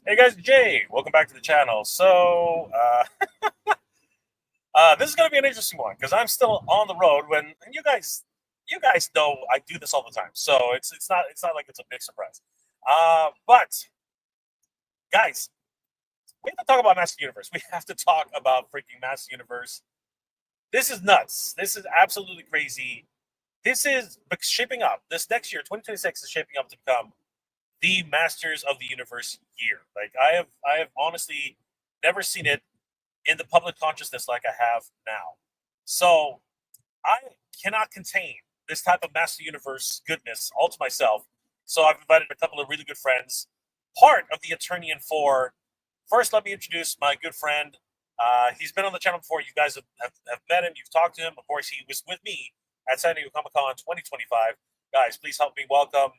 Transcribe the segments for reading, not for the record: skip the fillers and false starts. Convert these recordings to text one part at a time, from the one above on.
Hey guys, Jay, welcome back to the channel. So, this is going to be an interesting one because I'm still on the road. And you guys know I do this all the time, so it's not like it's a big surprise. But guys, we have to talk about Master Universe. We have to talk about freaking Master Universe. This is nuts. This is absolutely crazy. This is shaping up. This next year, 2026, is shaping up to become the Masters of the Universe year. Like I have honestly never seen it in the public consciousness like I have now. So I cannot contain this type of Master Universe goodness all to myself. So I've invited a couple of really good friends, part of the Eternian Four. First, let me introduce my good friend. He's been on the channel before. You guys have met him. You've talked to him. Of course, he was with me at San Diego Comic Con 2025. Guys, please help me welcome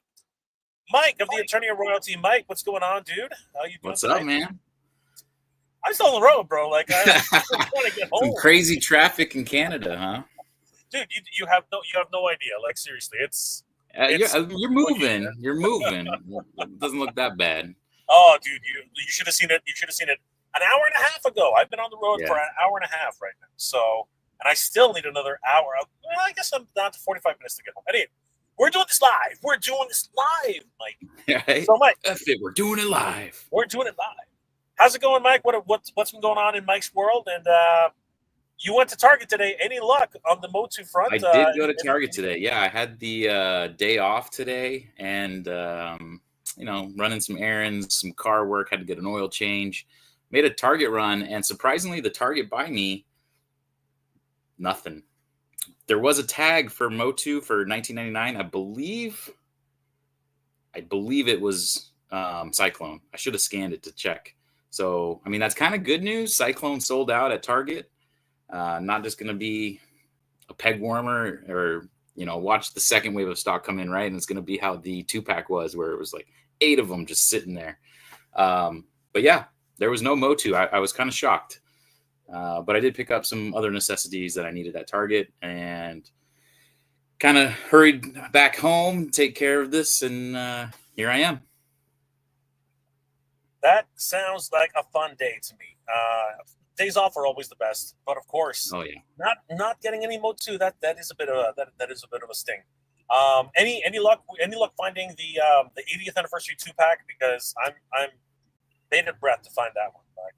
Mike of the Eternia Royalty. Mike, what's going on, dude? How you doing? What's up, man? I'm still on the road, bro. Like I'm trying to get home. Some crazy traffic in Canada, huh? Dude, you have no idea. Like seriously, you're moving. You're moving. It doesn't look that bad. Oh, dude, you should have seen it. You should have seen it an hour and a half ago. I've been on the road for an hour and a half right now. So, and I still need another hour. Well, I guess I'm down to 45 minutes to get home. Anyway, we're doing this live. We're doing this live, Mike. Right? So, Mike, that's it. We're doing it live. We're doing it live. How's it going, Mike? What's been going on in Mike's world? And you went to Target today. Any luck on the MOTU front? I did go to Target today. Yeah, I had the day off today, and running some errands, some car work. Had to get an oil change. Made a Target run, and surprisingly, the Target by me, nothing. There was a tag for MOTU for $19.99. I believe it was Cyclone. I should have scanned it to check. So, I mean, that's kind of good news. Cyclone sold out at Target. Not just going to be a peg warmer or, watch the second wave of stock come in, right? And it's going to be how the 2-pack was, where it was like 8 of them just sitting there. But yeah, there was no MOTU. I was kind of shocked. But I did pick up some other necessities that I needed at Target and kind of hurried back home, take care of this, and here I am. That sounds like a fun day to me. Days off are always the best, but of course, not getting any MOTU, that is a bit of a sting. Any luck finding the 80th anniversary 2-pack? Because I'm bated breath to find that one. Like,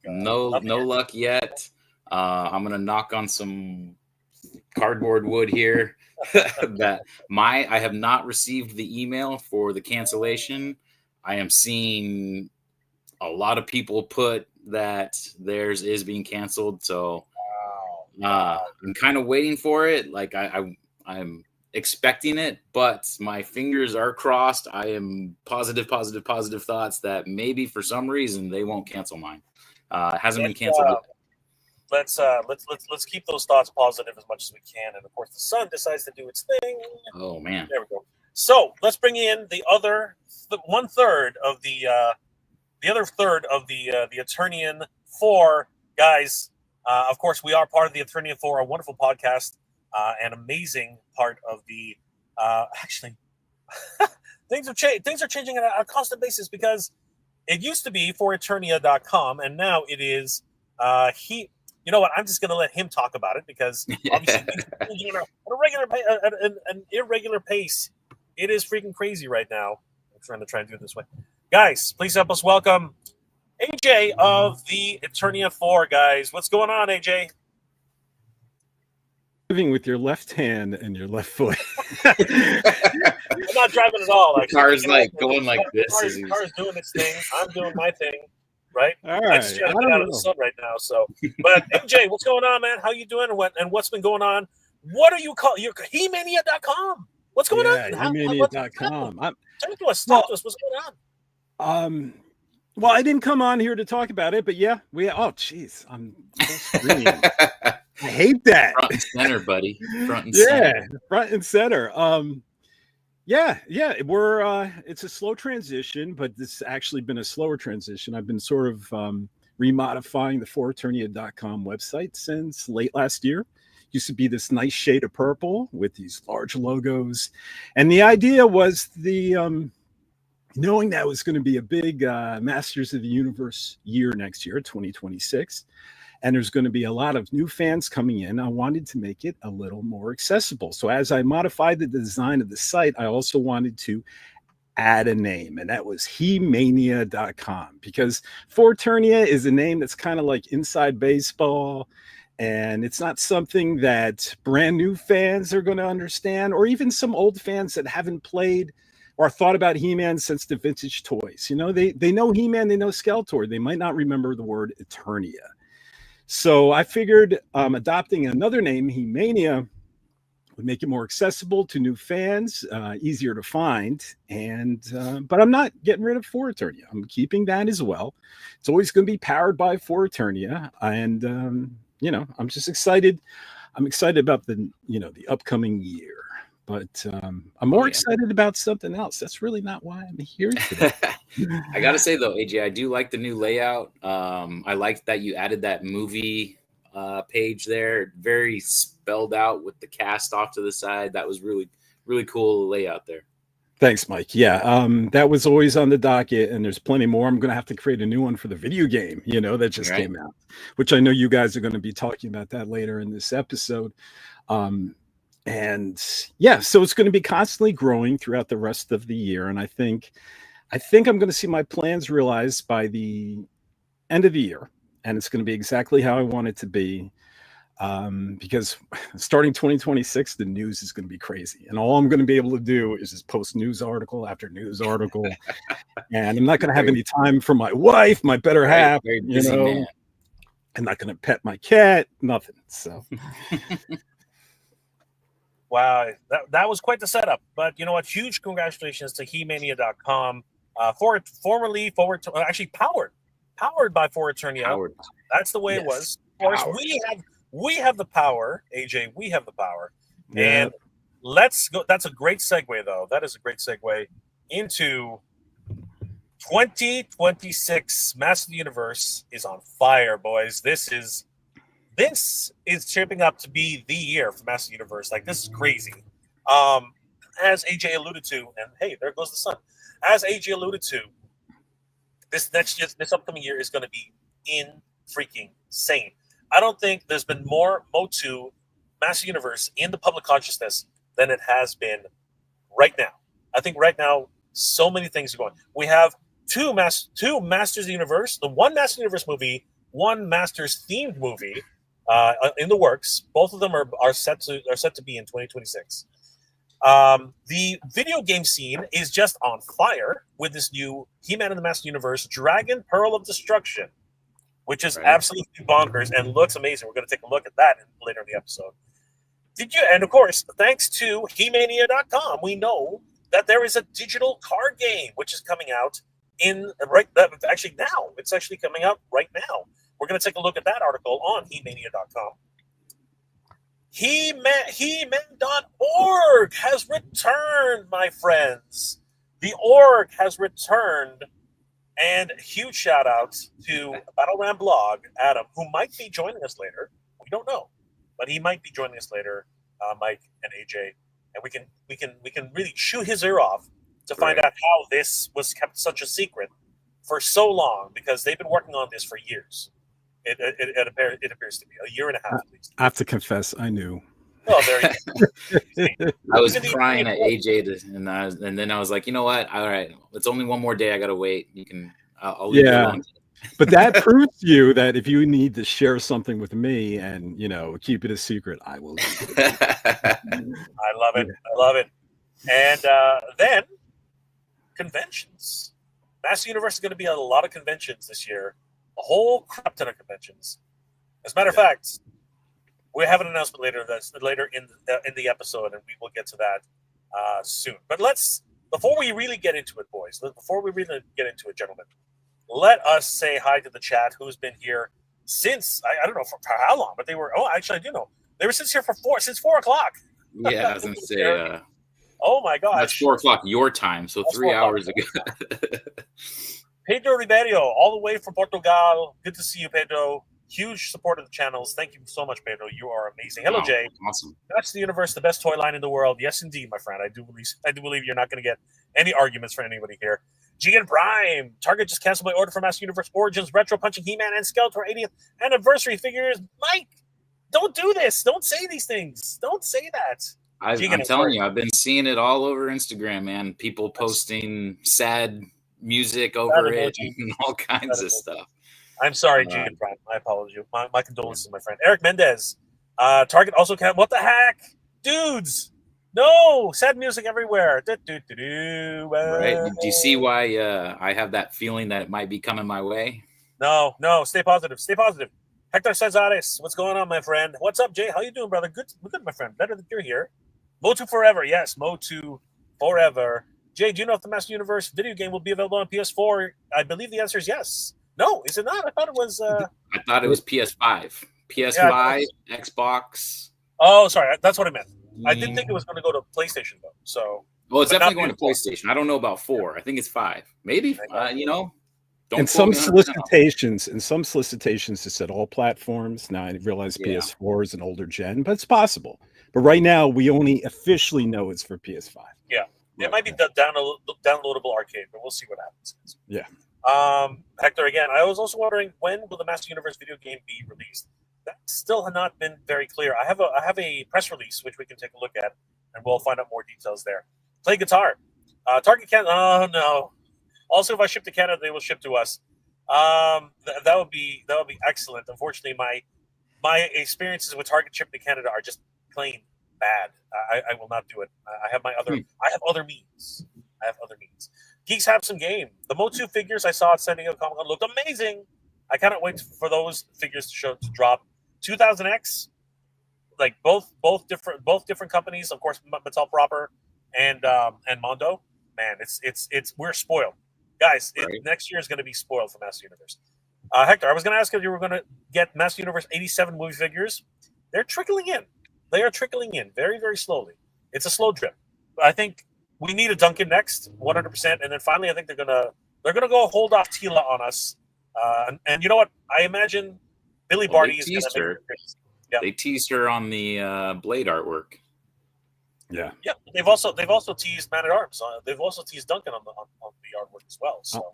no luck yet. I'm gonna knock on some cardboard wood here. I have not received the email for the cancellation. I am seeing a lot of people put that theirs is being canceled, so I'm kind of waiting for it. Like I'm expecting it, but my fingers are crossed. I am positive thoughts that maybe for some reason they won't cancel mine. It hasn't been canceled yet. Let's keep those thoughts positive as much as we can, and of course the sun decides to do its thing. Oh man, there we go. So let's bring in the other one-third of the other third of the Eternian Four guys. Of course, we are part of the Eternian Four, a wonderful podcast, an amazing part of the. Actually, things are changing on a constant basis because it used to be for Eternia.com, and now it is he. You know what? I'm just going to let him talk about it because obviously an irregular pace. It is freaking crazy right now. I'm trying to do it this way. Guys, please help us welcome AJ of the Eternia 4, guys. What's going on, AJ? Living with your left hand and your left foot. I'm not driving at all. Actually. The car's going like this. The car's doing its thing. I'm doing my thing. Right? All right. I just trying to get out of the sun right now. So, but AJ, what's going on, man? How you doing? And what's been going on? What are you calling? You're He-Mania.com. What's going on? He-Mania.com. Talk to us. What's going on? Well, I didn't come on here to talk about it, but yeah, oh, jeez, I'm full screen. I hate that. Front and center, buddy. Front and center. Front and center. Yeah, we're it's a slow transition, but this has actually been a slower transition. I've been sort of remodifying the foreternia.com website since late last year. Used to be this nice shade of purple with these large logos, and the idea was the knowing that it was going to be a big Masters of the Universe year next year, 2026, and there's going to be a lot of new fans coming in, I wanted to make it a little more accessible. So as I modified the design of the site, I also wanted to add a name, and that was hemania.com, because Forturnia is a name that's kind of like inside baseball, and it's not something that brand new fans are going to understand, or even some old fans that haven't played or thought about He-Man since the vintage toys. You know, they know He-Man, they know Skeletor. They might not remember the word Eternia. So I figured adopting another name, He-Mania, would make it more accessible to new fans, easier to find. And but I'm not getting rid of For Eternia. I'm keeping that as well. It's always going to be powered by For Eternia. And, you know, I'm just excited. I'm excited about the upcoming year. But I'm more excited about something else. That's really not why I'm here today. I gotta say though, AJ, I do like the new layout. I like that you added that movie page there, very spelled out with the cast off to the side. That was really, really cool layout there. Thanks, Mike. Yeah, that was always on the docket, and there's plenty more. I'm going to have to create a new one for the video game, that just came out, which I know you guys are going to be talking about that later in this episode. And yeah, so it's going to be constantly growing throughout the rest of the year. And I think I'm going to see my plans realized by the end of the year. And it's going to be exactly how I want it to be. Because starting 2026, the news is going to be crazy. And all I'm going to be able to do is just post news article after news article. And I'm not going to have any time for my wife, my better half, man. I'm not going to pet my cat, nothing. So... Wow, that was quite the setup. But you know what? Huge congratulations to Hemania.com, formerly actually powered by For Eternia. That's the way it was. Of course, we have the power, AJ. We have the power, and let's go. That's a great segue, though. That is a great segue into 2026. Master of the Universe is on fire, boys. This is shaping up to be the year for Master Universe. Like, this is crazy. As AJ alluded to, and hey, there goes the sun. As AJ alluded to, this upcoming year is going to be freaking insane. I don't think there's been more MOTU Master Universe in the public consciousness than it has been right now. I think right now, so many things are going. We have two Masters of the Universe, the one Master Universe movie, one Masters themed movie. In the works. Both of them are set to be in 2026. The video game scene is just on fire with this new He-Man and the Master Universe Dragon Pearl of Destruction, which is absolutely bonkers and looks amazing. We're going to take a look at that later in the episode. And of course, thanks to Hemania.com, we know that there is a digital card game which is coming out actually now. It's actually coming out right now. We're going to take a look at that article on Hemania.com. He-Man.org has returned, my friends. The org has returned. And huge shout out to Battleland Blog, Adam, who might be joining us later. We don't know, but he might be joining us later, Mike and AJ. And we can really chew his ear off to find out how this was kept such a secret for so long, because they've been working on this for years. It appears to be a year and a half at least. I have to confess, I knew. Oh, there you go. I was crying at AJ, and then I was like, you know what? All right, it's only one more day. I gotta wait. I'll leave it alone. But that proves to you that if you need to share something with me and keep it a secret, I will. I love it. I love it. And then conventions. Master Universe is going to be at a lot of conventions this year. A whole crap ton of conventions. As a matter of fact, we have an announcement later in the episode, and we will get to that soon. But before we really get into it, boys, gentlemen, let us say hi to the chat who's been here since, I don't know for how long, but they were, actually I do know. They were since 4 o'clock. Yeah, I was going to say, oh my gosh. That's 4 o'clock your time, so 3 hours ago. Pedro Ribeiro, all the way from Portugal. Good to see you, Pedro. Huge support of the channels. Thank you so much, Pedro. You are amazing. Hello, Jay. Awesome. That's the Universe, the best toy line in the world. Yes, indeed, my friend. I do believe you're not going to get any arguments from anybody here. Gigan Prime. Target just canceled my order for Master Universe Origins Retro Punching He-Man and Skeletor 80th anniversary figures. Mike, don't do this. Don't say these things. Don't say that. I'm telling you, I've been seeing it all over Instagram, man. People posting sad music over it and all kinds of stuff. I'm sorry, Gigan Prime. I apologize. My condolences, my friend. Eric Mendez. Target also can't. What the heck? Dudes. No, sad music everywhere. Right. Do you see why I have that feeling that it might be coming my way? No. Stay positive. Stay positive. Hector Cesares, what's going on, my friend? What's up, Jay? How you doing, brother? Good, my friend. Better that you're here. MOTU forever. Yes, MOTU forever. Jay, do you know if the Master Universe video game will be available on PS4? I believe the answer is yes. No, is it not? I thought it was. I thought it was PS5. PS5, Xbox. Oh, sorry. That's what I meant. I didn't think it was going to go to PlayStation though. So, well, it's definitely going to PlayStation. I don't know about 4. I think it's 5. Maybe. Don't. And some solicitations, it said all platforms. Now I realize PS4 is an older gen, but it's possible. But right now, we only officially know it's for PS5. Yeah, it might be downloadable arcade, but we'll see what happens. Yeah. Hector, again, I was also wondering when will the Master Universe video game be released? That's still not been very clear. I have a press release which we can take a look at, and we'll find out more details there. Play guitar. Target Canada. Oh no. Also, if I ship to Canada, they will ship to us. That would be excellent. Unfortunately, my experiences with Target shipping to Canada are just plain bad. I will not do it. I have other means. Geeks have some game. The MOTU figures I saw at San Diego Comic Con looked amazing. I cannot wait for those figures to drop. 2000X, like both different companies, of course, Mattel proper and Mondo. Man, it's we're spoiled, guys. Right. Next year is going to be spoiled for Master Universe. Hector, I was going to ask if you were going to get Master Universe 87 movie figures. They're trickling in. They are trickling in very, very slowly. It's a slow drip. I think we need a Duncan next, 100%, and then finally, I think they're gonna go hold off Tila on us. And you know what? I imagine Billy Barty is going to make her. Yeah. They teased her on the Blade artwork. Yeah. Yeah. They've also teased Man at Arms. They've also teased Duncan on the artwork as well. So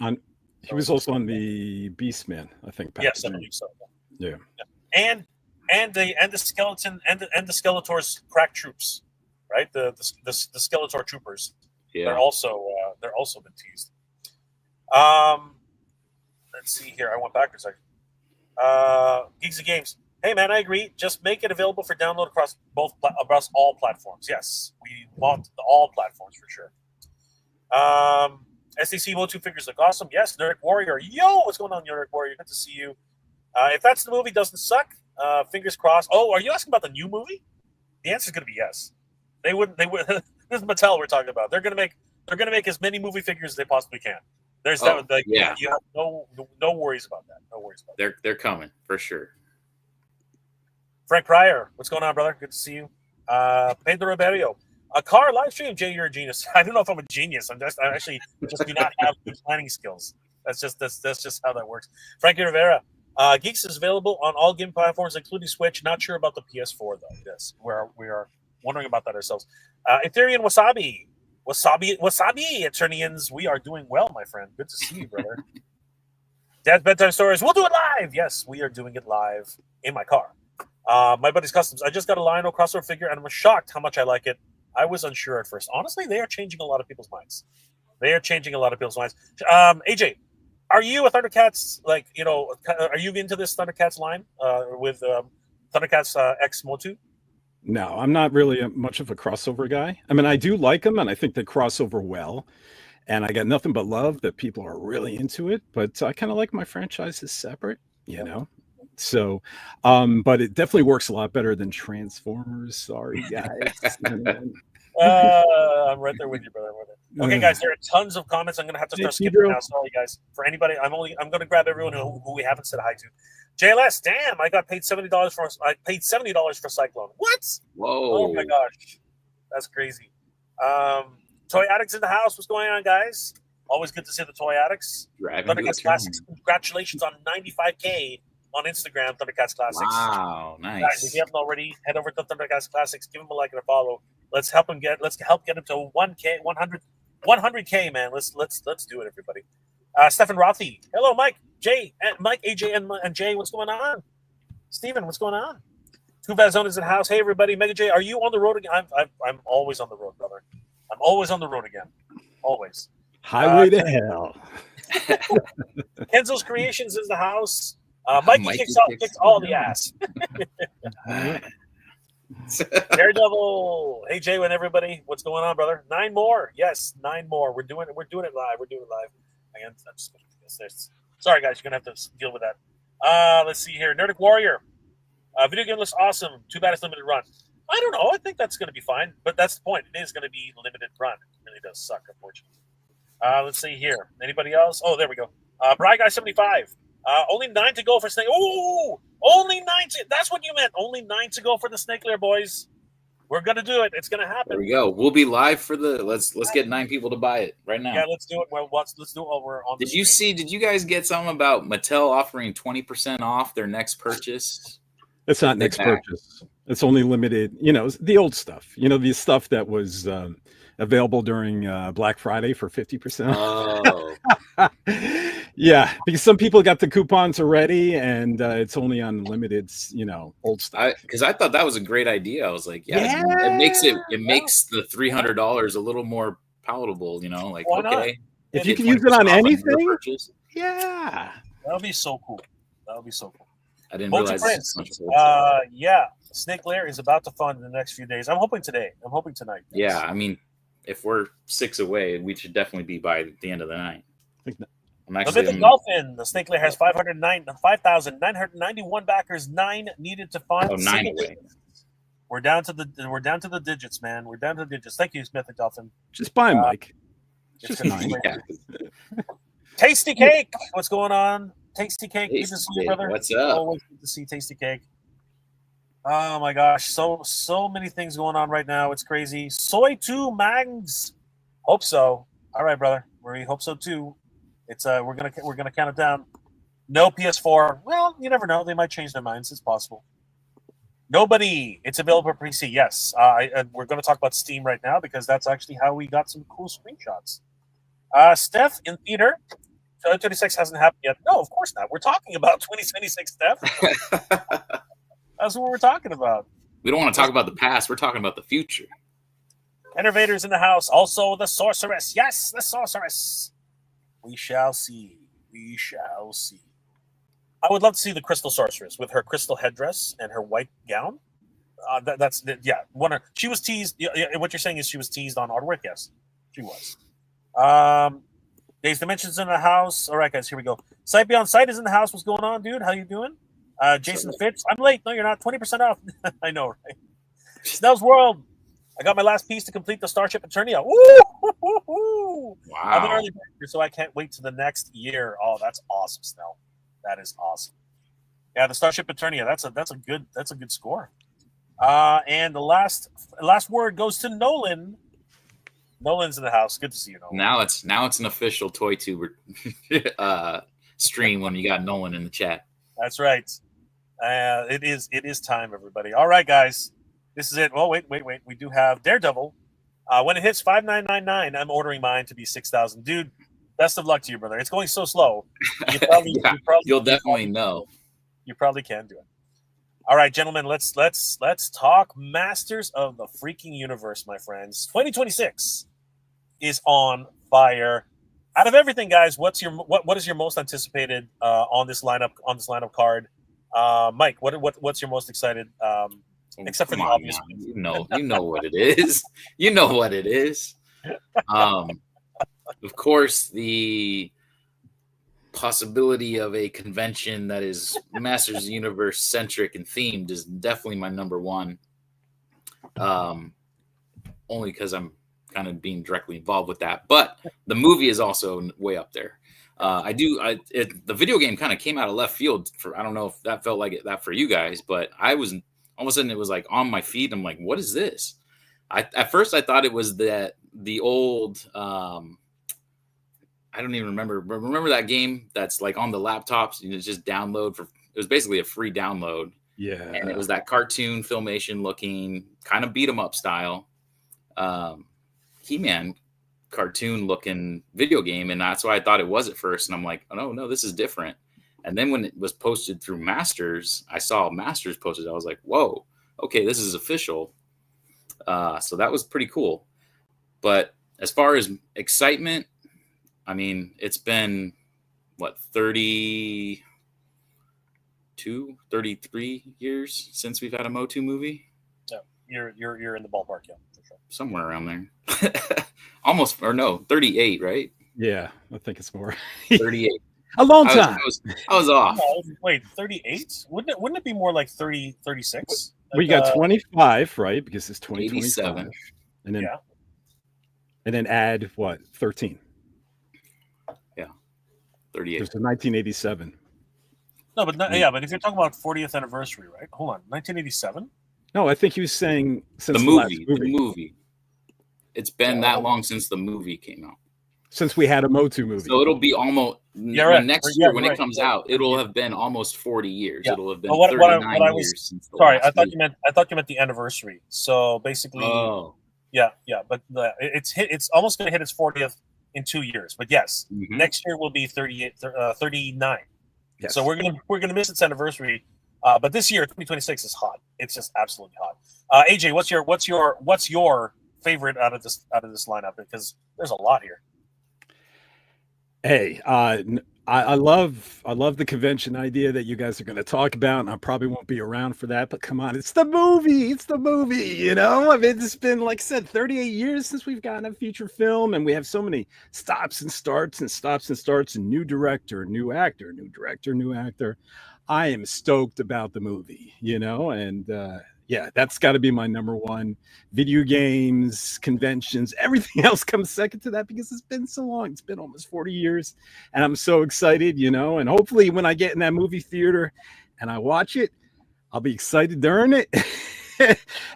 he was also on the Beastman, I think. Yes, I believe so. Yeah. And the skeleton and the Skeletor's crack troops, right? The Skeletor troopers. Yeah. They're also been teased. Let's see here. I went backwards. Geeks of Games. Hey man, I agree. Just make it available for download across all platforms. Yes, we want all platforms for sure. SDC MOTU figures look awesome. Yes, Nerdic Warrior. Yo, what's going on, Nerdic Warrior? Good to see you. If that's the movie doesn't suck, fingers crossed. Oh, are you asking about the new movie? The answer is going to be yes. They would. This is Mattel we're talking about. They're going to make as many movie figures as they possibly can. There's You have no worries about that. No worries about that. They're coming for sure. Frank Pryor, what's going on, brother? Good to see you. Pedro Ribeiro, a car live stream. Jay, you're a genius. I don't know if I'm a genius. I actually just do not have good planning skills. That's just how that works. Frankie Rivera, Geeks is available on all game platforms, including Switch. Not sure about the PS4 though. Yes, we are wondering about that ourselves. Ethereum Wasabi, Eternians, we are doing well, my friend. Good to see you, brother. Dad's Bedtime Stories, we'll do it live. Yes, we are doing it live in my car. My buddy's Customs. I just got a Lionel crossover figure, and I'm shocked how much I like it. I was unsure at first. Honestly, they are changing a lot of people's minds. AJ, are you a Thundercats, are you into this Thundercats line with Thundercats X MOTU? No, I'm not really much of a crossover guy. I mean, I do like them, and I think they cross over well. And I got nothing but love that people are really into it. But I kind of like my franchises separate, you know. So, but it definitely works a lot better than Transformers. Sorry, guys. I'm right there with you, brother. Okay, guys, there are tons of comments. I'm gonna have to start skipping now. Sorry, guys. For anybody, I'm gonna grab everyone who we haven't said hi to. JLS, damn! I paid $70 for Cyclone. What? Whoa! Oh my gosh, that's crazy. Toy Addicts in the house. What's going on, guys? Always good to see the Toy Addicts. Thundercats Classics. Congratulations on 95K on Instagram. Thundercats Classics. Wow, nice. Guys, if you haven't already, head over to Thundercats Classics. Give him a like and a follow. Let's help get him to 100 100K, man. Let's do it, everybody. Stefan Rothy. Hello, Mike, Jay, and Mike, AJ, and Jay. What's going on? Steven, what's going on? Tuvazone is in the house. Hey, everybody. Mega J, are you on the road again? I'm always on the road, brother. I'm always on the road again. Always. Highway to hell. Kenzo's Creations is the house. Mikey kicks all the ass. Daredevil. Hey, Jay, and everybody. What's going on, brother? 9 more. Yes, 9 more. We're doing it live. I'm just going to this. Sorry, guys. You're going to have to deal with that. Let's see here. Nerdic Warrior. Video game looks awesome. Too bad it's limited run. I don't know. I think that's going to be fine. But that's the point. It is going to be limited run. It really does suck, unfortunately. Let's see here. Anybody else? Oh, there we go. Bry Guy 75. Only 9 to go for Snake. Ooh, only 9. That's what you meant. Only 9 to go for the Snake Lair, boys. We're gonna do it. It's gonna happen. There we go. We'll be live for the. Let's get 9 people to buy it right now. Yeah, let's do it. Well, let's do it while we're on. Did you guys get something about Mattel offering 20% off their next purchase? It's not next purchase. It's only limited. The old stuff. The stuff that was available during Black Friday for 50%. Oh. Yeah, because some people got the coupons already, and it's only on limited, old stuff. Because I thought that was a great idea. I was like, it makes the $300 a little more palatable. Like, okay, if you can use it on anything, yeah, that'll be so cool. I didn't realize. Yeah, Snake Lair is about to fund in the next few days. I'm hoping today. I'm hoping tonight. Yeah, I mean, if we're 6 away, we should definitely be by the end of the night. The Dolphin. The Snake Lair has 5,991 backers. 9 needed to fund. Oh, 9 away. We're down to the digits, man. We're down to the digits. Thank you, Smith and Dolphin. Just buy them, Mike. Just 9. Tasty Cake. What's going on? Tasty Cake. Good to see you, brother. What's up? Always good to see Tasty Cake. Oh my gosh, so many things going on right now. It's crazy. Soy 2 Mags. Hope so. All right, brother. We hope so too. It's we're gonna count it down. No PS4. Well, you never know. They might change their minds. It's possible. Nobody. It's available for PC. Yes. We're going to talk about Steam right now because that's actually how we got some cool screenshots. Steph in theater. 2026 hasn't happened yet. No, of course not. We're talking about 2026, Steph. That's what we're talking about. We don't want to talk about the past. We're talking about the future. Innovators in the house. Also, the sorceress. Yes, the sorceress. We shall see. We shall see. I would love to see the crystal sorceress with her crystal headdress and her white gown. She was teased. What you're saying is she was teased on artwork. Yes, she was. Days Dimensions in the house. All right, guys, here we go. Sight Beyond Sight is in the house. What's going on, dude? How you doing? Jason Fitz. I'm late. No, you're not. 20% off. I know, right? Snell's World. I got my last piece to complete the Starship Eternia. Woo! Wow. I'm an early bird, so I can't wait to the next year. Oh, that's awesome, Snell. That is awesome. Yeah, the Starship Eternia. That's a good score. And the last word goes to Nolan. Nolan's in the house. Good to see you, Nolan. Now it's an official Toy Tuber stream when you got Nolan in the chat. That's right. It is time, everybody. All right, guys. This is it. Oh, wait. We do have Daredevil. When it hits 5,999, I'm ordering mine to be 6,000. Dude, best of luck to you, brother. It's going so slow. You'll definitely know. You probably can do it. All right, gentlemen, let's talk Masters of the freaking Universe, my friends. 2026 is on fire. Out of everything, guys, what is your most anticipated on this lineup card? Mike, what's your most excited? Except for the obvious. You know what it is. You know what it is. Of course, the possibility of a convention that is Masters of the Universe centric and themed is definitely my number one. Only because I'm kind of being directly involved with that, but the movie is also way up there. The video game kind of came out of left field I don't know if that felt like that for you guys, but I was all of a sudden it was like on my feet. I'm like, what is this? At first I thought it was the old, I don't even remember. But remember that game that's like on the laptops? You just download it was basically a free download. Yeah. And it was that cartoon filmation looking kind of beat 'em up style. He-Man cartoon looking video game, and that's why I thought it was at first. And I'm like, oh no, this is different. And then when it was posted through Masters, I saw Masters posted. I was like, whoa, okay, this is official. So that was pretty cool. But as far as excitement, I mean, it's been what, 32, 33 years since we've had a MOTU movie. Yeah, you're in the ballpark, yeah, for sure. Somewhere around there. Almost, or no, 38, right? Yeah, I think it's more. 38. A long time. I was off. No, wait, 38? Wouldn't it be more like 30, 36? We got 25, right? Because it's 2027. 87. And then Yeah. And then add what? 13. Yeah. 38. There's a 1987. No, but yeah, but if you're talking about 40th anniversary, right? Hold on, 1987? No, I think he was saying since The last movie. The movie. It's been that long since the movie came out. Since we had a MOTU movie. So it'll be almost next year when it comes out. It'll have been almost 40 years. Yeah. It'll have been But 39 years since the sorry, last I thought movie. you meant the anniversary. So basically, Oh, yeah, but it's almost going to hit its 40th in 2 years. But yes, mhm. next year will be 39. Yes. So we're gonna miss its anniversary. But this year, 2026 is hot. It's just absolutely hot. AJ, what's your favorite out of this lineup? Because there's a lot here. Hey, I love the convention idea that you guys are going to talk about, and I probably won't be around for that. But come on, it's the movie. You know, I mean, it's been, like I said, 38 years since we've gotten a feature film, and we have so many stops and starts, and new director, new actor, new director, new actor. I am stoked about the movie, you know, and yeah, that's got to be my number one. Video games, conventions, everything else comes second to that because it's been so long. It's been almost 40 years, and I'm so excited, you know, and hopefully when I get in that movie theater and I watch it, I'll be excited during it.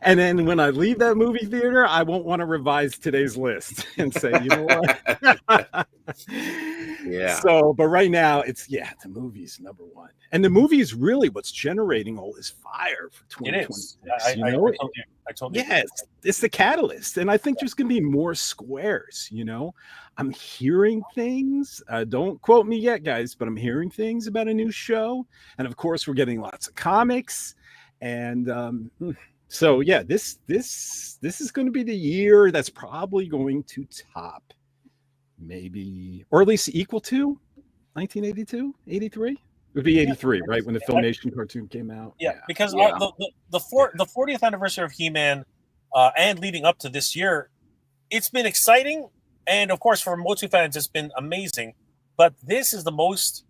And then when I leave that movie theater, I won't want to revise today's list and say, you know what? Yeah. So, but right now it's, the movie's number one. And the movie is really what's generating all this fire for 2026. It is. I told you. Yeah, it's the catalyst. And I think there's going to be more squares, you know. I'm hearing things. Don't quote me yet, guys, but I'm hearing things about a new show. And of course, we're getting lots of comics. And so yeah, this is going to be the year that's probably going to top, maybe, or at least equal to 1982, 83. It would be 83, right, when the Filmation cartoon came out. Yeah, because Yeah. the 40th anniversary of He-Man, and leading up to this year, it's been exciting, and of course for MOTU fans, it's been amazing. But this is the most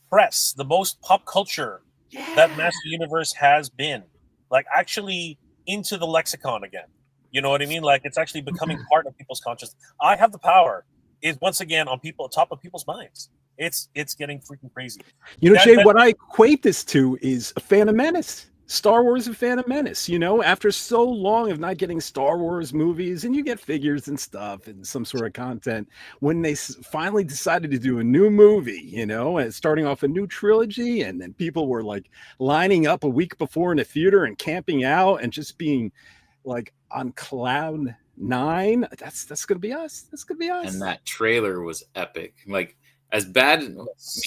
press, the most pop culture that Master Universe has been, like, actually into the lexicon again. You know what I mean? Like, it's actually becoming part of people's consciousness. I Have the Power is once again on top of people's minds. It's getting freaking crazy. You know, Jay, what I equate this to is a Phantom Menace. Star Wars and Phantom Menace, you know, after so long of not getting Star Wars movies, and you get figures and stuff and some sort of content, when they finally decided to do a new movie, you know, and starting off a new trilogy, and then people were like lining up a week before in a theater and camping out and just being like on cloud nine. That's going to be us. That's going to be us. And that trailer was epic. Like, as bad, I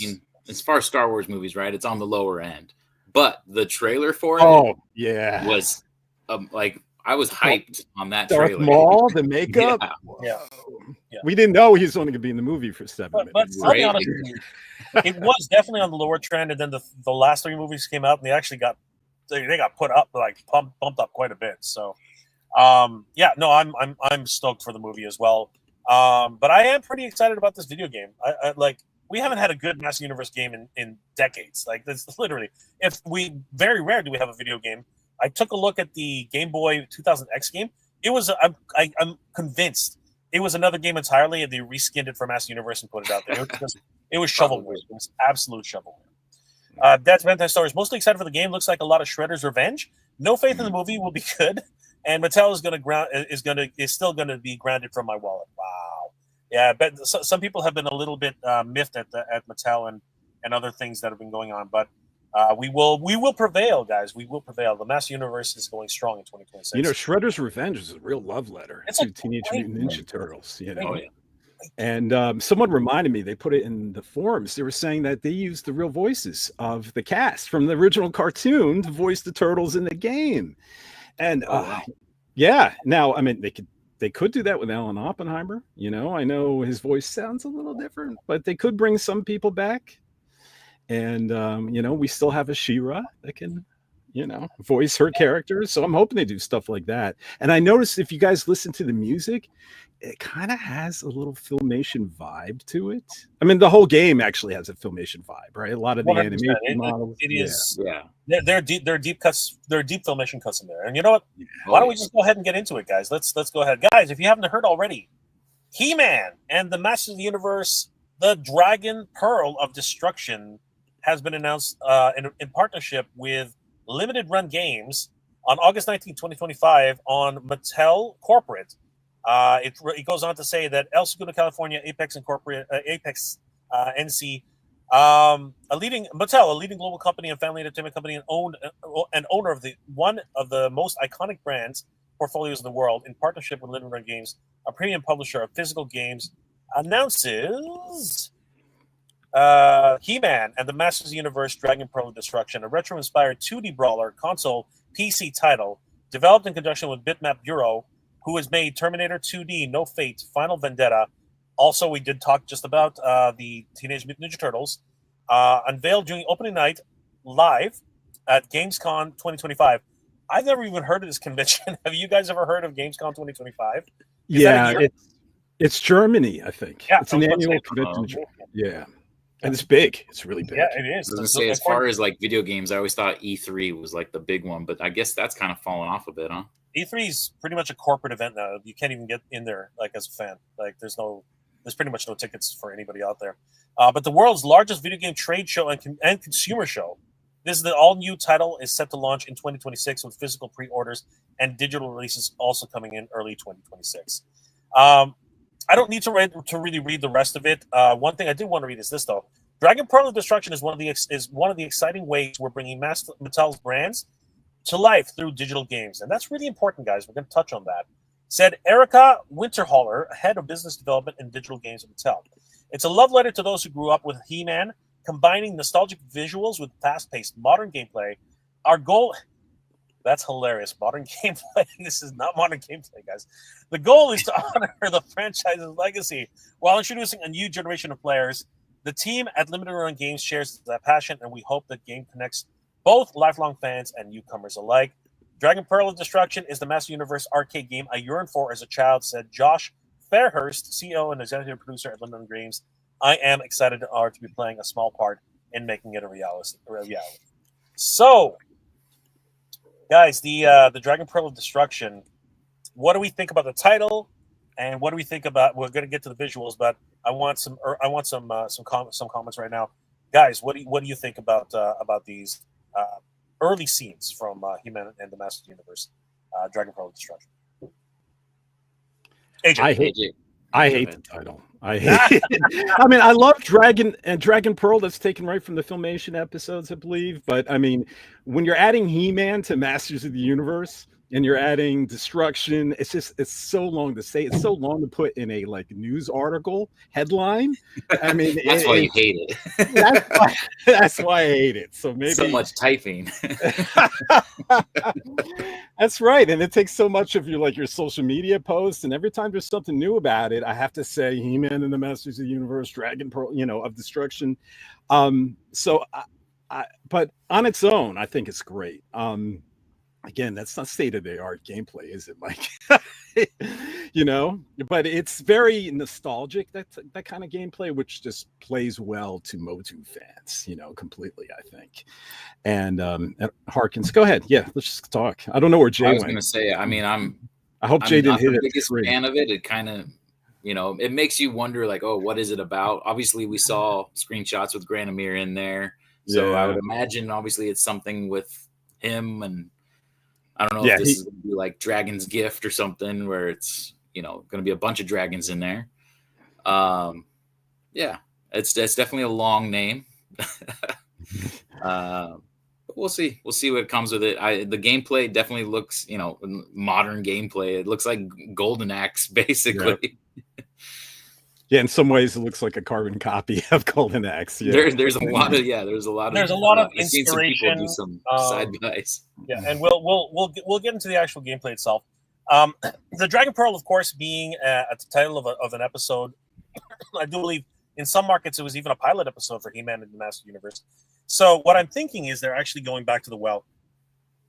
mean, as far as Star Wars movies, right, it's on the lower end. But the trailer for it was like, I was hyped on that Darth trailer. Maul, the makeup. Yeah. We didn't know he was only going to be in the movie for 7 minutes. But I'll be honest with you, it was definitely on the lower trend, and then the last 3 movies came out, and they actually got put up, like bumped up quite a bit. So, yeah, no, I'm stoked for the movie as well. But I am pretty excited about this video game. I like. We haven't had a good Master Universe game in decades. Like, that's literally, very rare do we have a video game. I took a look at the Game Boy 2000X game. It was, I'm convinced it was another game entirely, and they reskinned it for Master Universe and put it out there. It was shovelware. It was absolute shovelware. That's Valentine's Story is mostly excited for the game. Looks like a lot of Shredder's Revenge. No faith in the movie will be good, and Mattel is still gonna be grounded from my wallet. Wow. Yeah, but some people have been a little bit miffed at Mattel and other things that have been going on. But We will prevail, guys. We will prevail. The Master Universe is going strong in 2026. You know, Shredder's Revenge is a real love letter to Teenage Mutant Ninja Turtles. You know, and someone reminded me, they put it in the forums. They were saying that they used the real voices of the cast from the original cartoon to voice the turtles in the game. And yeah, now I mean they could do that with Alan Oppenheimer. You know, I know his voice sounds a little different, but they could bring some people back. And you know, we still have a She-Ra that can, you know, voice her characters. So I'm hoping they do stuff like that. And I noticed if you guys listen to the music, it kind of has a little Filmation vibe to it. I mean, the whole game actually has a Filmation vibe, right? A lot of the 100%. animation models. It is. Yeah. They're deep cuts. There are deep Filmation cuts in there. And you know what? Why don't we just go ahead and get into it, guys? Let's go ahead, guys. If you haven't heard already, He-Man and the Masters of the Universe, the Dragon Pearl of Destruction, has been announced in partnership with Limited Run Games on August 19, 2025 on Mattel Corporate. It goes on to say that El Segundo, California, Apex Incorporated, Apex NC, a leading global company and family entertainment company, and owner of one of the most iconic brands portfolios in the world, in partnership with Limited Run Games, a premium publisher of physical games, announces He-Man and the Masters of the Universe Dragon Pearl of Destruction, a retro-inspired 2D brawler console PC title developed in conjunction with Bitmap Bureau, who has made Terminator 2D, No Fate, Final Vendetta. Also, we did talk just about the Teenage Mutant Ninja Turtles, unveiled during opening night live at Gamescom 2025. I've never even heard of this convention. Have you guys ever heard of Gamescom 2025? Yeah, it's Germany, I think. Yeah, it's an annual convention. Yeah. And it's big. It's really big. Yeah, it is. I was gonna say, as far as like video games, I always thought E3 was like the big one, but I guess that's kind of fallen off a bit, huh? E3 is pretty much a corporate event now. You can't even get in there like as a fan. Like there's pretty much no tickets for anybody out there. But the world's largest video game trade show and consumer show. This is the all-new title is set to launch in 2026 with physical pre-orders and digital releases also coming in early 2026. I don't need to really read the rest of it. One thing I do want to read is this though: Dragon Pearl of Destruction is one of the exciting ways we're bringing Mattel's brands to life through digital games, and that's really important, guys. We're going to touch on that. Said Erica Winterholler, head of business development and digital games at Mattel. It's a love letter to those who grew up with He-Man, combining nostalgic visuals with fast-paced modern gameplay. Our goal. That's hilarious. Modern gameplay. This is not modern gameplay, guys. The goal is to honor the franchise's legacy while introducing a new generation of players. The team at Limited Run Games shares that passion, and we hope the game connects both lifelong fans and newcomers alike. Dragon Pearl of Destruction is the Master Universe arcade game I yearned for as a child, said Josh Fairhurst, CEO and executive producer at Limited Run Games. I am excited to be playing a small part in making it a reality. So, guys, the Dragon Pearl of Destruction. What do we think about the title, and what do we think about? We're going to get to the visuals, but I want some comments right now, guys. What do you think about these early scenes from He-Man and the Masters of the Universe, Dragon Pearl of Destruction? AJ. I hate the title. I hate it. I mean, I love Dragon Pearl. That's taken right from the Filmation episodes, I believe. But I mean, when you're adding He-Man to Masters of the Universe and you're adding Destruction, it's so long to say. It's so long to put in a like news article headline. I mean, that's why you hate it. That's why I hate it. So maybe so much typing. That's right, and it takes so much of your social media posts, and every time there's something new about it, I have to say He-Man and the Masters of the Universe, Dragon Pearl, of Destruction. So, but on its own, I think it's great. Again, that's not state-of-the-art gameplay, is it, Mike? But it's very nostalgic, that kind of gameplay, which just plays well to MOTU fans, completely, I think. And Harkins, go ahead. Yeah, let's just talk. I don't know where Jay went. I was going to say, I mean, I hope Jay didn't hit it. I'm the biggest fan of it. It kind of, it makes you wonder, like, oh, what is it about? Obviously, we saw screenshots with Granamir in there. So I would imagine, obviously, it's something with him, and I don't know if this is going to be like Dragon's Gift or something where it's, going to be a bunch of dragons in there. It's definitely a long name. But we'll see. We'll see what comes with it. The gameplay definitely looks, modern gameplay. It looks like Golden Axe, basically. Yeah, in some ways, it looks like a carbon copy of Golden Axe. Yeah, there's a lot of inspiration. I've seen some people do some side buys. Yeah, and we'll get into the actual gameplay itself. The Dragon Pearl, of course, being at the title of an episode, I do believe in some markets it was even a pilot episode for He-Man and the Master Universe. So what I'm thinking is they're actually going back to the well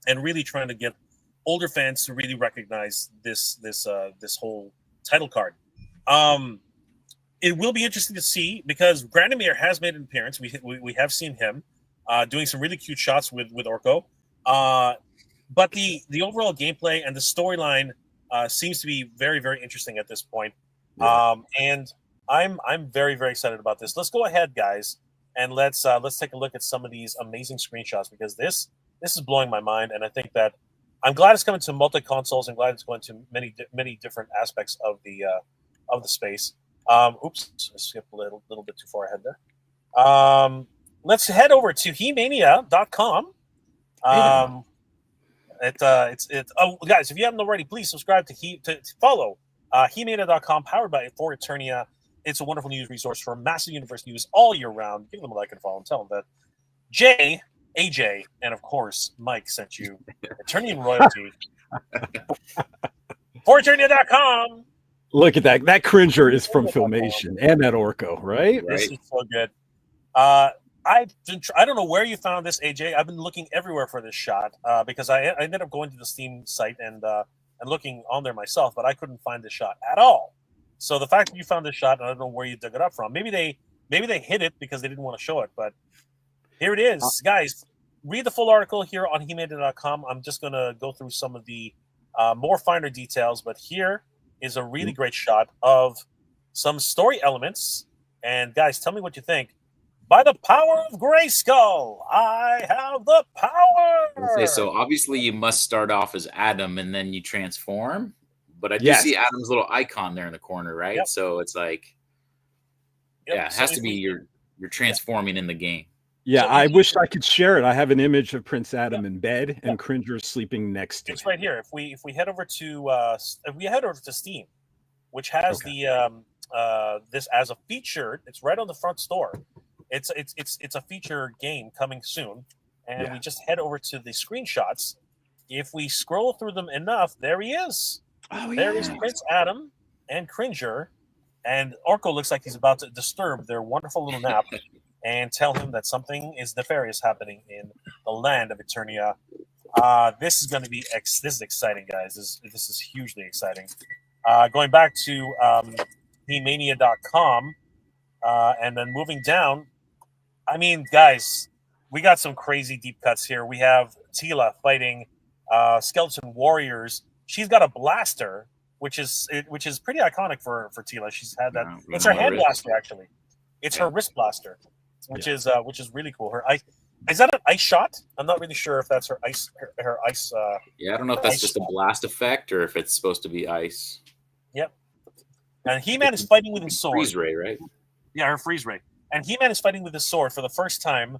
and really trying to get older fans to really recognize this whole title card. It will be interesting to see because Grandemir has made an appearance. We have seen him doing some really cute shots with Orko. But the overall gameplay and the storyline seems to be very, very interesting at this point. Yeah. And I'm very, very excited about this. Let's go ahead, guys, and let's take a look at some of these amazing screenshots because this is blowing my mind, and I think that I'm glad it's coming to multi consoles. I'm glad it's going to many different aspects of the space. Oops, I skipped a little bit too far ahead there. Let's head over to He-Mania.com. Guys, if you haven't already, please subscribe to follow He-Mania.com, powered by For Eternia. It's a wonderful news resource for massive universe news all year round. Give them a like and follow and tell them that Jay, AJ, and of course Mike sent you Eternian royalty. For Eternia.com. Look at that. That Cringer is from Filmation and that Orko, right? This is so good. I don't know where you found this, AJ. I've been looking everywhere for this shot because I ended up going to the Steam site and looking on there myself, but I couldn't find this shot at all. So the fact that you found this shot, I don't know where you dug it up from. Maybe they hid it because they didn't want to show it, but here it is, guys. Read the full article here on He-Mania.com. I'm just gonna go through some of the more finer details, but here is a really great shot of some story elements. And guys, tell me what you think. By the power of Grayskull, I have the power. Okay, so obviously you must start off as Adam and then you transform. But I do see Adam's little icon there in the corner, right? Yep. So it's like, it has to be you're transforming in the game. Yeah, So I wish I could share it. I have an image of Prince Adam in bed and Cringer sleeping next to It's him. right here. If we head over to Steam, which has this as a feature, it's right on the front store. It's a feature game coming soon, and we just head over to the screenshots. If we scroll through them enough, there he is. Oh, There is Prince Adam and Cringer, and Orko looks like he's about to disturb their wonderful little nap and tell him that something is nefarious happening in the land of Eternia. This is going to be this is exciting, guys. This is hugely exciting. Going back to He-Mania.com, and then moving down. I mean, guys, we got some crazy deep cuts here. We have Teela fighting skeleton warriors. She's got a blaster, which is pretty iconic for Teela. She's had that. It's her hand blaster, actually. It's her wrist blaster, which is really cool. Is that an ice shot? I'm not really sure if that's her ice. Her ice. I don't know if that's just a blast effect or if it's supposed to be ice. Yep. And He-Man is fighting with his sword. Freeze ray, right? Yeah, her freeze ray. And He-Man is fighting with his sword for the first time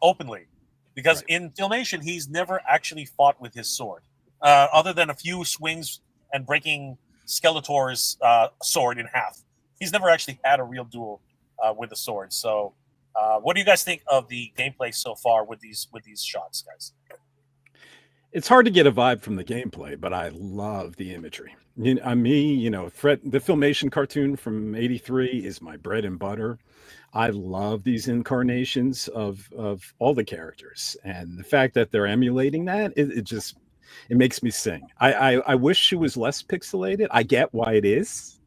openly, because in Filmation he's never actually fought with his sword, other than a few swings and breaking Skeletor's sword in half. He's never actually had a real duel with a sword. So, what do you guys think of the gameplay so far with these shots, guys? It's hard to get a vibe from the gameplay, but I love the imagery. The Filmation cartoon from '83 is my bread and butter. I love these incarnations of all the characters, and the fact that they're emulating that, it makes me sing. I wish she was less pixelated. I get why it is,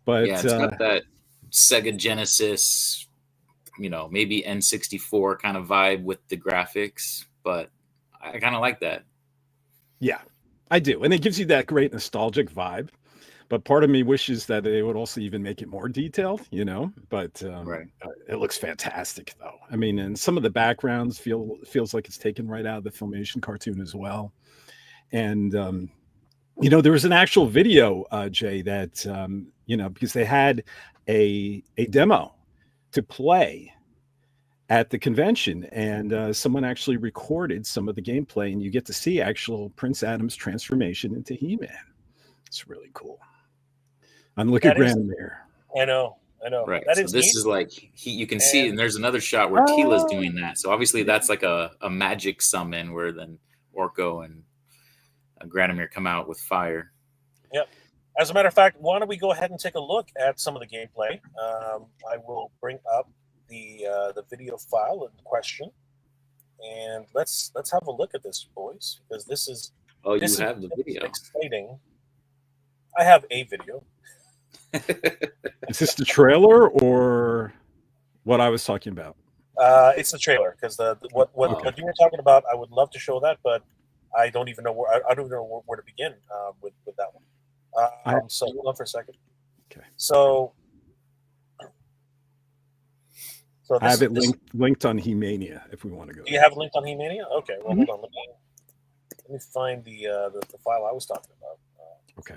but it's got that Sega Genesis, maybe N64 kind of vibe with the graphics, but I kind of like that. Yeah, I do. And it gives you that great nostalgic vibe. But part of me wishes that they would also even make it more detailed, but it looks fantastic, though. I mean, and some of the backgrounds feels like it's taken right out of the Filmation cartoon as well. And, there was an actual video, Jay, that, because they had a demo to play at the convention, and someone actually recorded some of the gameplay, and you get to see actual Prince Adam's transformation into He-Man. It's really cool. And look at Granomir. I know. Right. That so is this neat. is like you can see, and there's another shot where Tila's doing that. So obviously that's like a magic summon where then Orko and Granomir come out with fire. Yep. As a matter of fact, why don't we go ahead and take a look at some of the gameplay? I will bring up the video file in question, and let's have a look at this, boys, because this is you have the video. Exciting. I have a video. Is this the trailer or what I was talking about? It's the trailer, because what you were talking about. I would love to show that, but I don't even know where I don't know where to begin with that one. So hold on for a second. Okay. So I have it linked on He-Mania if we want to go. Do you have it linked on He-Mania? Okay. Well, hold on. Let me find the file I was talking about. Okay.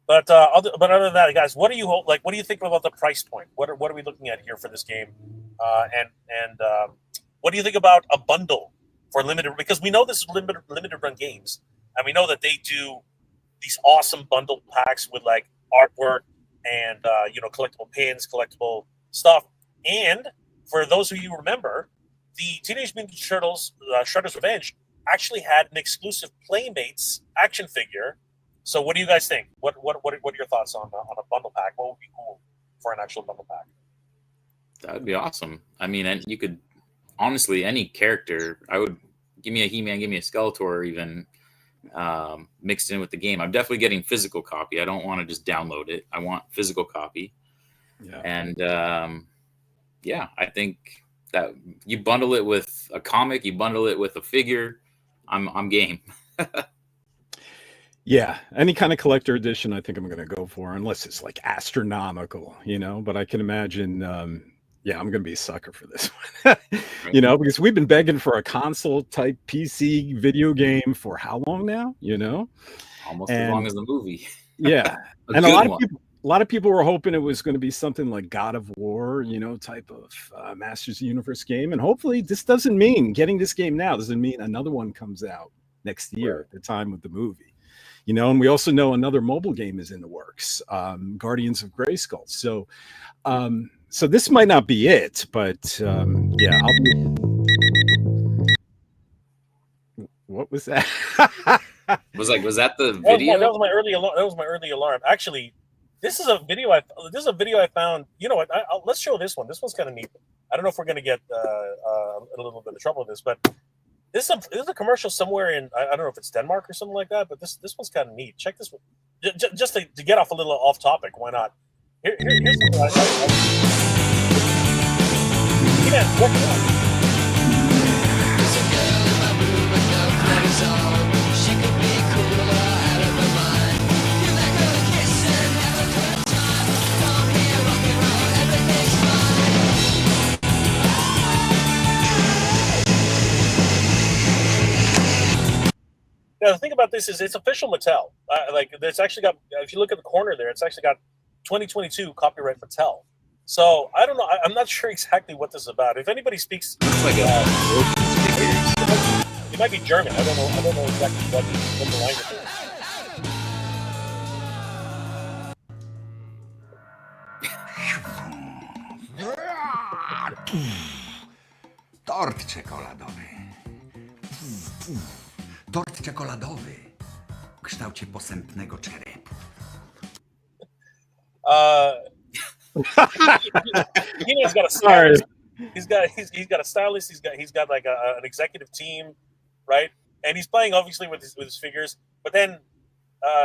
But other than that, guys, what do you think about the price point? What are we looking at here for this game? And what do you think about a bundle for limited? Because we know this is limited run games, and we know that they do these awesome bundle packs with like artwork and collectible pins, collectible stuff. And for those of you who remember, the Teenage Mutant Ninja Turtles Shredder's Revenge actually had an exclusive Playmates action figure. So what do you guys think? What are your thoughts on a bundle pack? What would be cool for an actual bundle pack? That would be awesome. I mean, and you could honestly any character. I would give me a He-Man, give me a Skeletor, even mixed in with the game. I'm definitely getting physical copy. I don't want to just download it. I want physical copy. Yeah. And I think that you bundle it with a comic, you bundle it with a figure. I'm game. Yeah, any kind of collector edition, I think I'm going to go for, unless it's like astronomical, But I can imagine, I'm going to be a sucker for this one, because we've been begging for a console type PC video game for how long now, Almost as long as the movie. Yeah, and a lot of people were hoping it was going to be something like God of War, type of Masters of the Universe game, and hopefully this doesn't mean getting this game now doesn't mean another one comes out next year at the time of the movie. And we also know another mobile game is in the works, Guardians of Grayskull. So, so this might not be it, but What was that? was that the video? That was my early alarm. Actually, this is a video I found. You know what? Let's show this one. This one's kind of neat. I don't know if we're going to get a little bit of trouble with this, but. This is a commercial somewhere in I don't know if it's Denmark or something like that, but this one's kind of neat. Check this one, just to get off a little off topic. Why not? Here's the working on. Now, the thing about this is it's official Mattel. It's actually got, if you look at the corner there, it's actually got 2022 copyright Mattel. So I don't know. I'm not sure exactly what this is about. If anybody speaks, it might be German. I don't know exactly what the language is. Tort czekoladowy. Tort czekoladowy w kształcie posępnego czerepu. He's got a stylist. He's got a stylist. He's got like an executive team, right? And he's playing obviously with his figures. But then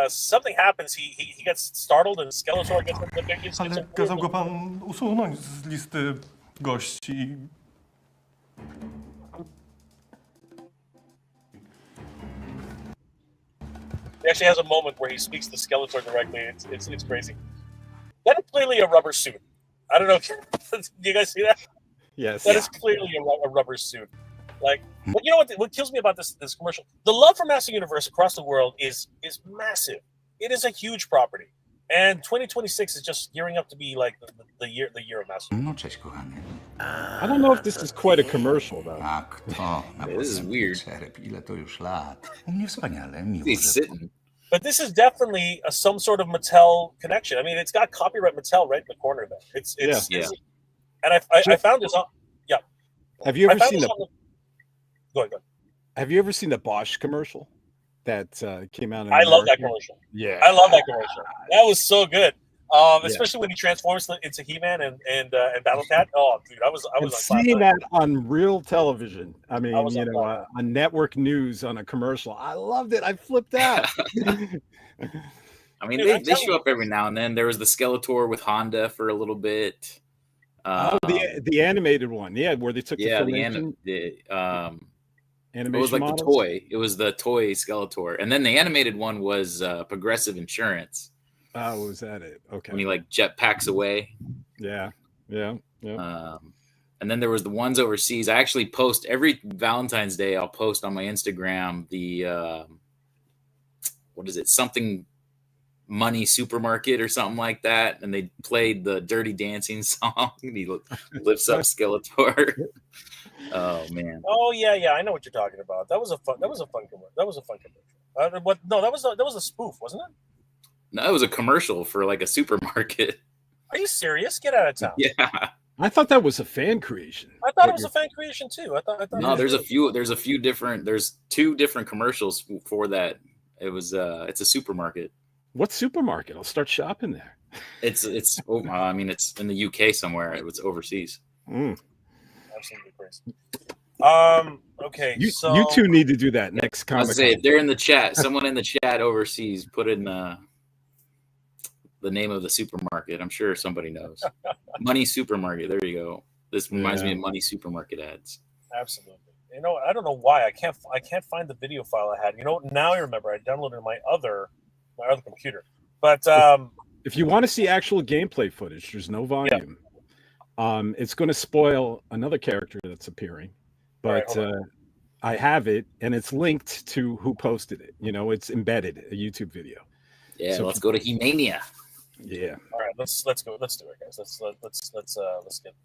something happens. He gets startled and Skeletor gets the figures. Ale kazał go pan usunąć z listy gości. He actually has a moment where he speaks to Skeletor directly. It's crazy. That is clearly a rubber suit. I don't know if do you guys see that? Yes. That is clearly a rubber suit. Like, but you know what kills me about this commercial? The love for Master Universe across the world is massive. It is a huge property. And 2026 is just gearing up to be like the year of Master. No, cześć, kochany. I don't know if this is quite a commercial though. A kto? Na This is posępny weird. czerep. Ile to już lat? U mnie wspaniale, miło, He's że... sitting. But this is definitely some sort of Mattel connection. I mean, it's got copyright Mattel right in the corner there. It's Yeah. And I found this on. Yeah. Have you I ever found seen this the on the. Go ahead. Have you ever seen the Bosch commercial that came out? In I love that America? commercial. Yeah, I love that commercial. That was so good. Especially when he transforms into He-Man and Battle Cat. Oh, dude, I was And on cloud seeing nine. that on real television. I mean, was you on know, cloud nine. on network news on a commercial. I loved it. I flipped out. I mean, Dude, I'm they telling show you. up every now and then. There was the Skeletor with Honda for a little bit. Oh, the animated one, yeah, where they took yeah, the the filmation, it was like models. the toy. It was the toy Skeletor, and then the animated one was Progressive Insurance. Oh, was that it? Okay. When he like jetpacks away. Yeah. And then there was the ones overseas. I actually post every Valentine's Day. I'll post on my Instagram the what is it? Something Money Supermarket or something like that. And they played the Dirty Dancing song. And he lifts up Skeletor. Oh man. Oh yeah, I know what you're talking about. That was a fun commercial. That was a fun commercial. What? No, that was a spoof, wasn't it? No, it was a commercial for like a supermarket. Are you serious? Get out of town. Yeah. I thought that was a fan creation. I thought it was a fan creation too. I thought No, it was there's a few different. There's 2 different commercials for that. It was it's a supermarket. What supermarket? I'll start shopping there. It's I mean it's in the UK somewhere. It's overseas. absolutely crazy. Okay, so you two need to do that next I was comic. say if they're in the chat, someone in the chat overseas, put in the name of the supermarket. I'm sure somebody knows. Money Supermarket. There you go. This reminds me of Money Supermarket ads. Absolutely. You know, I don't know why I can't find the video file I had. You know, now I remember I downloaded my other computer. But if you want to see actual gameplay footage, there's no volume. It's going to spoil another character that's appearing, but I have it, and it's linked to who posted it. You know, it's embedded, a YouTube video. Yeah, So let's go to He-Mania. Yeah. all right, let's go. Let's do it, guys. Let's get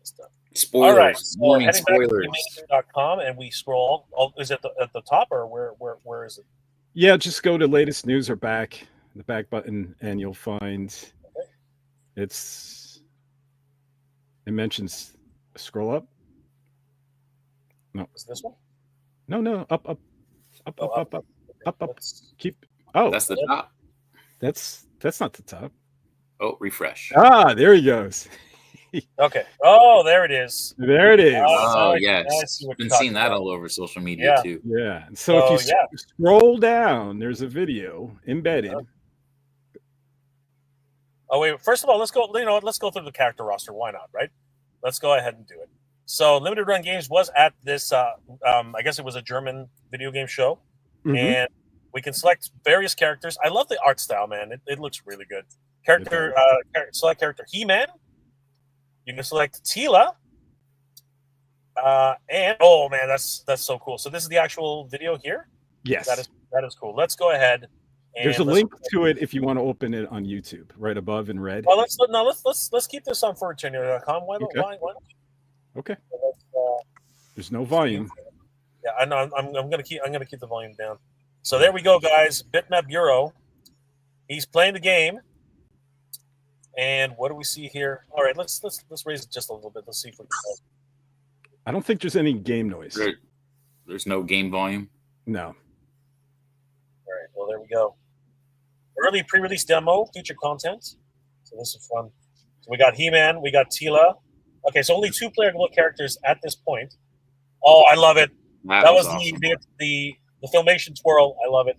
this done. Spoilers. All right, so Warning, heading spoilers. back to .com and we scroll. Is it at the top or where is it? Yeah, just go to latest news or back, the back button, and you'll find it mentions scroll up. No. Is this one? No, up. Let's- Keep. Oh, That's the top. that's not the top. Oh, refresh. Ah, there he goes. Okay. Oh, there it is. There it is. Oh, I yes. see what Been you're seeing that talking all over social media Yeah. too. Yeah. And so if you yeah. scroll down, there's a video embedded. Oh wait. First of all, let's go. You know what? Let's go through the character roster. Why not? Right. Let's go ahead and do it. So, Limited Run Games was at this. I guess it was a German video game show, Mhm. and we can select various characters. I love the art style, man. It looks really good. Select character He-Man. You can select Tila. And oh man, that's so cool. So this is the actual video here. Yes. That is cool. Let's go ahead. And There's a link to it if you want to open it on YouTube, right above in red. Well, let's keep this on for eternity.com. Why Okay. not? Okay. Let's, There's no volume. yeah, I know. I'm gonna keep the volume down. So there we go, guys. Bitmap Bureau. He's playing the game. And what do we see here? All right, let's raise it just a little bit. Let's see if we can. I don't think there's any game noise. There's no game volume. No. All right, well there we go. Early pre-release demo, featured content. So this is fun. So we got He-Man, we got Tila. Okay, so only 2 player characters at this point. Oh, I love it. That was awesome. the Filmation twirl. I love it.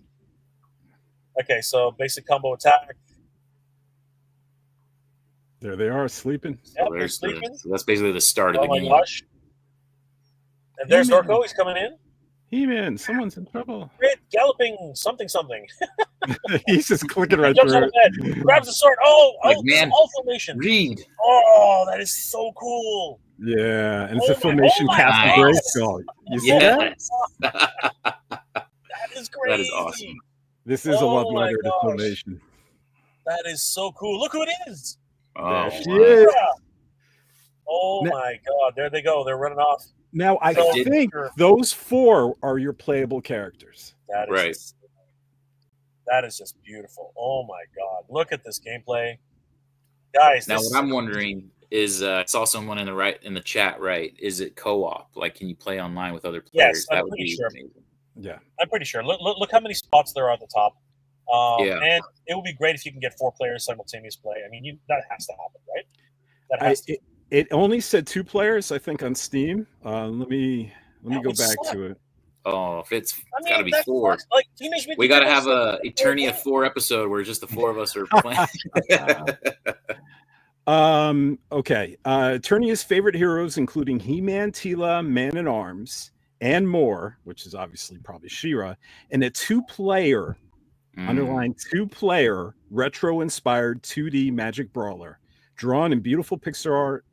Okay, so basic combo attack. There they are sleeping. So, Yep, they're there's sleeping. so that's basically the start of Oh the my game. gosh. And there's He-Man. Orko. He's coming in. He-Man, someone's in trouble. Great, galloping something. He's just clicking right Jumps through on it. the bed, grabs the sword. Oh, Like, this man. is all Filmation. Read. Oh, that is so cool. Yeah, and it's a Oh my- Filmation oh my cast of gosh. Grayskull. You see that? Yes. That is crazy. That is awesome. This is a love Oh my letter to gosh. Filmation. That is so cool. Look who it is. Oh, There she wow. is. Oh Now- my God! There they go. They're running off. Now, I So- think those 4 are your playable characters. That is Right. that is just beautiful. Oh my God! Look at this gameplay, guys. Now, this what I'm wondering is, I saw someone in the chat, right? Is it co-op? Like, can you play online with other Yes, players? I'm That would pretty be sure. amazing. Yeah. I'm pretty sure. Look how many spots there are at the top. Yeah. And it would be great if you can get 4 players simultaneous play. I mean, that has to happen, right? That has to. It only said 2 players, I think, on Steam. Let me That go would back suck. to it. Oh, if it's I mean, got to be that 4. sucks. Like Teenage Mutant We got to Ninja have a Turtles- Eternia 4 episode where just the 4 of us are playing. Okay. Eternia's favorite heroes, including He-Man, Tila, Man-at-Arms, and more, which is obviously probably She-Ra, and a 2-player, underline 2-player, retro-inspired 2D Magic Brawler, drawn in beautiful pixel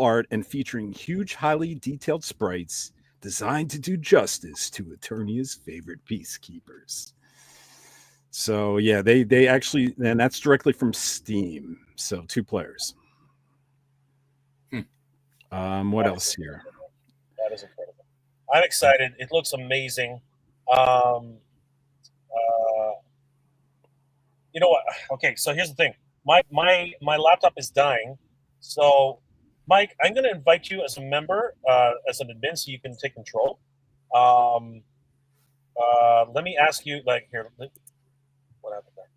art and featuring huge, highly detailed sprites designed to do justice to Eternia's favorite peacekeepers. So yeah, they actually, and that's directly from Steam. So 2 players. What else here? That is incredible. I'm excited. It looks amazing. You know what? Okay, so here's the thing. My laptop is dying. So, Mike, I'm going to invite you as a member, as an admin, so you can take control. Let me ask you, like, here. What happened there?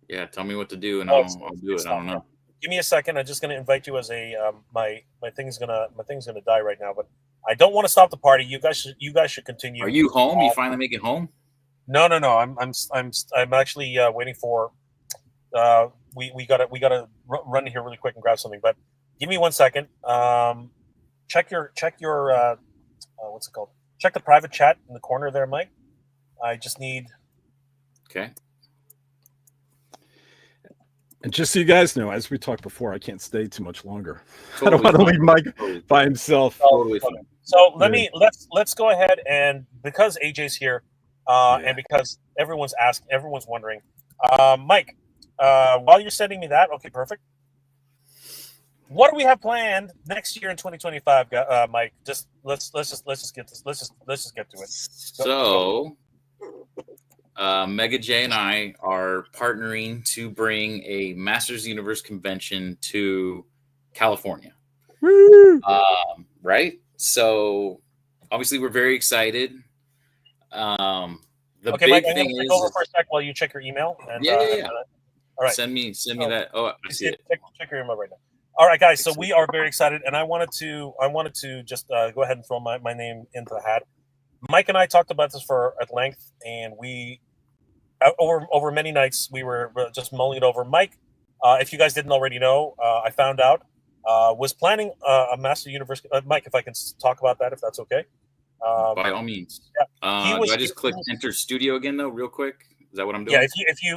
Yeah, tell me what to do, and Oh, I'll it's- do it's it. I don't not- know. Give me a second. I'm just going to invite you as a my thing's gonna die right now, but I don't want to stop the party. You guys should continue. Are you home? You finally make it home? No. I'm actually waiting for. We gotta run here really quick and grab something. But give me 1 second. Check your what's it called? Check the private chat in the corner there, Mike. I just need. Okay. And just so you guys know, as we talked before, I can't stay too much longer. I don't Totally want to fine. leave Mike Totally by himself. Totally fine. So let's go ahead, and because AJ's here, Yeah. and because everyone's wondering, Mike, while you're sending me that, okay, perfect. What do we have planned next year in 2025, Mike? Just let's just get to it. So, Mega J and I are partnering to bring a Masters Universe convention to California. Woo! Right? So, obviously, we're very excited. The Okay, big Mike, I'm thing going to take is, over for a sec while you check your email. And, Yeah. all right. Send me that. Oh, I see it. Check your email right now. All right, guys. So we are very excited, and I wanted to just go ahead and throw my name into the hat. Mike and I talked about this at length, and we over many nights we were just mulling it over. Mike, if you guys didn't already know, I found out was planning a Master Universe. Mike, if I can talk about that, if that's okay. By all means. Yeah. Do I just click enter studio again though, real quick? Is that what I'm doing? Yeah,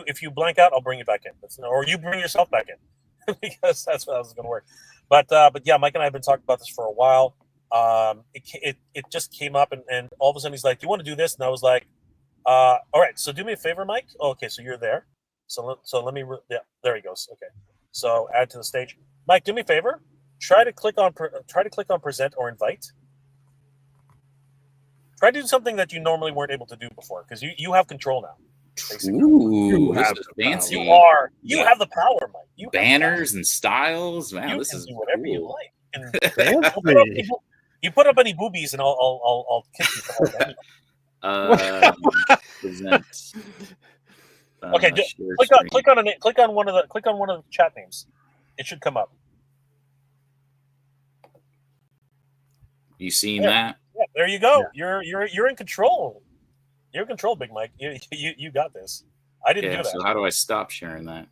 if you blank out, I'll bring you back in, or you bring yourself back in, because that's how it's going to work. But yeah, Mike and I have been talking about this for a while. It just came up, and all of a sudden he's like, "Do you want to do this?" And I was like, "All right, so do me a favor, Mike." Oh, okay, so you're there. So let me. Yeah, there he goes. Okay, so add to the stage. Mike, do me a favor. Try to click on present or invite. Try to do something that you normally weren't able to do before, because you have control now. Basically. Ooh, this have is the fancy. You have the power, Mike. You have the Banners and styles. power. Man, You this can is do whatever you cool. like. Fancy. You put up any boobies, and I'll kick you. For it. Present. Okay, Share click screen. click on one of the chat names. It should come up. You seen Yeah. that? Yeah, there you go. Yeah. You're in control. You're in control, Big Mike. You got this. I didn't Yeah. do So that. how do I stop sharing that?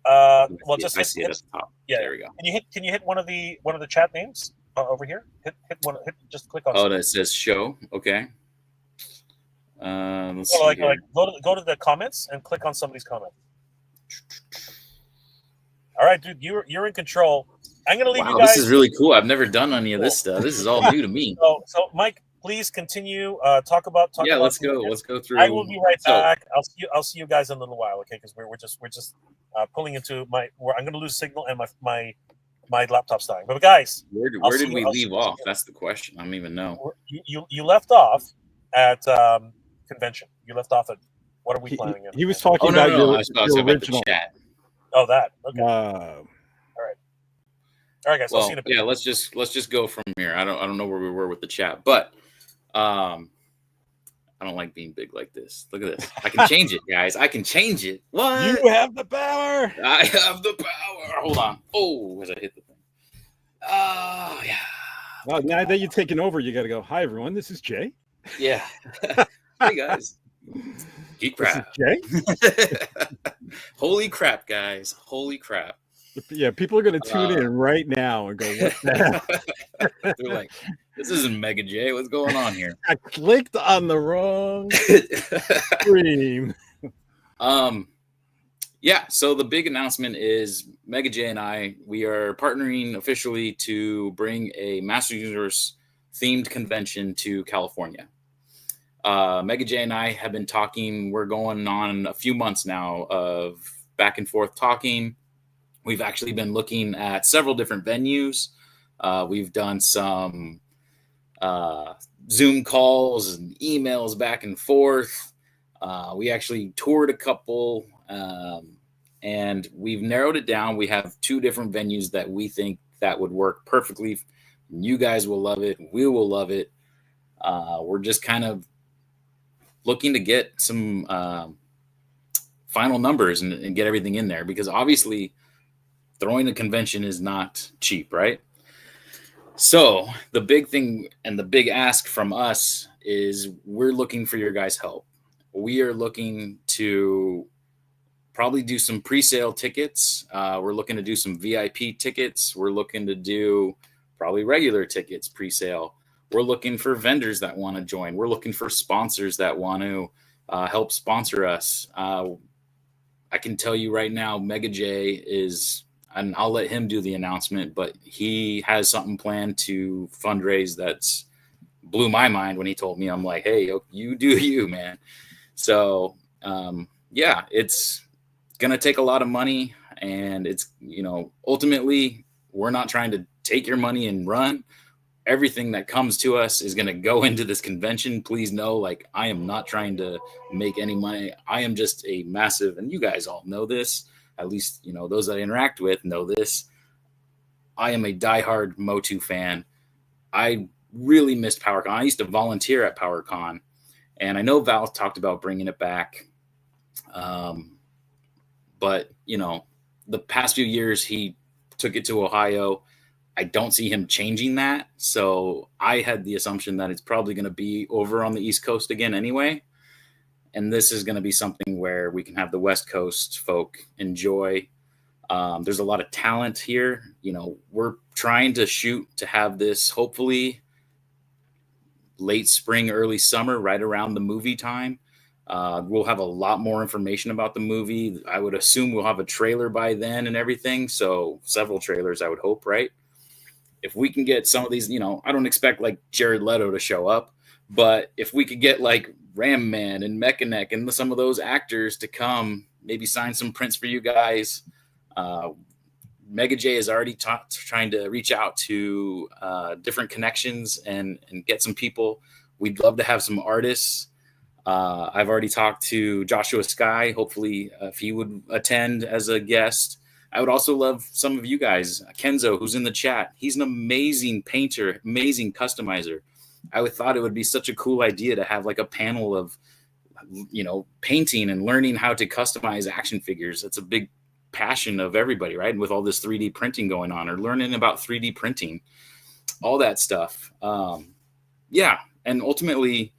Well, just I see it at the top. yeah. There we go. Can you hit one of the chat names over here? Hit just click on. Oh, that says show. Okay. Let's see like here. go to the comments and click on somebody's comment. All right, dude, you're in control. I'm gonna leave Wow, you guys. this is really cool. I've never done any of this stuff. This is all new to me. So Mike, please continue. Talk about. Yeah, about let's go. Let's go through. I will be right So, back. I'll see you guys in a little while, okay? Because we're just pulling into my. I'm going to lose signal and my laptop's dying. But guys, where did we leave off? That's the question. I don't even know. You left off at convention. You left off at what are we planning? He was talking Oh no, about no, your, I was your about original. the chat. Oh, that. Okay. Uh, All right, guys. I'll see you in a bit. Yeah, let's just go from here. I don't know where we were with the chat, but I don't like being big like this. Look at this. I can change it, guys. I can change it. What? you have the power. I have the power. Hold on. Oh, as I hit the thing. Oh, yeah. Well, now that you've taken over, you got to go. Hi, everyone. This is Jay. Yeah. Hey, guys. Geek crap. Jay. Holy crap, guys. Holy crap. Yeah, people are going to tune in right now and go, what the hell? They're like, this isn't Mega J. What's going on here? I clicked on the wrong stream. Yeah, so the big announcement is Mega J and we are partnering officially to bring a Master Universe themed convention to California. Mega J and I have been talking. We're going on a few months now of back and forth talking. We've actually been looking at several different venues. We've done some Zoom calls and emails back and forth. We actually toured a couple, and we've narrowed it down. We have 2 different venues that we think that would work perfectly. You guys will love it. We will love it. We're just kind of looking to get some final numbers and get everything in there, because obviously throwing a convention is not cheap, right? So the big thing and the big ask from us is we're looking for your guys' help. We are looking to probably do some pre-sale tickets. We're looking to do some VIP tickets. We're looking to do probably regular tickets pre-sale. We're looking for vendors that want to join. We're looking for sponsors that want to help sponsor us. I can tell you right now, Mega J is, and I'll let him do the announcement, but he has something planned to fundraise that's blew my mind when he told me. I'm like, hey, you do you, man. So, yeah, it's going to take a lot of money, and it's, ultimately we're not trying to take your money and run. Everything that comes to us is going to go into this convention. Please know, like, I am not trying to make any money. I am just a massive, and you guys all know this, at least, those that I interact with know this. I am a diehard MOTU fan. I really missed PowerCon. I used to volunteer at PowerCon, and I know Val talked about bringing it back. But, the past few years, he took it to Ohio. I don't see him changing that. So I had the assumption that it's probably going to be over on the East Coast again anyway. And this is going to be something where we can have the West Coast folk enjoy. There's a lot of talent here. We're trying to shoot to have this hopefully late spring, early summer, right around the movie time. We'll have a lot more information about the movie. I would assume we'll have a trailer by then and everything. So several trailers, I would hope, right? If we can get some of these, I don't expect like Jared Leto to show up, but if we could get like Ram Man and Mechanic and some of those actors to come, maybe sign some prints for you guys. Mega J is already trying to reach out to different connections and get some people. We'd love to have some artists. I've already talked to Joshua Sky. Hopefully, if he would attend as a guest. I would also love some of you guys. Kenzo, who's in the chat. He's an amazing painter, amazing customizer. I thought it would be such a cool idea to have like a panel of, painting and learning how to customize action figures. That's a big passion of everybody, right? And with all this 3D printing going on, or learning about 3D printing, all that stuff. Yeah. And ultimately,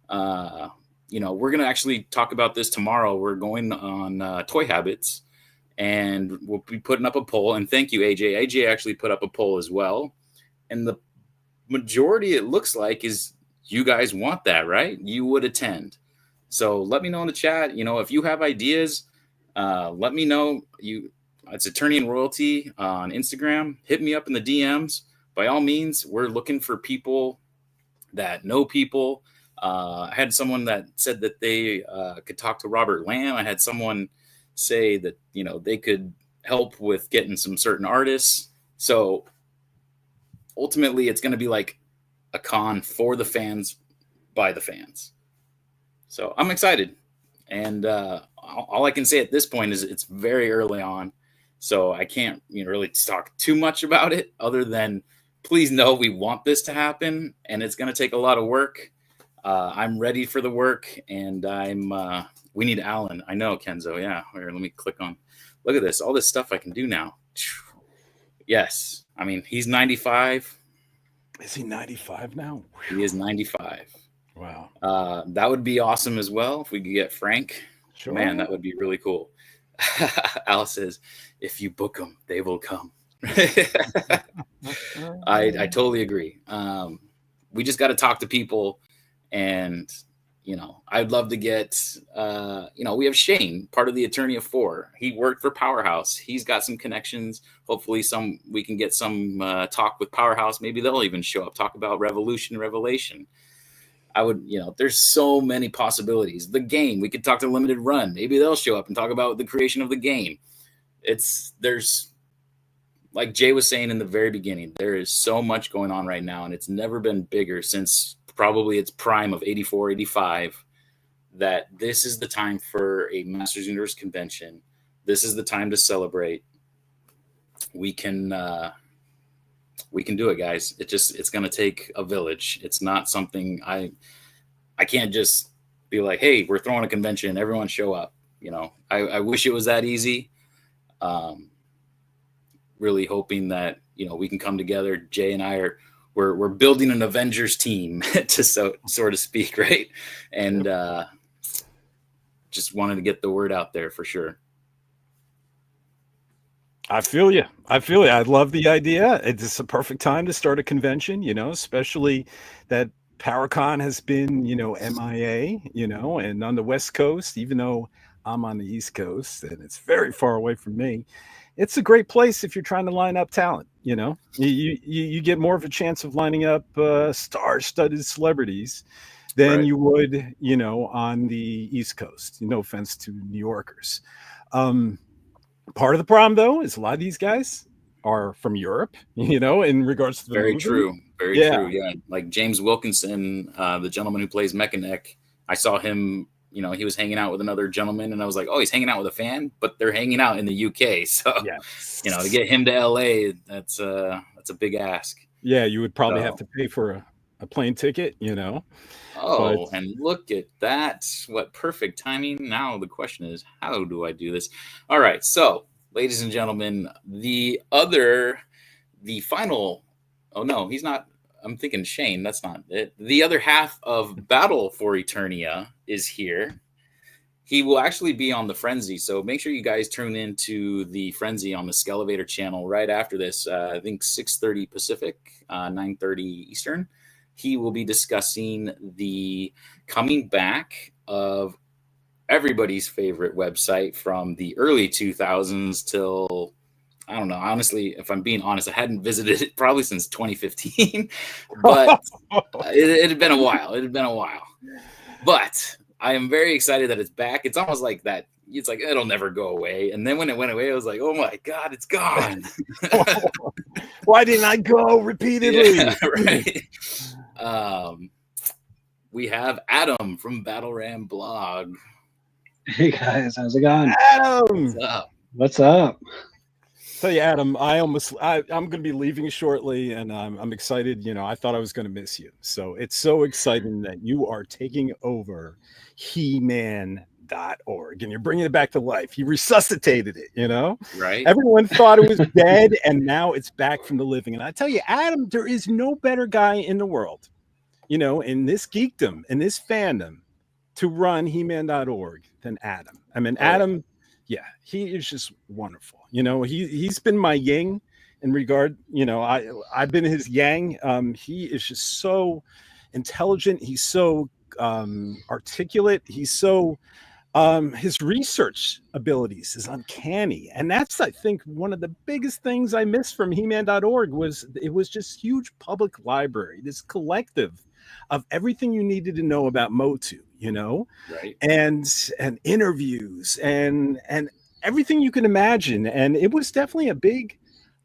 we're going to actually talk about this tomorrow. We're going on Toy Habits, and we'll be putting up a poll. And thank you, AJ. AJ actually put up a poll as well. And the majority, it looks like, is you guys want that, right? You would attend. So let me know in the chat. If you have ideas, let me know. It's Attorney and Royalty on Instagram. Hit me up in the DMs. By all means, we're looking for people that know people. I had someone that said that they could talk to Robert Lamb. I had someone say that, they could help with getting some certain artists. So ultimately, it's going to be like a con for the fans by the fans. So I'm excited. And all I can say at this point is it's very early on. So I can't really talk too much about it other than please know we want this to happen. And it's going to take a lot of work. I'm ready for the work. And we need Alan. I know, Kenzo. Yeah. Here, let me click on. Look at this. All this stuff I can do now. Yes. I mean, he's 95. Is he 95 now? He is 95. Wow. That would be awesome as well if we could get Frank. Sure. Man, that would be really cool. Alice says, if you book them, they will come. I totally agree. We just got to talk to people. And, I'd love to get, we have Shane, part of the Attorney of Four. He worked for Powerhouse. He's got some connections. Hopefully we can get some talk with Powerhouse. Maybe they'll even show up, talk about Revelation. I would, there's so many possibilities. The game, we could talk to Limited Run. Maybe they'll show up and talk about the creation of the game. There's, like Jay was saying in the very beginning, there is so much going on right now, and it's never been bigger since probably its prime of 84, 85, that this is the time for a Masters Universe convention. This is the time to celebrate. We can do it, guys. It's going to take a village. It's not something I can't just be like, hey, we're throwing a convention, everyone show up. I wish it was that easy. Really hoping that, we can come together. Jay and I we're building an Avengers team to so to speak. Right. And, just wanted to get the word out there for sure. I feel you. I love the idea. It's a perfect time to start a convention, especially that PowerCon has been, MIA, and on the West Coast, even though I'm on the East Coast and it's very far away from me, it's a great place if you're trying to line up talent. You get more of a chance of lining up star-studded celebrities than Right. you would, on the East Coast. No offense to New Yorkers. Part of the problem, though, is a lot of these guys are from Europe, in regards to the Very movie. true. Very Yeah. true. Yeah. Like James Wilkinson, the gentleman who plays Mechaneck, I saw him, he was hanging out with another gentleman and I was like, oh, he's hanging out with a fan, but they're hanging out in the UK. So, Yes. to get him to LA, that's a big ask. Yeah, you would probably So- have to pay for a plane ticket, Oh, But- and look at that. What perfect timing. Now the question is, how do I do this? All right. So, ladies and gentlemen, the final, oh no, he's not. I'm thinking Shane. That's not it. The other half of Battle for Eternia is here. He will actually be on the Frenzy. So make sure you guys tune into the Frenzy on the Skelevator channel right after this. I think 6:30 Pacific, 9:30 Eastern. He will be discussing the coming back of everybody's favorite website from the early 2000s till, I don't know. Honestly, if I'm being honest, I hadn't visited it probably since 2015, but it had been a while. But I am very excited that it's back. It's almost like that. It's like, it'll never go away. And then when it went away, I was like, oh my God, it's gone. Why didn't I go repeatedly? Yeah, right. We have Adam from Battle Ram Blog. Hey guys, how's it going? Adam! What's up? What's up? Tell you, Adam, I'm going to be leaving shortly, and I'm excited. I thought I was going to miss you. So it's so exciting that you are taking over He-Man.org, and you're bringing it back to life. You resuscitated it, Right? Everyone thought it was dead, and now it's back from the living. And I tell you, Adam, there is no better guy in the world, in this geekdom, in this fandom, to run He-Man.org than Adam. I mean, Adam, yeah, he is just wonderful. He's been my yin in regard, I've been his yang. He is just so intelligent. He's so articulate. He's so his research abilities is uncanny. And that's, I think, one of the biggest things I missed from He-Man.org was it was just huge public library, this collective of everything you needed to know about MOTU, Right. and interviews and everything you can imagine. And it was definitely a big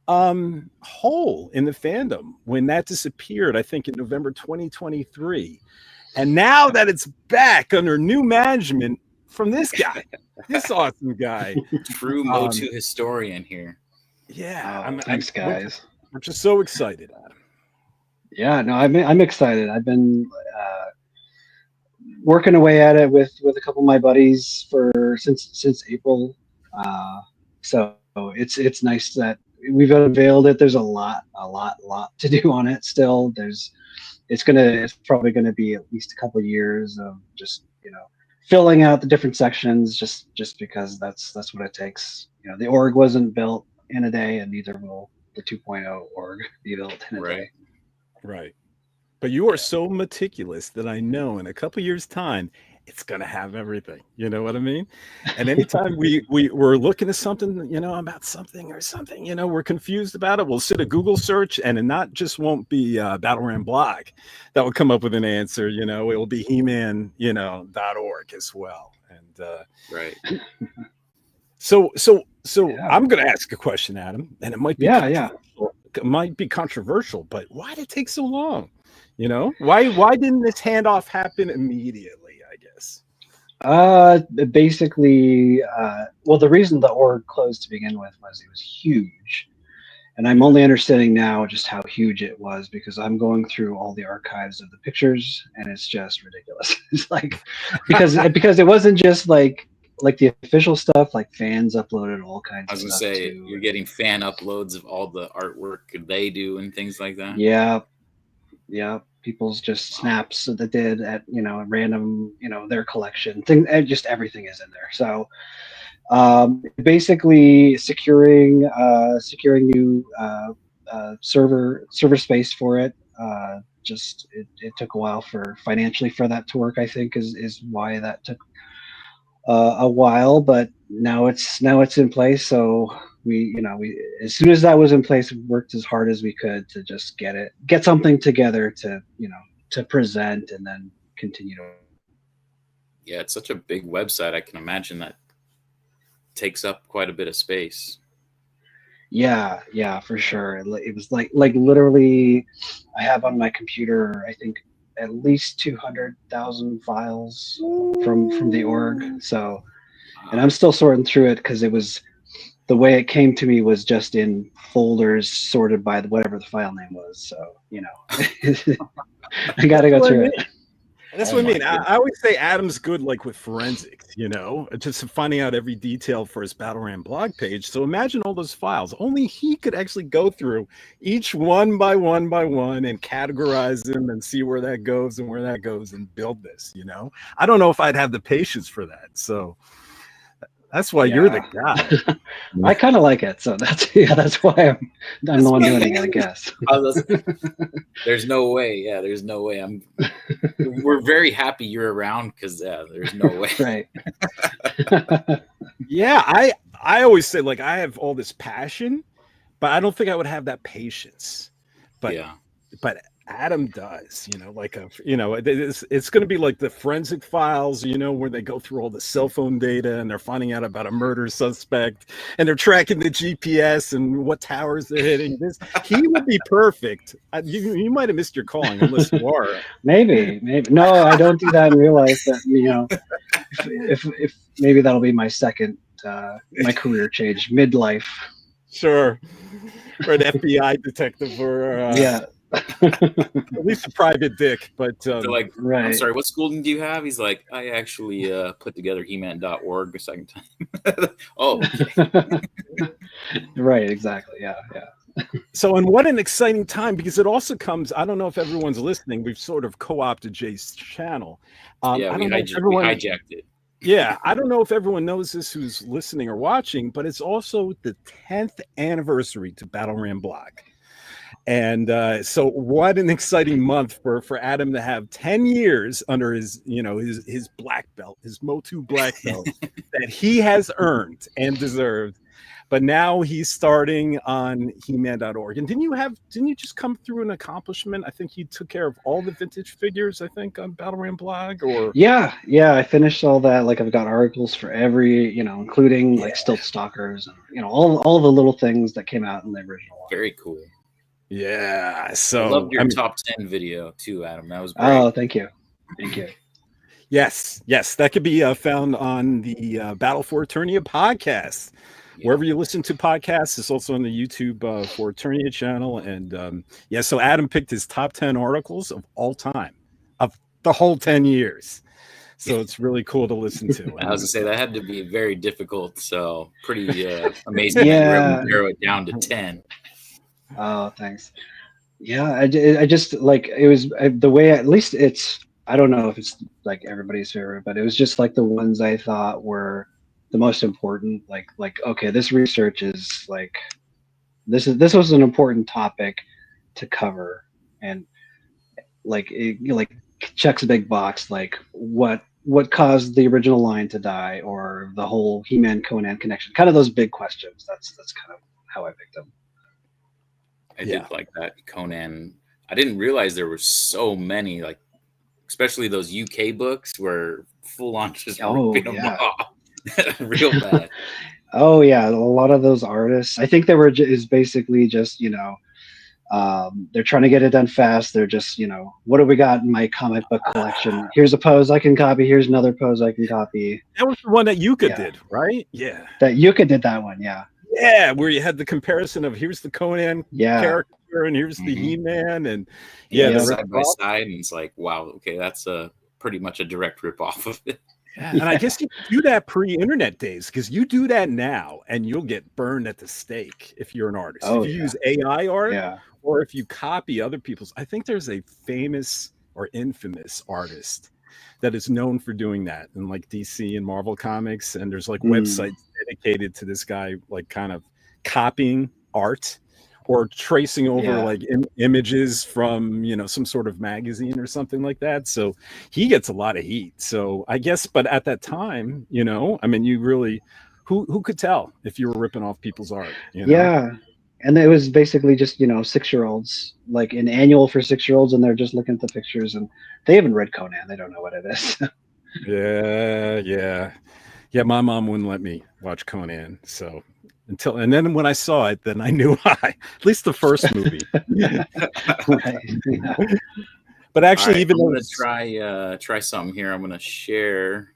hole in the fandom when that disappeared, I think in November 2023. And now that it's back under new management from this guy, this awesome guy, True MOTU historian here. yeah, Thanks, guys. we're just so excited, Adam. Yeah, no, I'm excited. I've been working away at it with a couple of my buddies since April. So it's nice that we've unveiled it. There's a lot to do on it still. It's probably gonna be at least a couple of years of just filling out the different sections just because that's what it takes. The org wasn't built in a day, and neither will the 2.0 org be built in a day. Right. But you are so meticulous that I know in a couple years' time, it's going to have everything. You know what I mean? And anytime we're looking at something, about something or something, we're confused about it, we'll sit a Google search, and it not just won't be Battleram blog that will come up with an answer. It will be He-Man, .org as well. And right. So I'm going to ask a question, Adam, and it might be it might be controversial, but why did it take so long? Why didn't this handoff happen immediately, I guess? Basically, well, the reason the org closed to begin with was it was huge. And I'm only understanding now just how huge it was because I'm going through all the archives of the pictures, and it's just ridiculous. It's like, because it wasn't just like the official stuff, like fans uploaded all kinds of stuff. I was gonna say, you're getting fan uploads of all the artwork they do and things like that. Yeah. People's just snaps that they did at random their collection thing, and just everything is in there. So basically securing new server space for it. It took a while financially for that to work, I think is why that took a while, but now it's in place. So we as soon as that was in place, we worked as hard as we could to just get something together to present and then continue to. Yeah, it's such a big website. I can imagine that takes up quite a bit of space. Yeah, for sure. It was like literally, I have on my computer, I think, at least 200,000 files from the org. So, and I'm still sorting through it because it was the way it came to me was just in folders sorted by whatever the file name was. So, I got to go through it. That's what I mean. I always say Adam's good, like with forensics, just finding out every detail for his Battleram blog page. So imagine all those files. Only he could actually go through each one by one and categorize them and see where that goes and where that goes and build this. I don't know if I'd have the patience for that. So that's why you're the guy. I kind of like it, so that's why I'm the one doing it, I guess. There's no way. Yeah, there's no way. We're very happy you're around because there's no way. Right. Yeah, I always say like I have all this passion, but I don't think I would have that patience. But Adam does, it's going to be like the forensic files, where they go through all the cell phone data and they're finding out about a murder suspect and they're tracking the GPS and what towers they're hitting. He would be perfect. You might have missed your calling unless you are. Maybe. No, I don't do that in real life. That, if maybe that'll be my second, my career change midlife. Sure. Or an FBI detective or at least a private dick, but like, right. I'm sorry, what schooling do you have? He's like, I actually put together He-Man.org a second time. Oh, okay. Right, exactly. Yeah. So, and what an exciting time, because it also comes, I don't know if everyone's listening, we've sort of co-opted Jay's channel. We hijacked it. Yeah, I don't know if everyone knows this who's listening or watching, but it's also the 10th anniversary to Battleram blog. And so what an exciting month for Adam to have 10 years under his black belt, his MOTU black belt that he has earned and deserved. but now he's starting on He-Man.org. And didn't you just come through an accomplishment? I think you took care of all the vintage figures, I think, on Battle Ram blog, or Yeah, I finished all that. Like I've got articles for every, including like Stilt Stalkers and all the little things that came out in the original one. Very cool. yeah. I So loved your top 10 video too, Adam. That was great. Oh, thank you. Yes, that could be found on the Battle for Eternia podcast. Yeah. Wherever you listen to podcasts, it's also on the YouTube for Eternia channel. And so Adam picked his top 10 articles of all time, of the whole 10 years. So it's really cool to listen to. I was gonna say that had to be very difficult. So pretty amazing that you were able to narrow it down to 10. Oh, thanks. Yeah, I just like it was the way, at least it's, I don't know if it's like everybody's favorite, but it was just like the ones I thought were the most important. Like okay, this research is like this was an important topic to cover, and like like checks a big box, like what caused the original line to die, or the whole He-Man Conan connection, kind of those big questions. That's kind of how I picked them. I did like that Conan. I didn't realize there were so many, like especially those UK books were full on just ripping them off. Real bad. Oh yeah, a lot of those artists, I think they were is basically just they're trying to get it done fast. They're just what do we got in my comic book collection? Here's a pose I can copy. Here's another pose I can copy. That was the one that Yuka did, right? Yeah, that Yuka did that one. Yeah, where you had the comparison of here's the Conan character and here's the He-Man, and side by side, and it's like, wow, okay, that's pretty much a direct rip off of it. Yeah, and I guess you do that pre-internet days, because you do that now and you'll get burned at the stake if you're an artist. If you use AI art, or if you copy other people's. I think there's a famous or infamous artist that is known for doing that in like DC and Marvel comics, and there's like websites dedicated to this guy, like kind of copying art or tracing over like images from some sort of magazine or something like that. So he gets a lot of heat. So I guess, but at that time, I mean, you really, who could tell if you were ripping off people's art? Yeah, and it was basically just 6-year-olds, like an annual for 6-year-olds, and they're just looking at the pictures, and they haven't read Conan. They don't know what it is. Yeah. My mom wouldn't let me watch Conan, so. And then when I saw it, then I knew why. At least the first movie. But actually, even I'm gonna try something here. I'm gonna share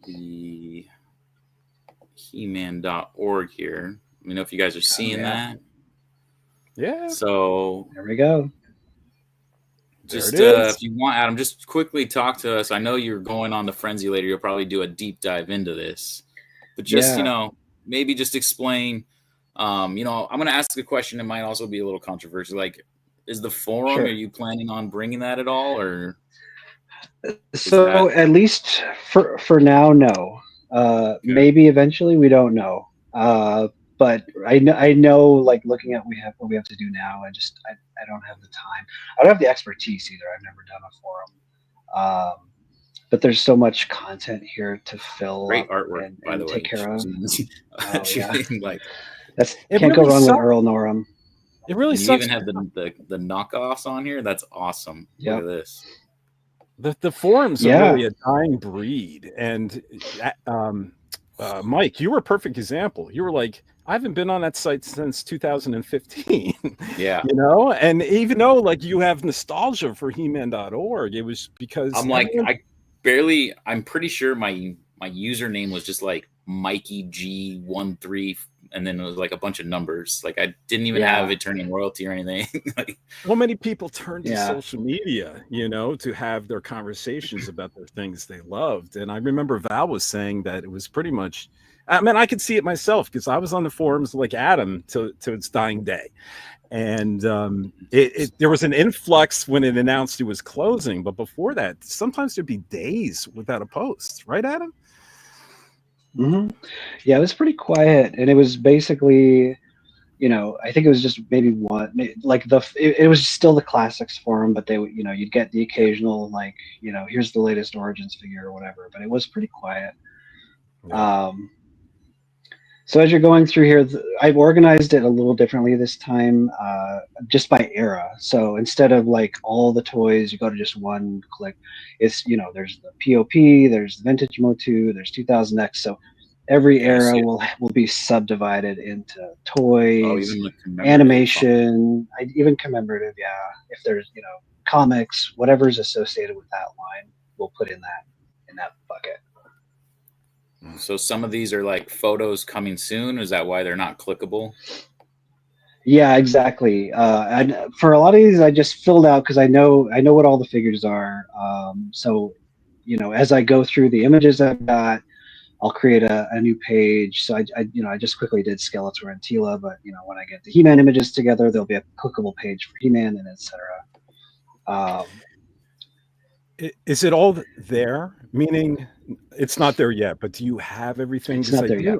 the He-Man.org here. Let me know if you guys are seeing that. Yeah. So there we go. Just if you want, Adam, just quickly talk to us. I know you're going on the Frenzy later. You'll probably do a deep dive into this, but just maybe just explain. I'm going to ask a question that might also be a little controversial. Like, is the forum? Are you planning on bringing that at all, or? So at least for now, no. Maybe eventually, we don't know. But I know, like looking at what we have to do now, I don't have the time. I don't have the expertise either. I've never done a forum. But there's so much content here to fill. Great artwork, by the way. Take care of. Like, can't go wrong with Earl Norham. It really sucks. You even have the knockoffs on here. That's awesome. Look at this. The forums are really a dying breed, and Mike, you were a perfect example. You were like, I haven't been on that site since 2015. Yeah. And even though like you have nostalgia for He-Man.org, it was because I'm pretty sure my username was just like Mikey G13, and then it was like a bunch of numbers. Like I didn't even have Eternian royalty or anything. So many people turned to social media, to have their conversations about their things they loved. And I remember Val was saying that it was pretty much, I mean, I could see it myself because I was on the forums like Adam to its dying day. And there was an influx when it announced it was closing. But before that, sometimes there'd be days without a post. Right, Adam? Mm-hmm. Yeah, it was pretty quiet. And it was basically, I think it was just maybe one, like it was still the classics forum, but they, you'd get the occasional, like, here's the latest Origins figure or whatever. But it was pretty quiet. So as you're going through here, I've organized it a little differently this time, just by era. So instead of like all the toys, you go to just one click. It's, there's the POP, there's the vintage MOTU, there's 2000X. So every Okay, I era see it. will be subdivided into Oh, toys, even the commemorative. animation, even commemorative. Yeah, if there's comics, whatever's associated with that line, we'll put in that bucket. So some of these are like photos coming soon. Is that why they're not clickable? Yeah, exactly. And for a lot of these, I just filled out because I know what all the figures are. So, as I go through the images I've got, I'll create a new page. So I just quickly did Skeletor and Tila, but when I get the He-Man images together, there'll be a clickable page for He-Man and etc. Is it all there? Meaning, it's not there yet, but do you have everything? It's not there yet.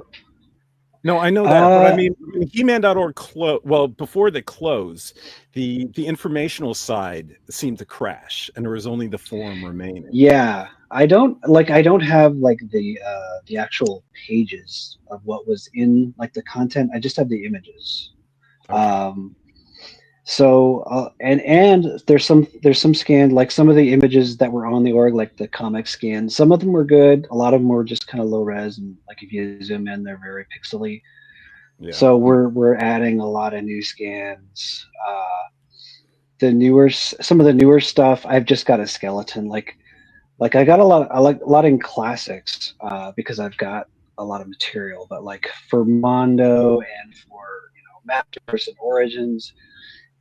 No, I know that, but I mean, He-Man.org well, before they close, the informational side seemed to crash, and there was only the forum remaining. Yeah, I don't have like the actual pages of what was in like the content. I just have the images. Okay. So and there's some scanned, like some of the images that were on the org, like the comic scan. Some of them were good. A lot of them were just kind of low res, and like if you zoom in, they're very pixely. Yeah. So we're adding a lot of new scans. Some of the newer stuff, I've just got a skeleton. Like I got a lot in classics because I've got a lot of material. But like for Mondo and for Masters and Origins,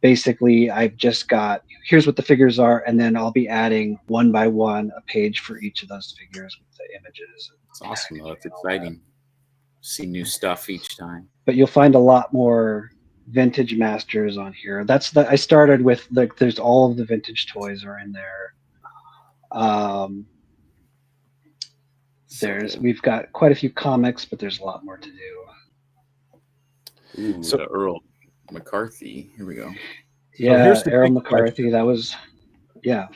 basically I've just got, here's what the figures are, and then I'll be adding one by one a page for each of those figures with the images. It's awesome though. It's exciting. See new stuff each time. But you'll find a lot more vintage Masters on here. I started with there's all of the vintage toys are in there. We've got quite a few comics, but there's a lot more to do. Ooh, so the Earl McCarthy. Here we go. Yeah, so here's the Errol big McCarthy. question. That was, yeah.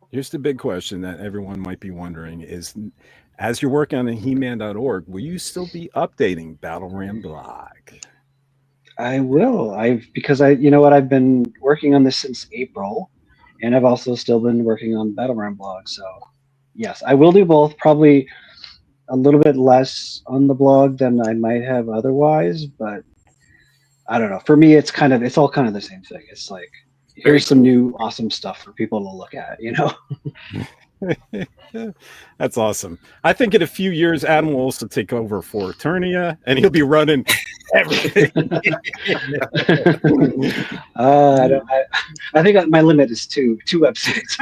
Here's the big question that everyone might be wondering is, as you're working on the He-Man.org, will you still be updating Battle Ram blog? I will. Because I've been working on this since April, and I've also still been working on Battle Ram blog. So yes, I will do both. Probably a little bit less on the blog than I might have otherwise, but I don't know. For me, it's all kind of the same thing. It's like, here's some new awesome stuff for people to look at, That's awesome. I think in a few years, Adam will also take over for Eternia, and he'll be running everything. I think my limit is two websites.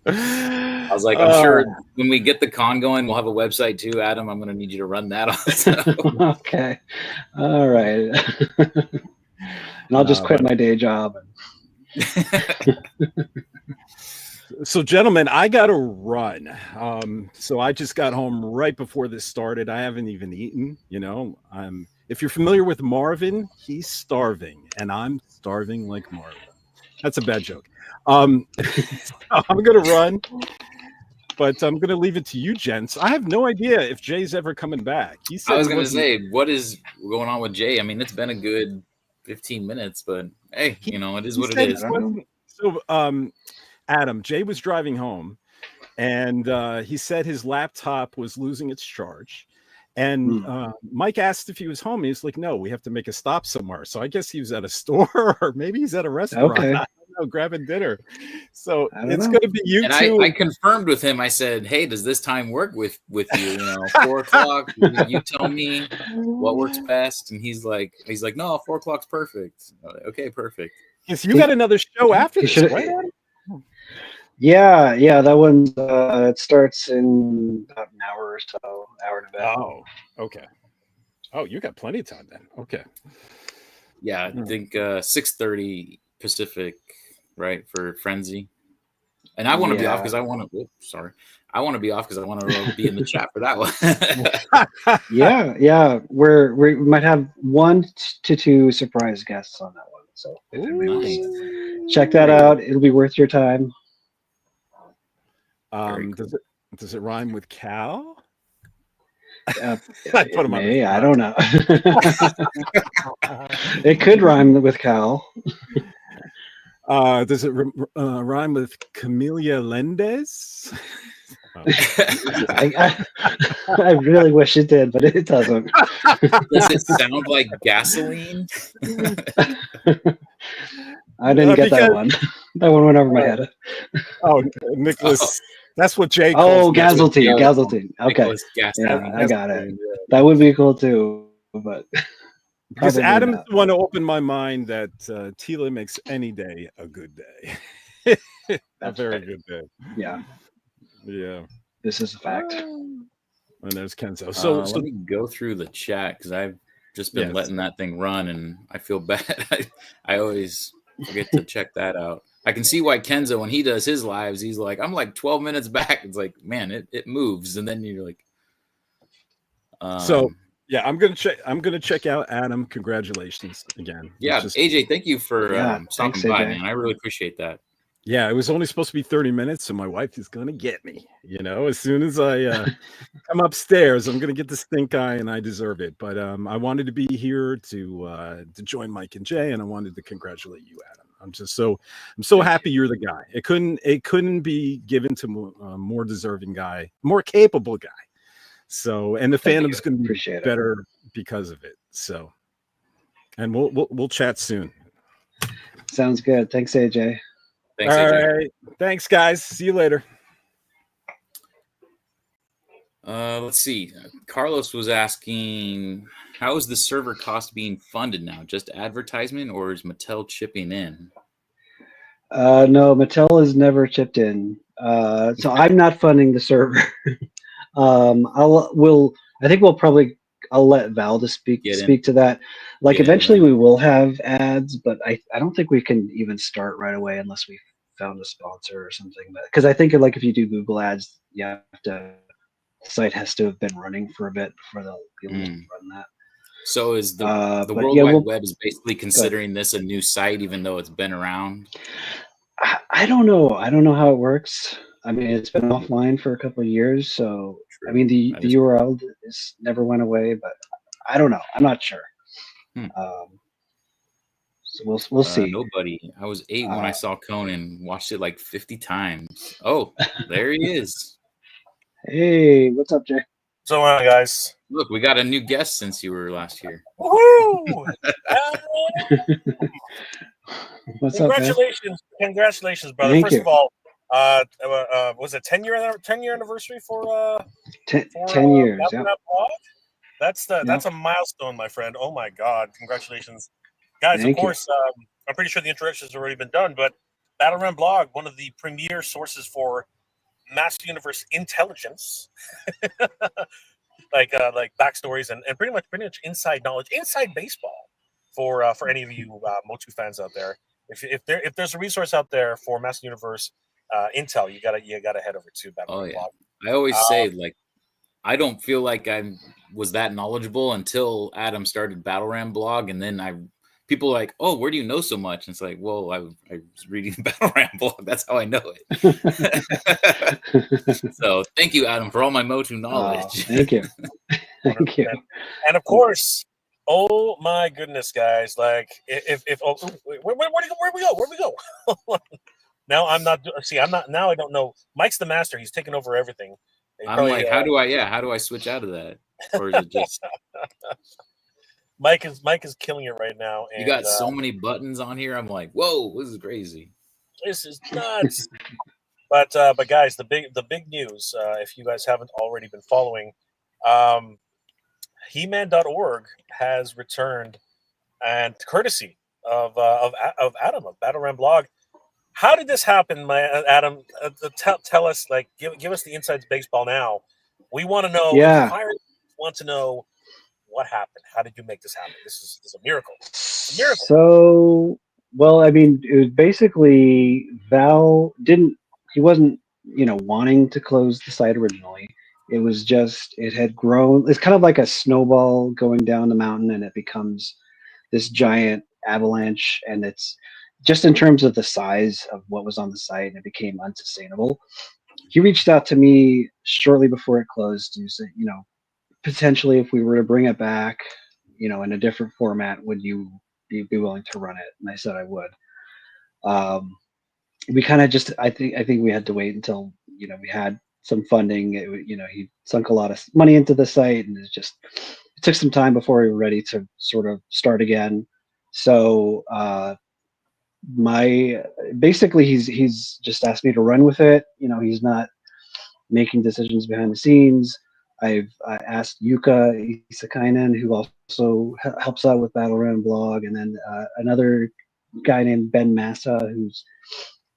I was like, I'm sure when we get the con going, we'll have a website too, Adam. I'm going to need you to run that also. Okay. All right. And I'll just quit my day job. So, gentlemen, I got to run. So I just got home right before this started. I haven't even eaten. If you're familiar with Marvin, he's starving, and I'm starving like Marvin. That's a bad joke. I'm going to run, but I'm going to leave it to you, gents. I have no idea if Jay's ever coming back. I was going to say, what is going on with Jay? I mean, it's been a good 15 minutes, but hey, it is what it is. So, Adam, Jay was driving home, and he said his laptop was losing its charge. And Mike asked if he was home. He was like, no, we have to make a stop somewhere. So I guess he was at a store, or maybe he's at a restaurant. Okay. I don't know, grabbing dinner. So it's going to be you and two. I confirmed with him. I said, hey, does this time work with you? 4 o'clock. You tell me what works best. And he's like, no, 4 o'clock's perfect. Okay, perfect. Yes, you got another show after this, right, Adam? Yeah, that one it starts in about an hour or so, hour and a bit. Oh, okay. Oh, you got plenty of time then. Okay. Yeah, I think 6:30 Pacific, right, for Frenzy. And I want to be off because I want to. I want to be off because I want to be in the chat for that one. Yeah. We might have 1 to 2 surprise guests on that one. So check that out. It'll be worth your time. Does it rhyme with Cal? I put him on the I spot. don't know. It could rhyme with Cal. Does it rhyme with Camellia Lendes? I really wish it did, but it doesn't. Does it sound like gasoline? I didn't get that one. That one went over my head. Oh, Nicholas. That's what Jay Oh, calls me. Gazeltine. Okay. Nicholas Yeah, gasoline. I got it. That would be cool too, but Because probably Adam is not. the one to open my mind that Tila makes any day a good day. A That's very right. good day. Yeah, Yeah. this is a fact. And there's Kenzo. So Let me go through the chat because I've just been Yes. letting that thing run, and I feel bad. I always forget to check that out. I can see why Kenzo, when he does his lives, he's like, I'm like 12 minutes back. It's like, man, it moves, and then you're like, so yeah, I'm gonna check out Adam. Congratulations again. yeah, AJ, thank you for stopping thanks, by, AJ. man. I really appreciate that. Yeah, it was only supposed to be 30 minutes, so my wife is gonna get me. As soon as I come upstairs, I'm gonna get the stink eye, and I deserve it. But I wanted to be here to join Mike and Jay, and I wanted to congratulate you, Adam. I'm so happy you're the guy. It couldn't be given to a more deserving guy, more capable guy. So, and the fandom's going to be better because of it. So, and we'll chat soon. Sounds good. Thanks, AJ. Thanks, All AJ. right. Thanks, guys. See you later. Let's see. Carlos was asking, how is the server cost being funded now? Just advertisement, or is Mattel chipping in? No, Mattel has never chipped in. So I'm not funding the server. I think I'll let Val to speak to that. Like eventually we will have ads, but I don't think we can even start right away unless we found a sponsor or something. Because I think like if you do Google ads, the site has to have been running for a bit before they'll be able to run that. So is the World Wide Web is basically considering this a new site, even though it's been around? I don't know. I don't know how it works. I mean, it's been offline for a couple of years, so I mean the URL never went away, but I don't know. I'm not sure. So we'll see. Nobody. I was 8 when I saw Conan. Watched it like 50 times. Oh, there he is. Hey, what's up, Jay? What's going on, guys? Look, we got a new guest since you were last here. Woo! What's up, man? Congratulations, brother. Thank First you. of all, was it 10-year anniversary for 10 years? Yeah. That's a milestone, my friend. Oh my God! Congratulations, guys. Thank of course, I'm pretty sure the introduction has already been done, but Battleground Blog, one of the premier sources for Master Universe intelligence, like backstories and pretty much inside knowledge, inside baseball for any of you MOTU fans out there. If there's a resource out there for Master Universe intel, you gotta head over to Battleground Blog. I always say, like, I don't feel like I was that knowledgeable until Adam started Battleground Blog, and then people are like, "Oh, where do you know so much?" And it's like, well, I was reading Battleground Blog. That's how I know it. So thank you, Adam, for all my MOTU knowledge. Thank you. Thank you. And of course, oh my goodness, guys! Like, where we go? Now I'm not. See, I'm not. Now I don't know. Mike's the master. He's taking over everything. I'm like, how do I switch out of that? Or is it just Mike is killing it right now. And, you got so many buttons on here. I'm like, whoa, this is crazy. This is nuts. but guys, the big news, if you guys haven't already been following, He-Man.org has returned, and courtesy of Adam of Battleground Blog. How did this happen, Adam? Tell us, like, give us the insides baseball now. We want to know. Yeah. Pirates want to know what happened. How did you make this happen? This is a miracle. It's a miracle. So, well, I mean, it was basically Val he wasn't, wanting to close the site originally. It was just, it had grown. It's kind of like a snowball going down the mountain, and it becomes this giant avalanche, and it's just in terms of the size of what was on the site, it became unsustainable. He reached out to me shortly before it closed. He said, potentially, if we were to bring it back, in a different format, would you be willing to run it? And I said I would. We kind of just, I think we had to wait until, we had some funding. He sunk a lot of money into the site, and it took some time before we were ready to sort of start again. So, basically he's just asked me to run with it. He's not making decisions behind the scenes. I asked Yuka Isakainen, who also helps out with Battleground blog, and then another guy named Ben Massa,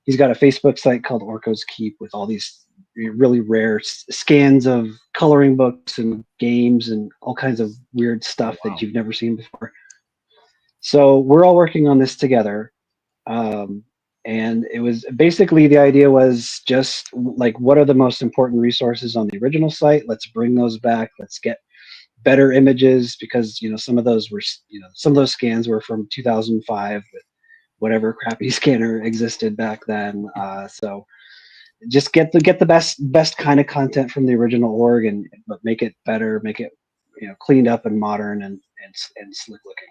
he's got a Facebook site called Orko's Keep with all these really rare scans of coloring books and games and all kinds of weird stuff that you've never seen before. So we're all working on this together. And it was basically, the idea was just like, what are the most important resources on the original site? Let's bring those back. Let's get better images, because some of those scans were from 2005 with whatever crappy scanner existed back then. So just get the best kind of content from the original org, but make it better, make it cleaned up and modern and slick looking.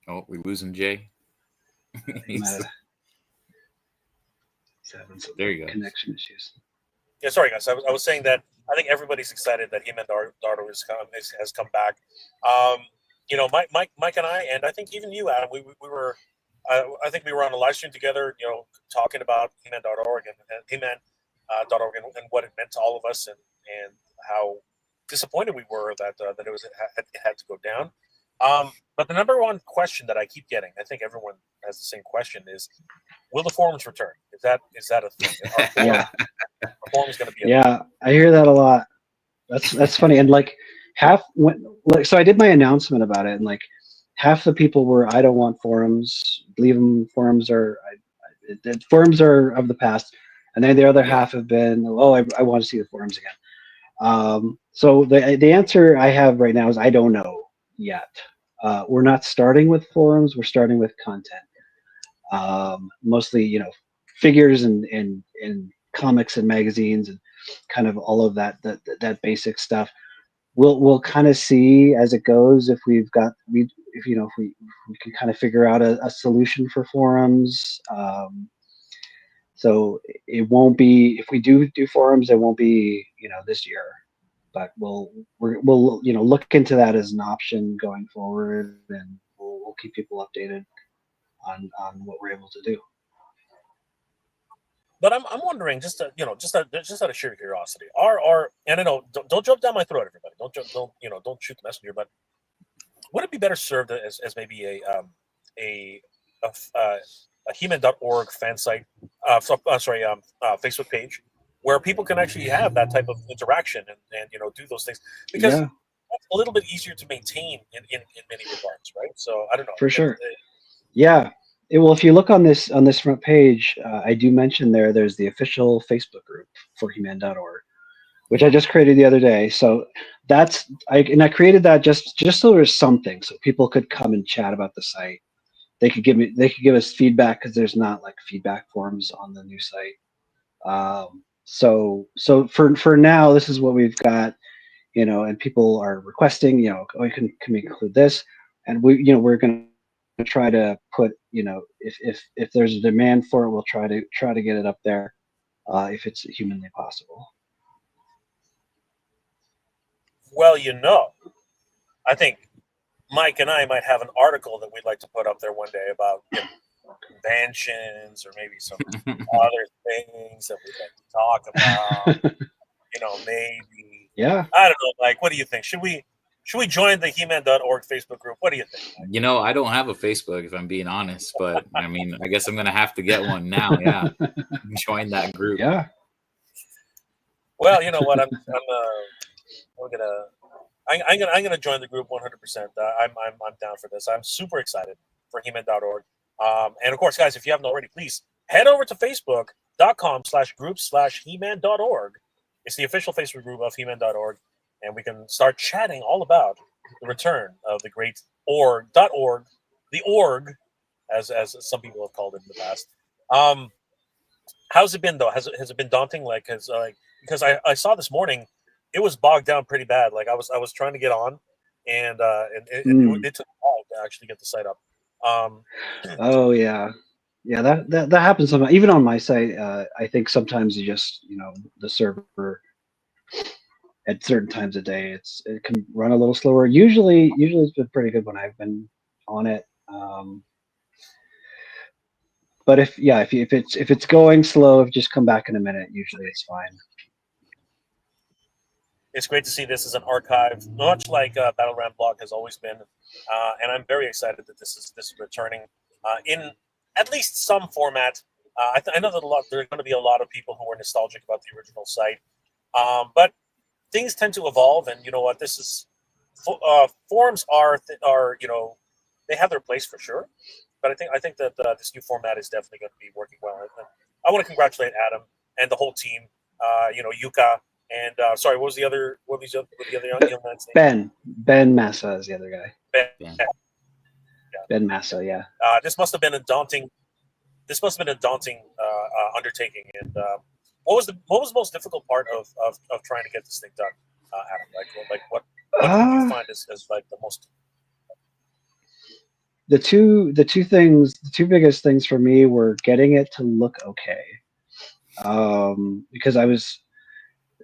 Oh, we losing Jay. He's having some There you go. connection issues. Yeah, sorry guys. I was saying that I think everybody's excited that He-Man Dardo has come back. Mike and I, and I think even you, Adam, we were. I think we were on a live stream together, talking about He-Man.org and He-Man.org and what it meant to all of us, and how disappointed we were that it had to go down. But the number one question that I keep getting, I think everyone has the same question, is, will the forums return? Is that a thing? Yeah. Are forums going to be? Yeah, I hear that a lot. That's funny. And so I did my announcement about it, and like half the people were, I don't want forums. Leave them. Forums are of the past. And then the other half have been, I want to see the forums again. So the answer I have right now is I don't know yet. We're not starting with forums. We're starting with content. Mostly, figures and comics and magazines and kind of all of that basic stuff. We'll kind of see as it goes if we can kind of figure out a solution for forums. So it won't be, if we do forums, it won't be this year, but we'll look into that as an option going forward, and we'll keep people updated on what we're able to do. But I'm wondering, just out of sheer curiosity, and I know, don't jump down my throat, everybody. Don't shoot the messenger. But would it be better served as maybe a He-Man.org fan site, Facebook page, where people can actually have that type of interaction and do those things, because that's a little bit easier to maintain in many regards, right? So I don't know. For sure. Yeah. Well, if you look on this front page, I do mention there's the official Facebook group for He-Man.org, which I just created the other day. So I created that just so there's something, so people could come and chat about the site. They could give us feedback, because there's not like feedback forums on the new site. So for now, this is what we've got, and people are requesting, can we include this? And we're going to try to put, if there's a demand for it, we'll try to get it up there, if it's humanly possible. Well, I think Mike and I might have an article that we'd like to put up there one day about conventions, or maybe some other things that we'd like to talk about. Maybe. Yeah. I don't know, Mike. What do you think? Should we join the He-Man.org Facebook group? What do you think, Mike? I don't have a Facebook, if I'm being honest, but I mean, I guess I'm gonna have to get one now. Yeah, join that group. Yeah. Well, you know what? I'm gonna join the group 100%. I'm down for this. I'm super excited for He-Man.org. And of course, guys, if you haven't already, please head over to Facebook.com/group/He-Man.org. It's the official Facebook group of He-Man.org, and we can start chatting all about the return of the great org.org, the org, as some people have called it in the past. How's it been though? Has it been daunting? Like, because I saw this morning, it was bogged down pretty bad. Like I was trying to get on, and it took a while to actually get the site up. Um, Oh yeah, yeah. That happens sometimes. Even on my site, I think sometimes you just the server at certain times of day it can run a little slower. Usually it's been pretty good when I've been on it. But if it's going slow, just come back in a minute. Usually it's fine. it's great to see this as an archive, much like Battleground Blog has always been, and I'm very excited that this is returning in at least some format. I know that there are going to be a lot of people who are nostalgic about the original site, but things tend to evolve, and you know what? This is forums are they have their place for sure, but I think that this new format is definitely going to be working well. And I want to congratulate Adam and the whole team. Yuka and sorry, what was the other young man's name? Ben Massa is the other guy. Ben. Yeah. Yeah. Ben Massa, yeah. This must have been a daunting undertaking. And what was the most difficult part of trying to get this thing done, Adam? Like what did you find as like the most? The two biggest things for me were getting it to look okay, because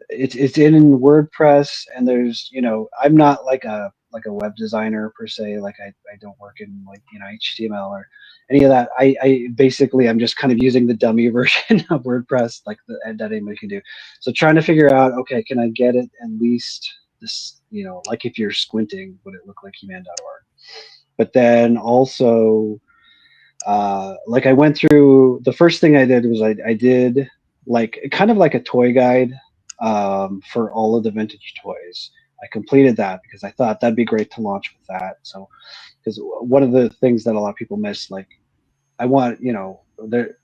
it's in WordPress, and there's I'm not like a web designer per se. Like I don't work in like HTML or any of that. I basically I'm just kind of using the dummy version of WordPress that anybody can do. So trying to figure out, okay, can I get it at least this, like if you're squinting, would it look like He-Man.org? But then also, like I went through, the first thing I did was I did like kind of like a toy guide for all of the vintage toys. I completed that because I thought that'd be great to launch with that. So, because one of the things that a lot of people miss, like I want,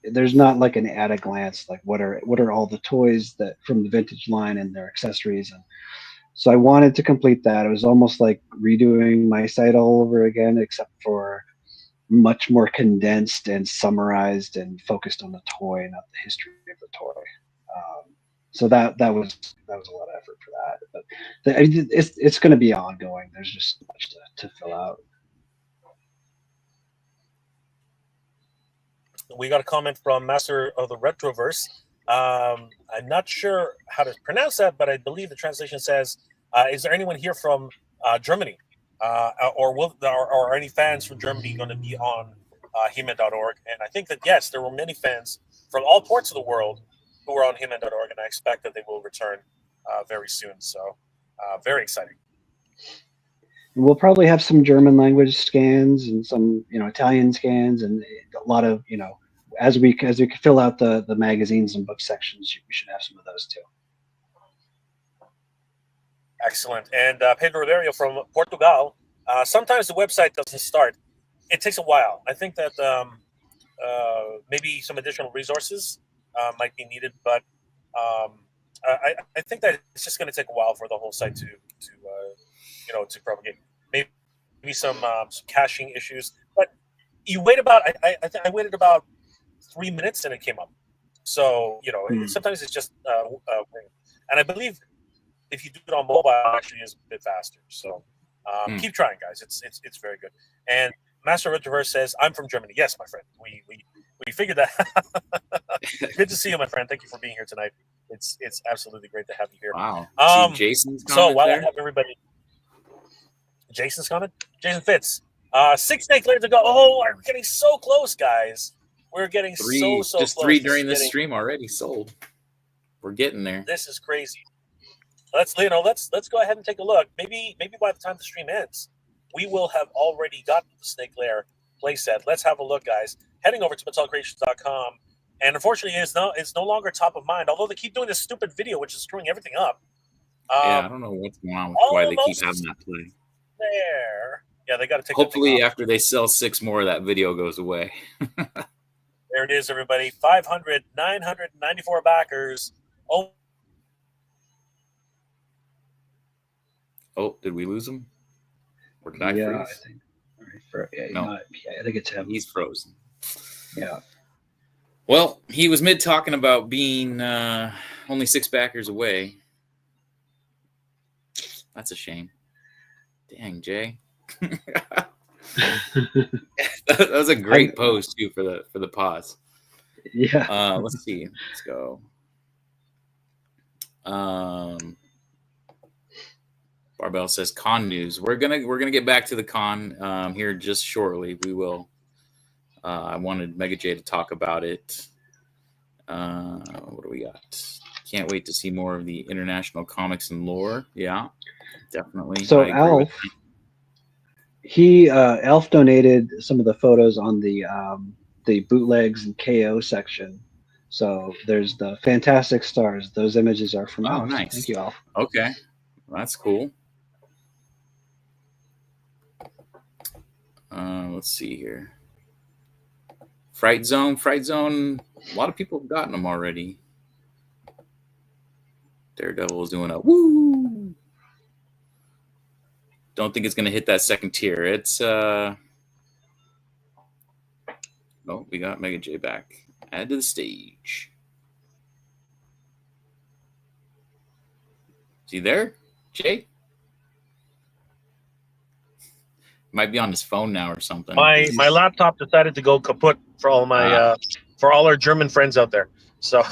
there's not like an at a glance, like what are all the toys that from the vintage line and their accessories. And so I wanted to complete that. It was almost like redoing my site all over again, except for much more condensed and summarized and focused on the toy, not the history of the toy. So that was a lot of effort for that. But it's going to be ongoing. There's just so much to fill out. We got a comment from Master of the Retroverse. I'm not sure how to pronounce that, but I believe the translation says, "Is there anyone here from Germany, or any fans from Germany going to be on He-Man.org?" And I think that yes, there were many fans from all parts of the world who were on He-Man.org, and I expect that they will return very soon. So very exciting. We'll probably have some German language scans and some Italian scans, and a lot of as we fill out the magazines and book sections, we should have some of those too. Excellent. And Pedro Ribeiro from Portugal. Sometimes the website doesn't start. It takes a while. I think that maybe some additional resources might be needed, but I think that it's just going to take a while for the whole site to propagate. Maybe some caching issues, but you wait about. I waited about 3 minutes and it came up. So sometimes it's just and I believe if you do it on mobile, it actually is a bit faster. So keep trying, guys. It's very good. And Master Retroverse says, "I'm from Germany." Yes, my friend. We figured that. Good to see you, my friend. Thank you for being here tonight. It's absolutely great to have you here. Wow. Jason's so while there? I have everybody, Jason's comment. Jason Fitz. 6 snake layers to go. Oh, we're getting so close, guys. We're getting so just close. 3 during this stream already sold. We're getting there. This is crazy. Let's go ahead and take a look. Maybe by the time the stream ends, we will have already gotten the Snake Lair playset. Let's have a look, guys. Heading over to MattelCreations.com, and unfortunately, it's no longer top of mind. Although they keep doing this stupid video, which is screwing everything up. Yeah, I don't know what's going on with why they keep having that play. There, yeah, they got to take. Hopefully, after they sell 6 more, that video goes away. There it is, everybody. 500, 994 backers. Oh, did we lose him? Or did I freeze? I think it's him. He's frozen. Yeah. Well, he was mid talking about being only 6 backers away. That's a shame. Dang, Jay. That was a great post too for the pause. Yeah. Let's see. Let's go. Barbell says con news. We're gonna get back to the con here just shortly. We will. I wanted Mega J to talk about it. What do we got? Can't wait to see more of the international comics and lore. Yeah, definitely. So I agree with Alf donated some of the photos on the bootlegs and KO section. So there's the Fantastic Stars. Those images are from Oh, Alf. nice. Thank you, Alf. Okay, that's cool. Let's see here. Fright Zone. A lot of people have gotten them already. Daredevil is doing a woo. Don't think it's going to hit that second tier. It's oh, we got Mega J back. Add to the stage. Is he there, Jay? Might be on his phone now or something. My laptop decided to go kaput for all my for all our German friends out there. So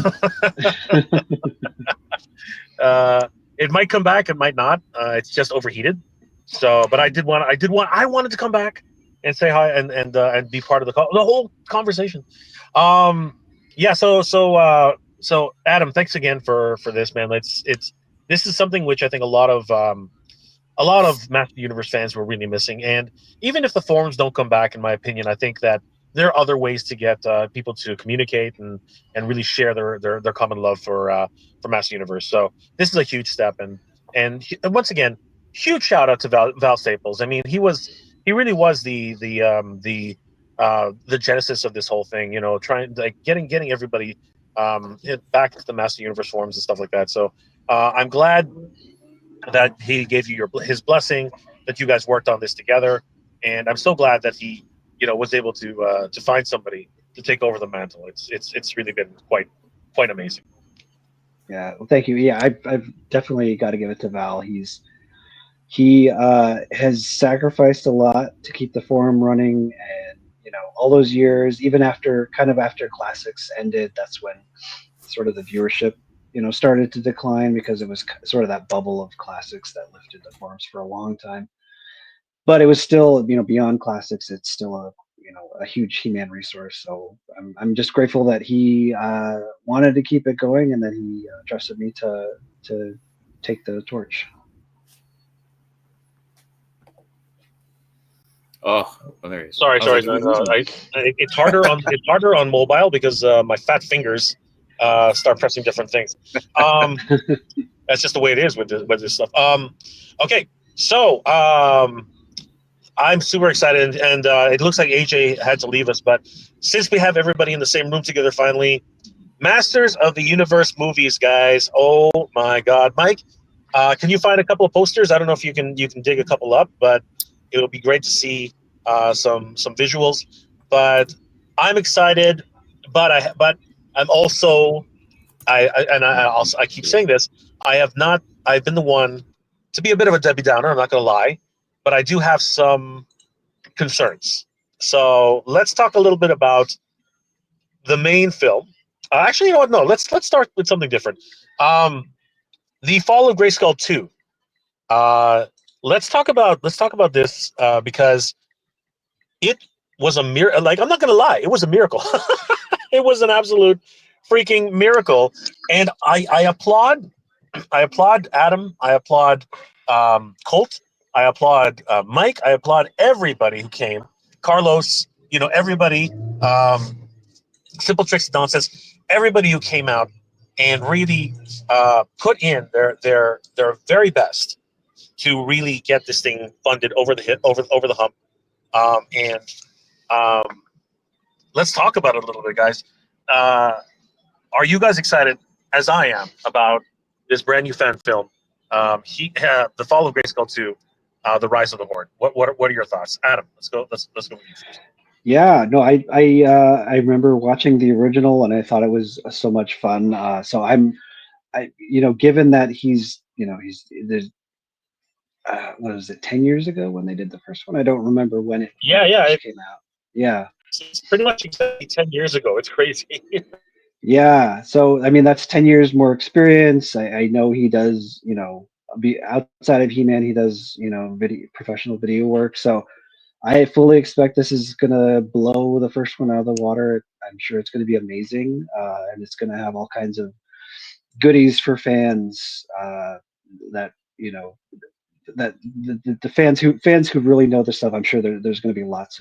it might come back, it might not. It's just overheated. So, but I wanted to come back and say hi and be part of the whole conversation. Yeah. So Adam, thanks again for this, man. This is something which I think a lot of Master Universe fans were really missing. And even if the forums don't come back, in my opinion, I think that there are other ways to get people to communicate and really share their common love for Master Universe. So this is a huge step. And once again, huge shout out to Val Staples. I mean, he really was the genesis of this whole thing. You know, trying like getting everybody back to the Master Universe forums and stuff like that. So I'm glad that he gave you his blessing, that you guys worked on this together, and I'm so glad that he, was able to find somebody to take over the mantle. It's really been quite amazing. Yeah, well, thank you. Yeah, I've definitely got to give it to Val. He has sacrificed a lot to keep the forum running, and all those years, even after classics ended, that's when sort of the viewership started to decline, because it was sort of that bubble of classics that lifted the forums for a long time. But it was still, beyond classics, it's still a huge He-Man resource. So I'm just grateful that he wanted to keep it going, and that he trusted me to take the torch. Oh, there he is. Sorry. It's harder on mobile because my fat fingers start pressing different things. That's just the way it is with this stuff. Okay, so I'm super excited, and it looks like AJ had to leave us, but since we have everybody in the same room together, finally, Masters of the Universe movies, guys. Oh my God, Mike, can you find a couple of posters? I don't know if you can dig a couple up, but it would be great to see some visuals. But I'm excited, but I'm also I keep saying this. I've been the one to be a bit of a Debbie Downer. I'm not going to lie, but I do have some concerns. So let's talk a little bit about the main film. Actually, you know what? No, let's start with something different. The Fall of Grayskull 2. Let's talk about this because it was a miracle. Like, I'm not going to lie, it was a miracle. It was an absolute freaking miracle, and I applaud Adam. I applaud Colt. I applaud Mike. I applaud everybody who came. Carlos, everybody. Simple Tricks Nonsense. Everybody who came out and really put in their very best to really get this thing funded over the hump. And let's talk about it a little bit, guys. Are you guys excited, as I am, about this brand new fan film, The Fall of Grayskull 2, The Rise of the Horde? What are your thoughts, Adam? Let's go with you first. Yeah, no, I remember watching the original and I thought it was so much fun. So given that he's there's what was it, 10 years ago when they did the first one? I don't remember when Yeah, it yeah. first came out. Yeah. It's pretty much exactly 10 years ago. It's crazy. Yeah. So I mean that's 10 years more experience. I know he does, be outside of He-Man, he does, professional video work. So I fully expect this is gonna blow the first one out of the water. I'm sure it's gonna be amazing, and it's gonna have all kinds of goodies for fans, that you know that the fans who really know this stuff. I'm sure there's going to be lots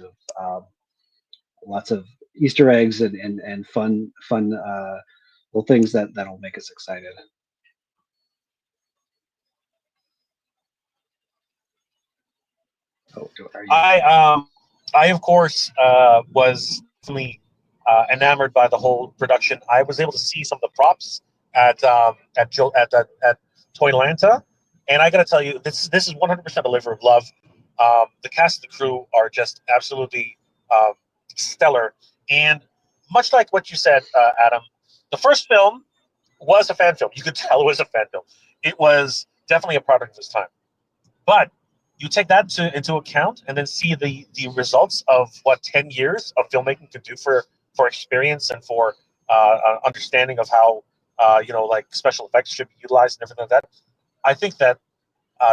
of Easter eggs and fun little things that'll make us excited. Oh, are you? I of course was definitely enamored by the whole production. I was able to see some of the props at Toylanta, and I got to tell you, this is 100% a labor of love. The cast and the crew are just absolutely um, stellar, and much like what you said, Adam, the first film was a fan film. You could tell it was a fan film. It was definitely a product of its time. But you take that into account and then see the results of what 10 years of filmmaking could do for experience and for understanding of how like special effects should be utilized and everything like that. I think that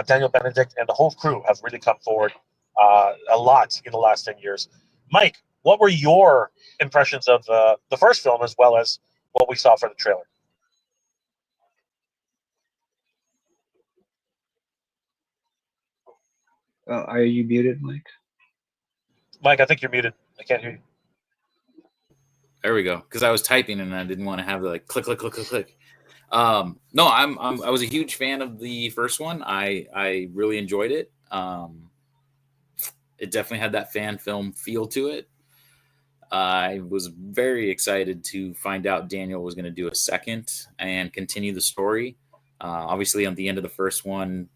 Daniel Benedict and the whole crew have really come forward a lot in the last 10 years. Mike, what were your impressions of the first film as well as what we saw for the trailer? Are you muted, Mike? Mike, I think you're muted. I can't hear you. There we go. Because I was typing and I didn't want to have the click, click, click, click, click. No, I was a huge fan of the first one. I really enjoyed it. It definitely had that fan film feel to it. I was very excited to find out Daniel was going to do a second and continue the story. Obviously, on the end of the first one,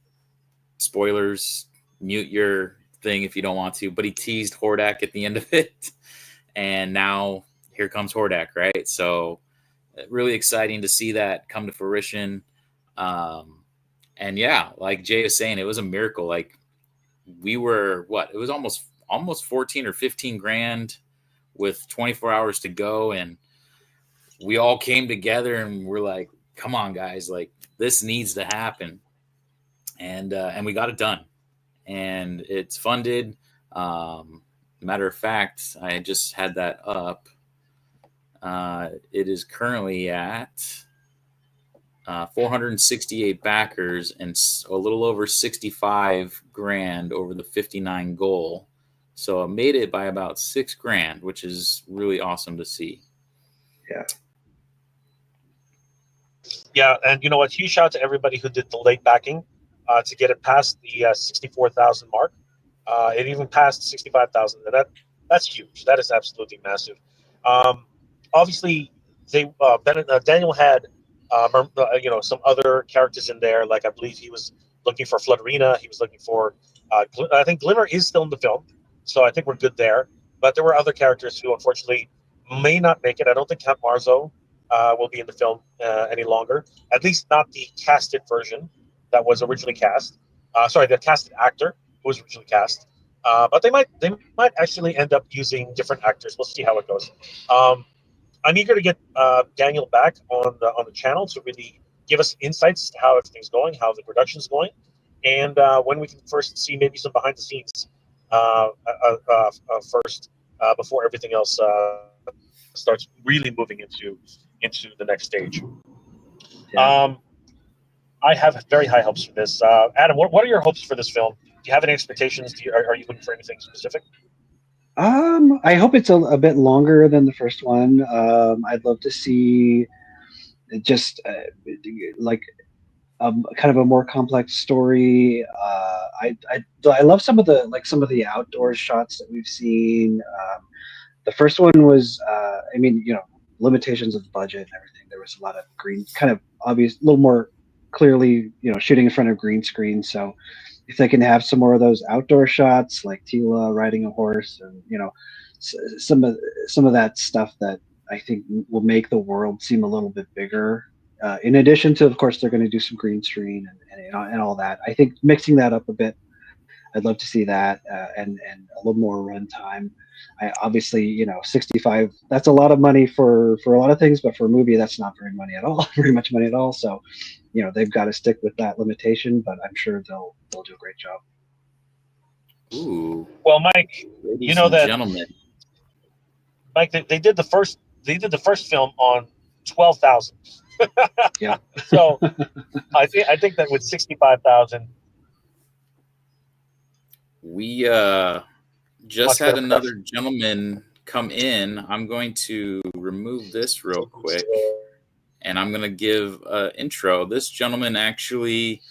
spoilers, mute your thing if you don't want to, but he teased Hordak at the end of it. And now here comes Hordak, right? So really exciting to see that come to fruition. And yeah, like Jay was saying, it was a miracle. Like we were it was almost 14 or 15 grand with 24 hours to go, and we all came together and we're like, come on guys, like this needs to happen. And we got it done, and it's funded. Matter of fact, I just had that up. It is currently at 468 backers and a little over 65 grand over the 59 goal. So it made it by about 6 grand, which is really awesome to see. Yeah. Yeah, and you know what? Huge shout out to everybody who did the late backing to get it past the 64,000 mark. It even passed 65,000. That's huge. That is absolutely massive. Obviously, Daniel had some other characters in there. Like I believe he was looking for Flutterina. He was looking for. I think Glimmer is still in the film, so I think we're good there. But there were other characters who unfortunately may not make it. I don't think Count Marzo will be in the film any longer. At least not the casted version that was originally cast. Sorry, the casted actor who was originally cast. But they might actually end up using different actors. We'll see how it goes. I'm eager to get Daniel back on the channel to really give us insights to how everything's going, how the production's going, and when we can first see maybe some behind the scenes first before everything else starts really moving into the next stage. Yeah. I have very high hopes for this. Adam, what are your hopes for this film? Do you have any expectations? Are you looking for anything specific? I hope it's a bit longer than the first one. I'd love to see just like kind of a more complex story. I love some of the outdoor shots that we've seen. The first one was, I mean, limitations of the budget and everything. There was a lot of green, kind of obvious, a little more clearly, shooting in front of green screen. So if they can have some more of those outdoor shots, like Tila riding a horse, and some of that stuff that I think will make the world seem a little bit bigger. In addition to, of course, they're going to do some green screen and all that. I think mixing that up a bit, I'd love to see that, and a little more runtime. I obviously, 65. That's a lot of money for a lot of things, but for a movie, that's not very very much money at all. So, they've got to stick with that limitation. But I'm sure they'll do a great job. Ooh. Well, Mike, Ladies you know and that gentlemen. Mike, they did the first film on 12,000. Yeah. So I think that with 65,000, We just Much had better another gentleman come in. I'm going to remove this real quick, and I'm going to give an intro. This gentleman actually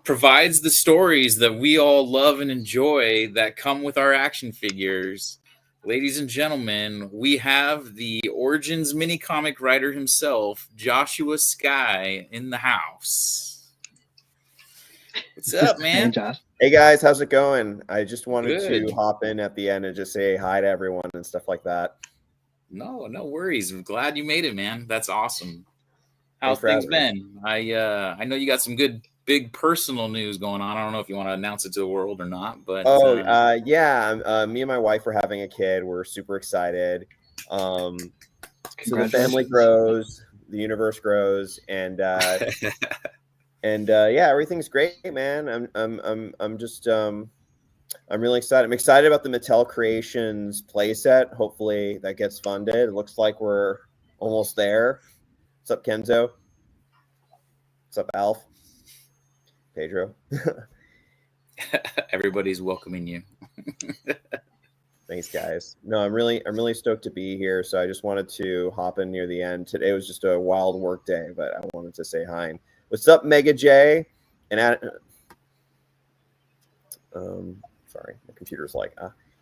provides the stories that we all love and enjoy that come with our action figures. Ladies and gentlemen, we have the Origins mini comic writer himself, Joshua Sky, in the house. What's up, man? Hey, Josh. Hey guys, how's it going? I just wanted Good. to hop in at the end and just say hi to everyone and stuff like that. No worries. I'm glad you made it, man. That's awesome. How's Thanks things for having been? I know you got some good big personal news going on. I don't know if you want to announce it to the world or not, but yeah, me and my wife are having a kid. We're super excited. So the family grows, the universe grows, and yeah, everything's great, man. I'm just I'm really excited. I'm excited about the Mattel Creations playset. Hopefully that gets funded. It looks like we're almost there. What's up, Kenzo? What's up, Alf? Pedro? Everybody's welcoming you. Thanks, guys. No, I'm really stoked to be here. So I just wanted to hop in near the end. Today was just a wild work day, but I wanted to say hi. What's up, Mega J? And sorry, my computer's like,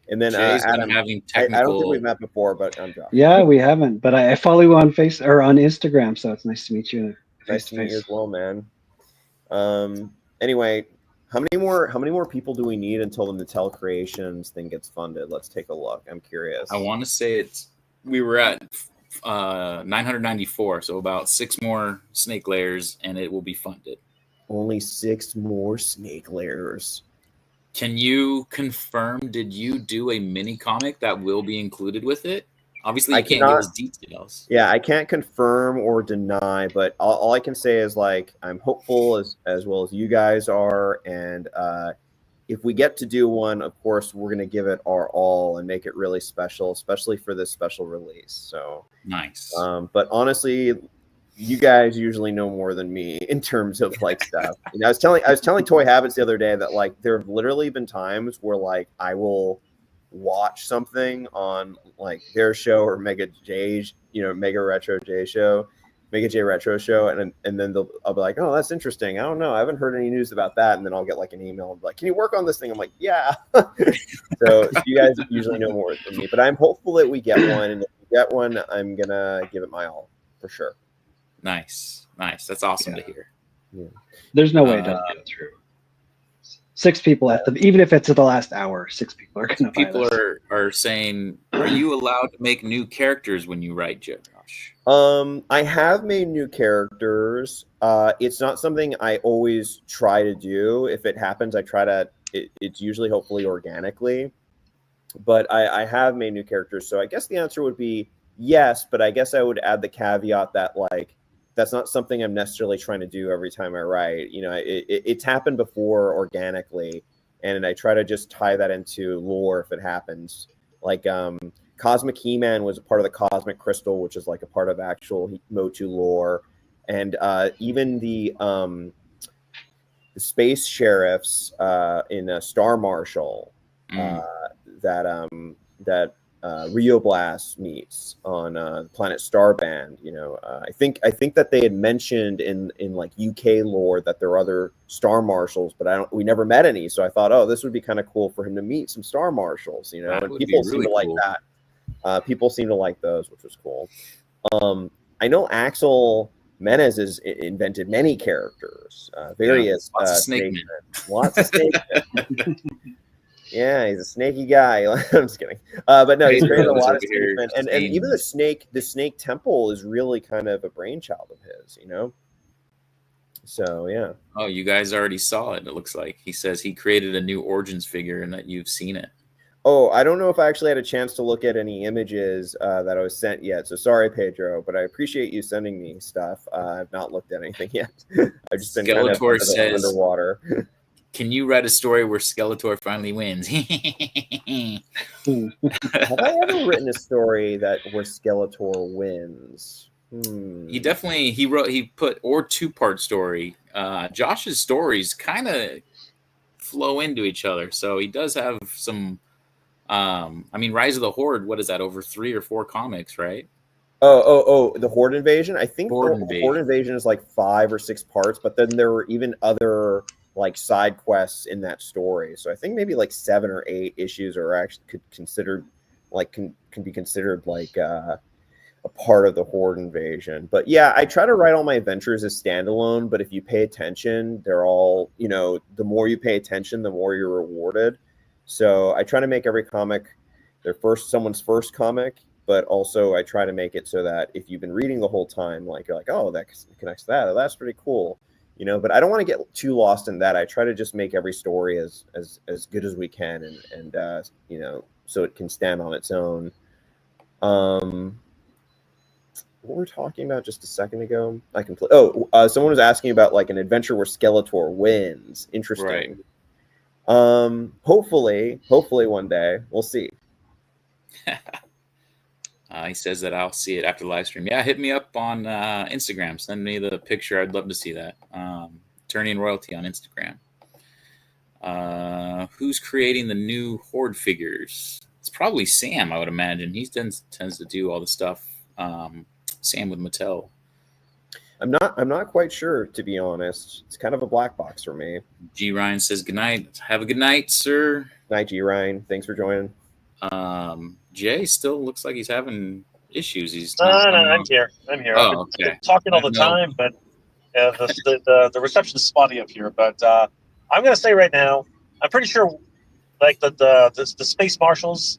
and then Adam. Having I don't think we've met before, but I'm Josh. Yeah, we haven't, but I follow you on on Instagram, so it's nice to meet you. Nice to meet you as well, man. Anyway, how many more people do we need until the Mattel Creations thing gets funded? Let's take a look. I'm curious. I want to say we were at 994, so about 6 more snake layers, and it will be funded. Only 6 more snake layers. Can you confirm? Did you do a mini comic that will be included with it? Obviously, you can't give us details. Yeah, I can't confirm or deny, but all I can say is I'm hopeful as well as you guys are, and if we get to do one, of course, we're going to give it our all and make it really special, especially for this special release. So nice. But honestly, you guys usually know more than me in terms of stuff. I was telling Toy Habits the other day that there have literally been times where I will watch something on their show or Mega J Retro show, and then I'll be like, oh, that's interesting. I don't know. I haven't heard any news about that. And then I'll get an email and be like, can you work on this thing? I'm like, yeah. So you guys usually know more than me, but I'm hopeful that we get one. And if we get one, I'm going to give it my all for sure. Nice. That's awesome to hear. Yeah. There's no way it doesn't go through. 6 people at even if it's at the last hour, 6 people are going to buy this. People are saying, are you allowed to make new characters when you write, Josh? I have made new characters. It's not something I always try to do. If it happens, I try to. It's usually hopefully organically, but I have made new characters. So I guess the answer would be yes, but I guess I would add the caveat that that's not something I'm necessarily trying to do every time I write. It's happened before organically, and I try to just tie that into lore if it happens. Cosmic He-Man was a part of the Cosmic Crystal, which is a part of actual MOTU lore, and even the space sheriffs in Star Marshal that Rio Blast meets on planet Starband. I think that they had mentioned in UK lore that there are other Star Marshals, but we never met any. So I thought, oh, this would be kind of cool for him to meet some Star Marshals. And people seem to like that. People seem to like those, which was cool. I know Axel Menez has invented many characters, various lots of snake men. Lots of snake men. Yeah, he's a snaky guy. I'm just kidding. But no, he's Pedro created a is lot over of here snakes, and even saying- the snake temple is really kind of a brainchild of his, you know. So yeah. Oh, you guys already saw it. It looks like he says he created a new Origins figure and that you've seen it. Oh, I don't know if I actually had a chance to look at any images that I was sent yet. So sorry, Pedro, but I appreciate you sending me stuff. I've not looked at anything yet. I've just been kind of Skeletor says, underwater. "Can you write a story where Skeletor finally wins?" Have I ever written a story where Skeletor wins? He put or 2-part story. Josh's stories kind of flow into each other, so he does have some. I mean, Rise of the Horde. What is that? Over 3 or 4 comics, right? Oh! The Horde Invasion. I think Horde the Horde Invasion is like 5 or 6 parts, but then there were even other like side quests in that story. So I think maybe like 7 or 8 issues are actually can be considered like a part of the Horde Invasion. But yeah, I try to write all my adventures as standalone, but if you pay attention, they're all, you know, the more you pay attention, the more you're rewarded. So I try to make every comic someone's first comic, but also I try to make it so that if you've been reading the whole time, like you're like, oh, that connects to that. Oh, that's pretty cool. You know, but I don't want to get too lost in that. I try to just make every story as good as we can and you know, so it can stand on its own. What were we talking about just a second ago? I can play. Someone was asking about like an adventure where Skeletor wins. Interesting. Right. Hopefully one day we'll see. He says that I'll see it after the live stream. Yeah, hit me up on Instagram. Send me the picture. I'd love to see that. Attorney and Royalty on Instagram. Who's creating the new Horde figures? It's probably Sam, I would imagine. He tends to do all the stuff. Sam with Mattel. I'm not quite sure, to be honest. It's kind of a black box for me. G Ryan says good night. Have a good night, sir. Night, G Ryan. Thanks for joining. Jay still looks like he's having issues. He's no, I'm here. I'm here. Oh, okay. Talking all the time, but the reception's spotty up here. But I'm gonna say right now, I'm pretty sure, like the Space Marshals,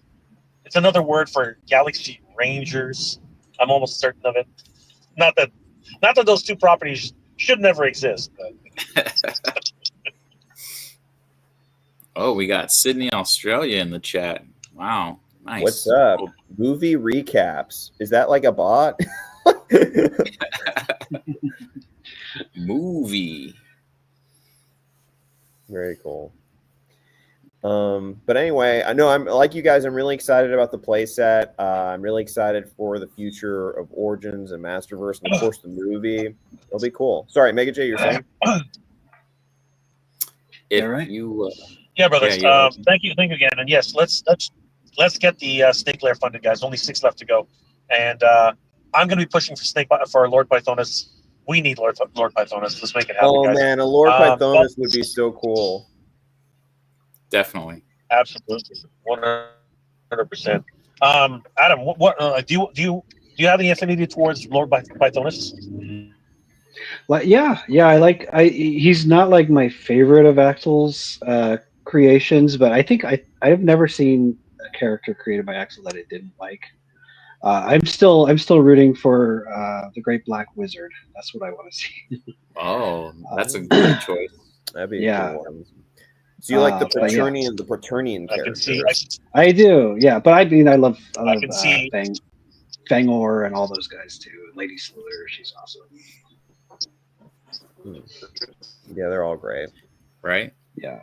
it's another word for Galaxy Rangers. I'm almost certain of it. Not that those two properties should never exist. But. Oh, we got Sydney, Australia in the chat. Wow, nice. What's up? Movie recaps. Is that like a bot? Movie. Very cool. But anyway, I know I'm like you guys. I'm really excited about the playset. I'm really excited for the future of Origins and Masterverse, and of course the movie. It'll be cool. Sorry, Mega J, you're saying? If right. you, yeah, brothers. Yeah, thank you again. And yes, let's get the Snake Lair funded, guys. Only 6 left to go, and I'm going to be pushing for Lord Pythonus. We need Lord Pythonus. Let's make it happen, guys. Oh man, a Lord Pythonus would be so cool. definitely. Absolutely, 100%. Adam, what do you have any affinity towards Lord Pythonus? Well, yeah. He's not like my favorite of Axel's creations, but I think I've never seen a character created by Axel that I didn't like. I'm still rooting for the Great Black Wizard. That's what I want to see. Oh, that's a good choice. That'd be Yeah. a cool one. So you like the but yeah. Paternian I can characters? see. I do, yeah. But I mean, I love can see- Fangor and all those guys too. Lady Slither, she's awesome. Yeah, they're all great. Right? Yeah.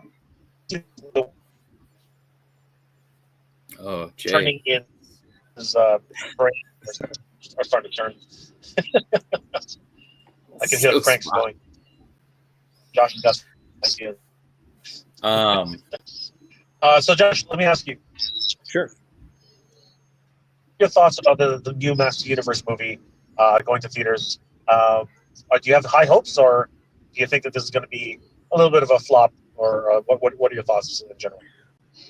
Oh, Jay. Turning in his brain are starting to turn. I can hear the cranks smart. going. Josh does. I see it. So Josh, let me ask you Sure. your thoughts about the new Master Universe movie going to theaters. Do you have high hopes, or do you think that this is going to be a little bit of a flop, or what are your thoughts in general?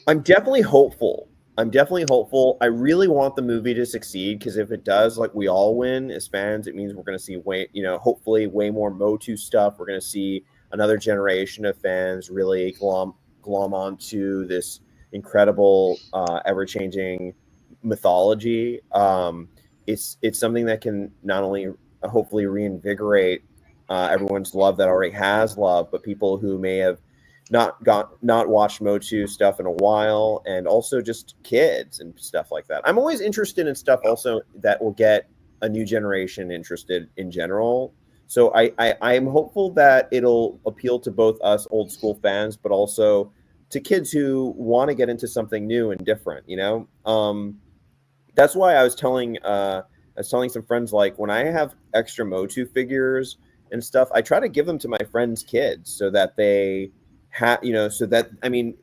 I'm definitely hopeful. I really want the movie to succeed, because if it does, like we all win as fans, it means we're going to see hopefully way more MOTU stuff. We're going to see another generation of fans really glom onto this incredible, ever-changing mythology. It's something that can not only hopefully reinvigorate everyone's love that already has love, but people who may have not watched MOTU stuff in a while, and also just kids and stuff like that. I'm always interested in stuff also that will get a new generation interested in general. So I'm hopeful that it'll appeal to both us old school fans, but also to kids who want to get into something new and different, you know? That's why I was telling some friends, like, when I have extra MOTU figures and stuff, I try to give them to my friends' kids so that they have, you know, so that, I mean,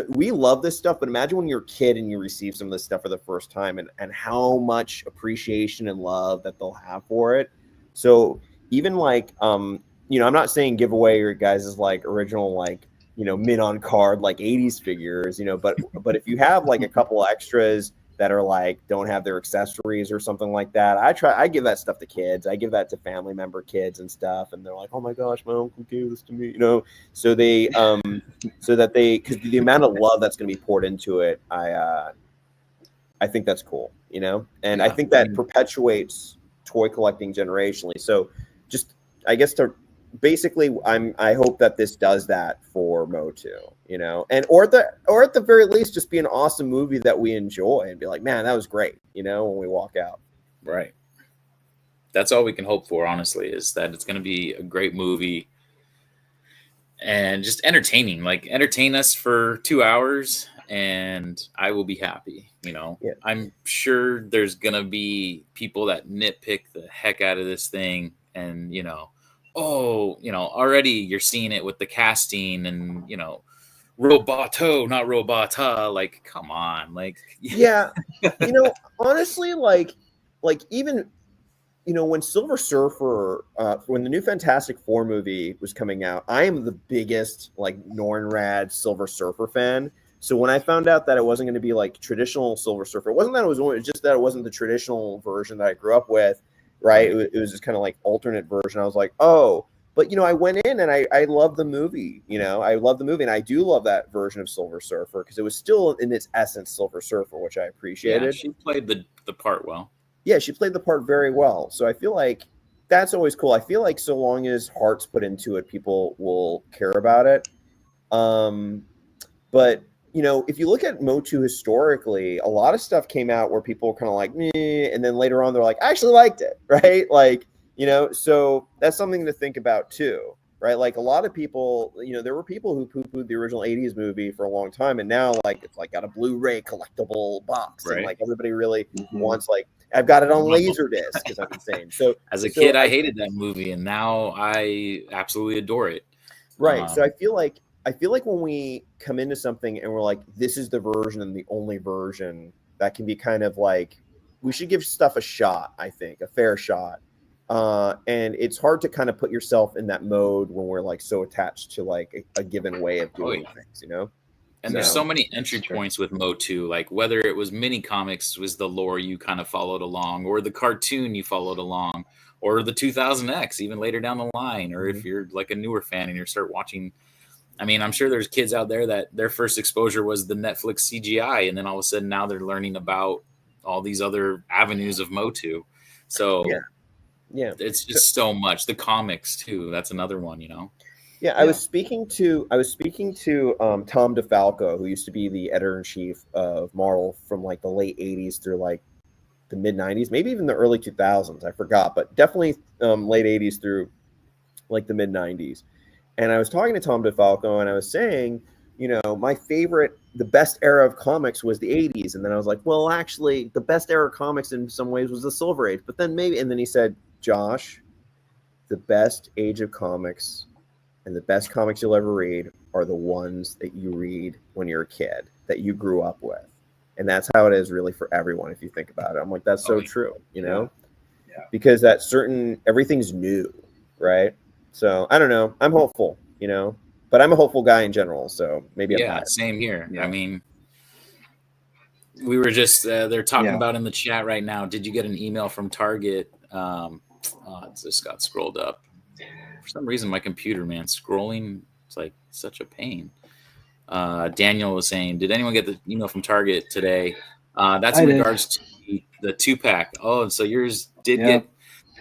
we love this stuff, but imagine when you're a kid and you receive some of this stuff for the first time, and how much appreciation and love that they'll have for it. So even like, you know, I'm not saying give away your guys' like original, like, you know, mint on card, like 80s figures, you know, but if you have like a couple extras that are like, don't have their accessories or something like that, I give that stuff to kids. I give that to family member kids and stuff. And they're like, oh my gosh, my uncle gave this to me, you know? So they, so that they, cause the amount of love that's going to be poured into it, I think that's cool, you know? And I think that perpetuates toy collecting generationally. So just, I guess basically I hope that this does that for MOTU, you know, and or at the very least just be an awesome movie that we enjoy and be like, man, that was great, you know, when we walk out. Right. That's all we can hope for, honestly, is that it's going to be a great movie and just entertaining. Like, entertain us for 2 hours and I will be happy, you know. Yeah. I'm sure there's going to be people that nitpick the heck out of this thing, and, you know, oh, you know, already you're seeing it with the casting and, you know, roboto, not robota. Like, come on. Like, yeah. You know, honestly, like even, you know, when Silver Surfer, when the new Fantastic Four movie was coming out, I am the biggest like Nornrad Silver Surfer fan. So when I found out that it wasn't going to be like traditional Silver Surfer, it wasn't that it was just that it wasn't the traditional version that I grew up with, right? It was just kind of like alternate version. I was like, oh, but, you know, I went in and I love the movie, you know, I love the movie, and I do love that version of Silver Surfer because it was still in its essence Silver Surfer, which I appreciated. Yeah, she played the part well. Yeah, she played the part very well. So I feel like that's always cool. I feel like so long as heart's put into it, people will care about it. But, you know, if you look at MOTU historically, a lot of stuff came out where people were kind of like, meh, and then later on they're like, I actually liked it, right? Like, you know, so that's something to think about too, right? Like, a lot of people, you know, there were people who poo-pooed the original 80s movie for a long time, and now, like, it's like got a Blu-ray collectible box, right? And like everybody really wants, like, I've got it on Laserdisc because I'm insane. So as a kid, I hated that movie, and now I absolutely adore it. Right. So I feel like when we come into something and we're like, this is the version and the only version, that can be kind of like, we should give stuff a shot, I think, a fair shot. And it's hard to kind of put yourself in that mode when we're like so attached to like a given way of doing things, you know? And there's so many entry points with MOTU, like whether it was mini comics was the lore you kind of followed along, or the cartoon you followed along, or the 2000X even later down the line, or if you're like a newer fan and you start watching. I mean, I'm sure there's kids out there that their first exposure was the Netflix CGI, and then all of a sudden now they're learning about all these other avenues of MOTU. So yeah, it's just so much. The comics too. That's another one, you know. Yeah, I was speaking to Tom DeFalco, who used to be the editor-in-chief of Marvel from like the late 80s through like the mid 90s, maybe even the early 2000s. I forgot, but definitely late 80s through like the mid 90s. And I was talking to Tom DeFalco, and I was saying, you know, the best era of comics was the 80s. And then I was like, well, actually, the best era of comics in some ways was the Silver Age. But then and then he said, Josh, the best age of comics and the best comics you'll ever read are the ones that you read when you're a kid, that you grew up with. And that's how it is really for everyone, if you think about it. I'm like, that's so true, you know? Yeah. Because everything's new, right? So I don't know. I'm hopeful, you know, but I'm a hopeful guy in general. So maybe I'm biased. Same here. Yeah. I mean, we were just, they're talking about in the chat right now. Did you get an email from Target? It just got scrolled up. For some reason, my computer, man, scrolling, it's like such a pain. Daniel was saying, did anyone get the email from Target today? That's I in did. regards to the 2-pack. Oh, so yours did Yeah. get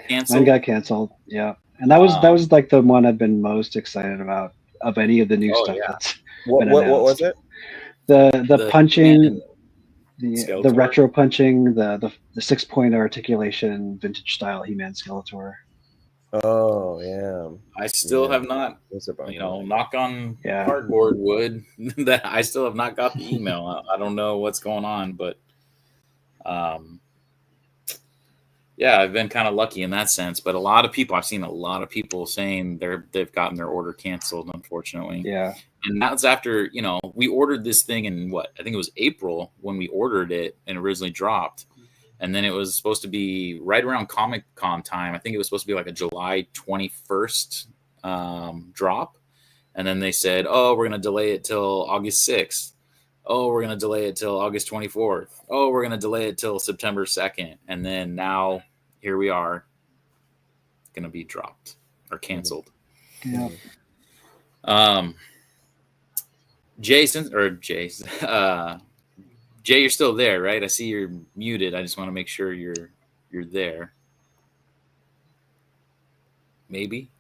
canceled? Mine got canceled. Yeah, and that was like the one I've been most excited about of any of the new Oh, stuff yeah. that's What been what announced. was it? The punching, the Skeletor? retro punching, the 6-point articulation, vintage style He-Man Skeletor. Oh yeah. I still Yeah. have not, It's a bummer. knock on Yeah. cardboard wood, that I still have not got the email. I don't know what's going on, but yeah, I've been kind of lucky in that sense. But I've seen a lot of people saying they've gotten their order canceled, unfortunately. Yeah. And that's after, we ordered this thing in I think it was April when we ordered it and originally dropped. And then it was supposed to be right around Comic Con time. I think it was supposed to be like a July 21st drop. And then they said, oh, we're going to delay it till August 6th. Oh, we're going to delay it till August 24th. Oh, we're going to delay it till September 2nd. And then now here we are, going to be dropped or canceled. Yeah. Jay, you're still there, right? I see you're muted. I just want to make sure you're there. Maybe.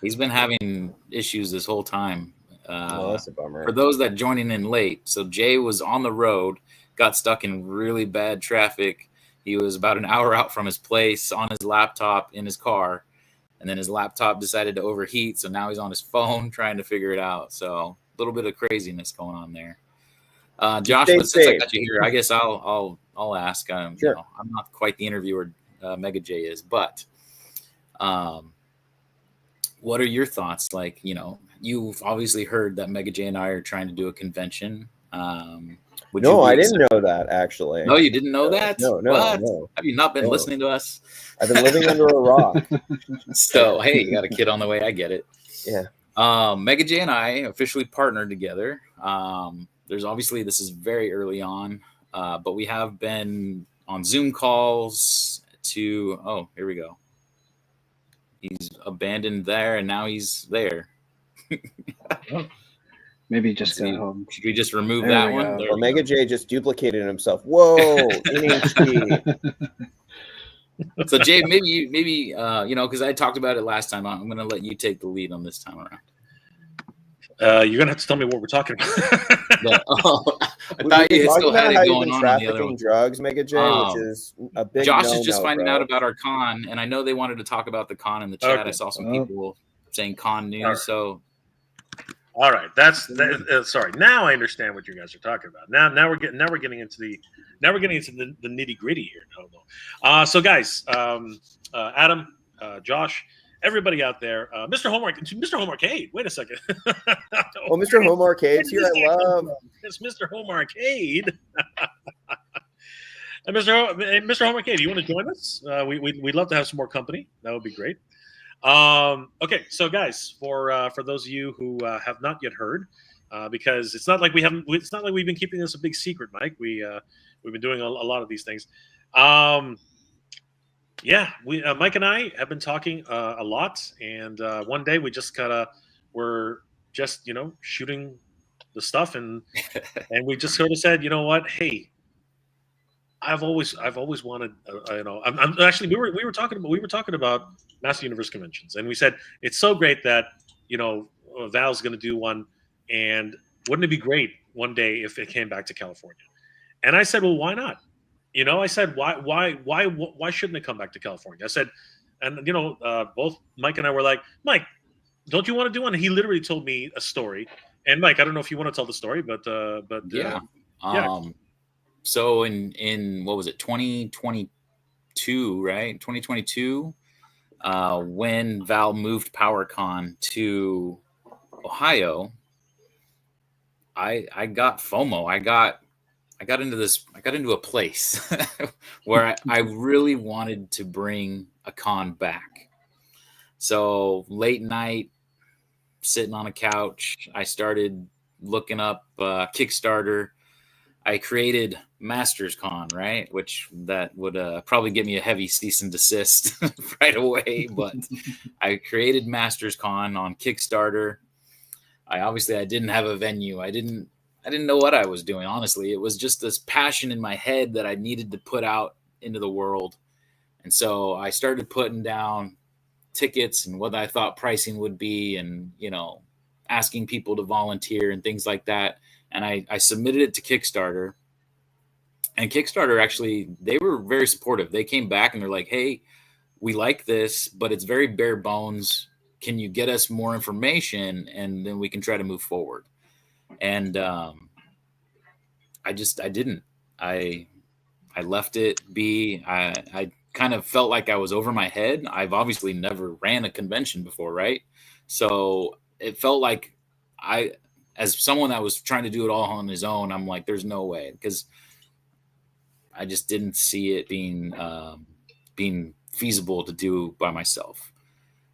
He's been having issues this whole time. That's a bummer. For those that joining in late, so Jay was on the road, got stuck in really bad traffic. He was about an hour out from his place on his laptop in his car, and then his laptop decided to overheat. So now he's on his phone trying to figure it out. So a little bit of craziness going on there. Josh, but since I got you here, I guess I'll ask. Sure. I'm not quite the interviewer Mega J is, but what are your thoughts? Like, you've obviously heard that Mega J and I are trying to do a convention. No, I didn't know that, actually. No, you didn't know that? No. Have you not been listening to us? I've been living under a rock. So, hey, you got a kid on the way. I get it. Yeah. Mega J and I officially partnered together. This is very early on, but we have been on Zoom calls here we go. He's abandoned there, and now he's there. Maybe just go home. Should we just remove There that we one? go. Well, Mega J just duplicated himself. Whoa, NHD. So Jay, maybe because I talked about it last time. I'm going to let you take the lead on this time around. You're gonna have to tell me what we're talking about. I thought you still had it going on the other one. Drugs, Mega J, which is a big. Josh is just finding out about our con, and I know they wanted to talk about the con in the chat. Okay. I saw some people saying con news. Right. So, all right, sorry. Now I understand what you guys are talking about. Now we're getting into the nitty gritty here. So guys, Adam, Josh. Everybody out there, Mr. Home Arcade. Wait a second. Oh, Mr. Home Arcade's here. I love. It's Mr. Home Arcade. And Mr. Home Arcade, you want to join us? We'd love to have some more company. That would be great. Okay, so guys, for those of you who have not yet heard, because it's not like we've been keeping this a big secret, Mike. We've been doing a lot of these things. Yeah, Mike and I have been talking a lot, and one day we just we're just shooting the stuff, and we just sort of said, you know what, hey, I've always wanted, I'm actually we were talking about Master Universe conventions, and we said it's so great that Val's going to do one, and wouldn't it be great one day if it came back to California? And I said, well, why not? I said, why shouldn't it come back to California? I said, and both Mike and I were like, Mike, don't you want to do one? And he literally told me a story. And Mike, I don't know if you want to tell the story, but yeah. Yeah. So in what was it, 2022, right? 2022, when Val moved PowerCon to Ohio, I got FOMO. I got into a place where I really wanted to bring a con back. So late night, sitting on a couch, I started looking up Kickstarter. I created Masters Con, right? Which that would probably give me a heavy cease and desist right away. But I created Masters Con on Kickstarter. I didn't have a venue. I didn't know what I was doing. Honestly, it was just this passion in my head that I needed to put out into the world. And so I started putting down tickets and what I thought pricing would be, and, you know, asking people to volunteer and things like that. And I submitted it to Kickstarter, and Kickstarter actually, they were very supportive. They came back and they're like, hey, we like this, but it's very bare bones. Can you get us more information, and then we can try to move forward? And I didn't. I left it be. I kind of felt like I was over my head. I've obviously never ran a convention before, right? So it felt like as someone that was trying to do it all on his own, I'm like, there's no way, because I just didn't see it being feasible to do by myself.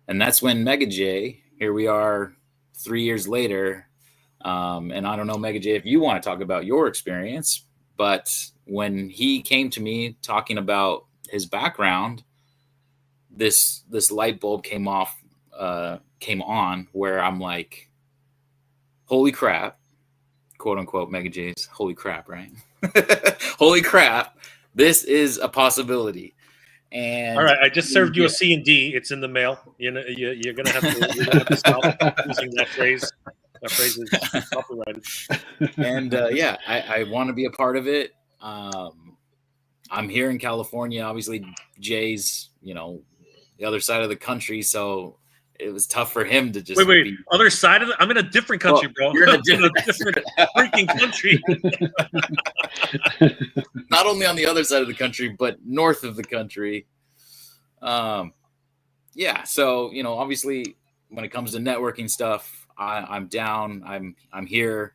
And that's when Mega J, here we are 3 years later. And I don't know, Mega J, if you want to talk about your experience, but when he came to me talking about his background, this light bulb came on, where I'm like, holy crap, quote unquote, Mega J's holy crap, right? Holy crap, this is a possibility. And all right, I just served you a C and D. It's in the mail. You know, you're gonna have to stop using that phrase. That phrase is copyrighted. And I want to be a part of it. I'm here in California. Obviously, Jay's, you know, the other side of the country, so it was tough for him to just wait. Other side of I'm in a different country, bro. You're in a different freaking country. Not only on the other side of the country, but north of the country. Yeah. So, you know, obviously, when it comes to networking stuff, I'm down. I'm here.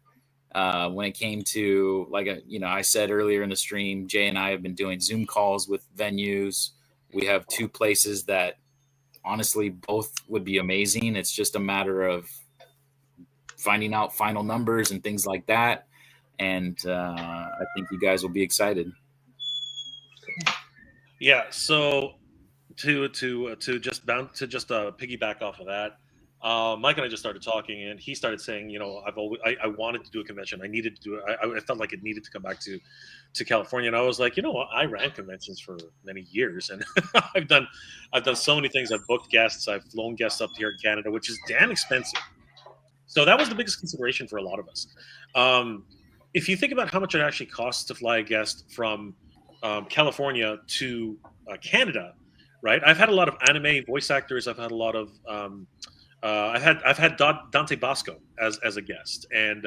When it came to, like, I said earlier in the stream, Jay and I have been doing Zoom calls with venues. We have 2 places that honestly both would be amazing. It's just a matter of finding out final numbers and things like that. And I think you guys will be excited. Yeah. So to just piggyback off of that, Mike and I just started talking, and he started saying, you know, I wanted to do a convention. I needed to do it. I felt like it needed to come back to California. And I was like, you know what? I ran conventions for many years, and I've done so many things. I've booked guests. I've flown guests up here in Canada, which is damn expensive. So that was the biggest consideration for a lot of us. If you think about how much it actually costs to fly a guest from California to Canada, right? I've had a lot of anime voice actors. I've had a lot of I've had Dante Bosco as a guest, and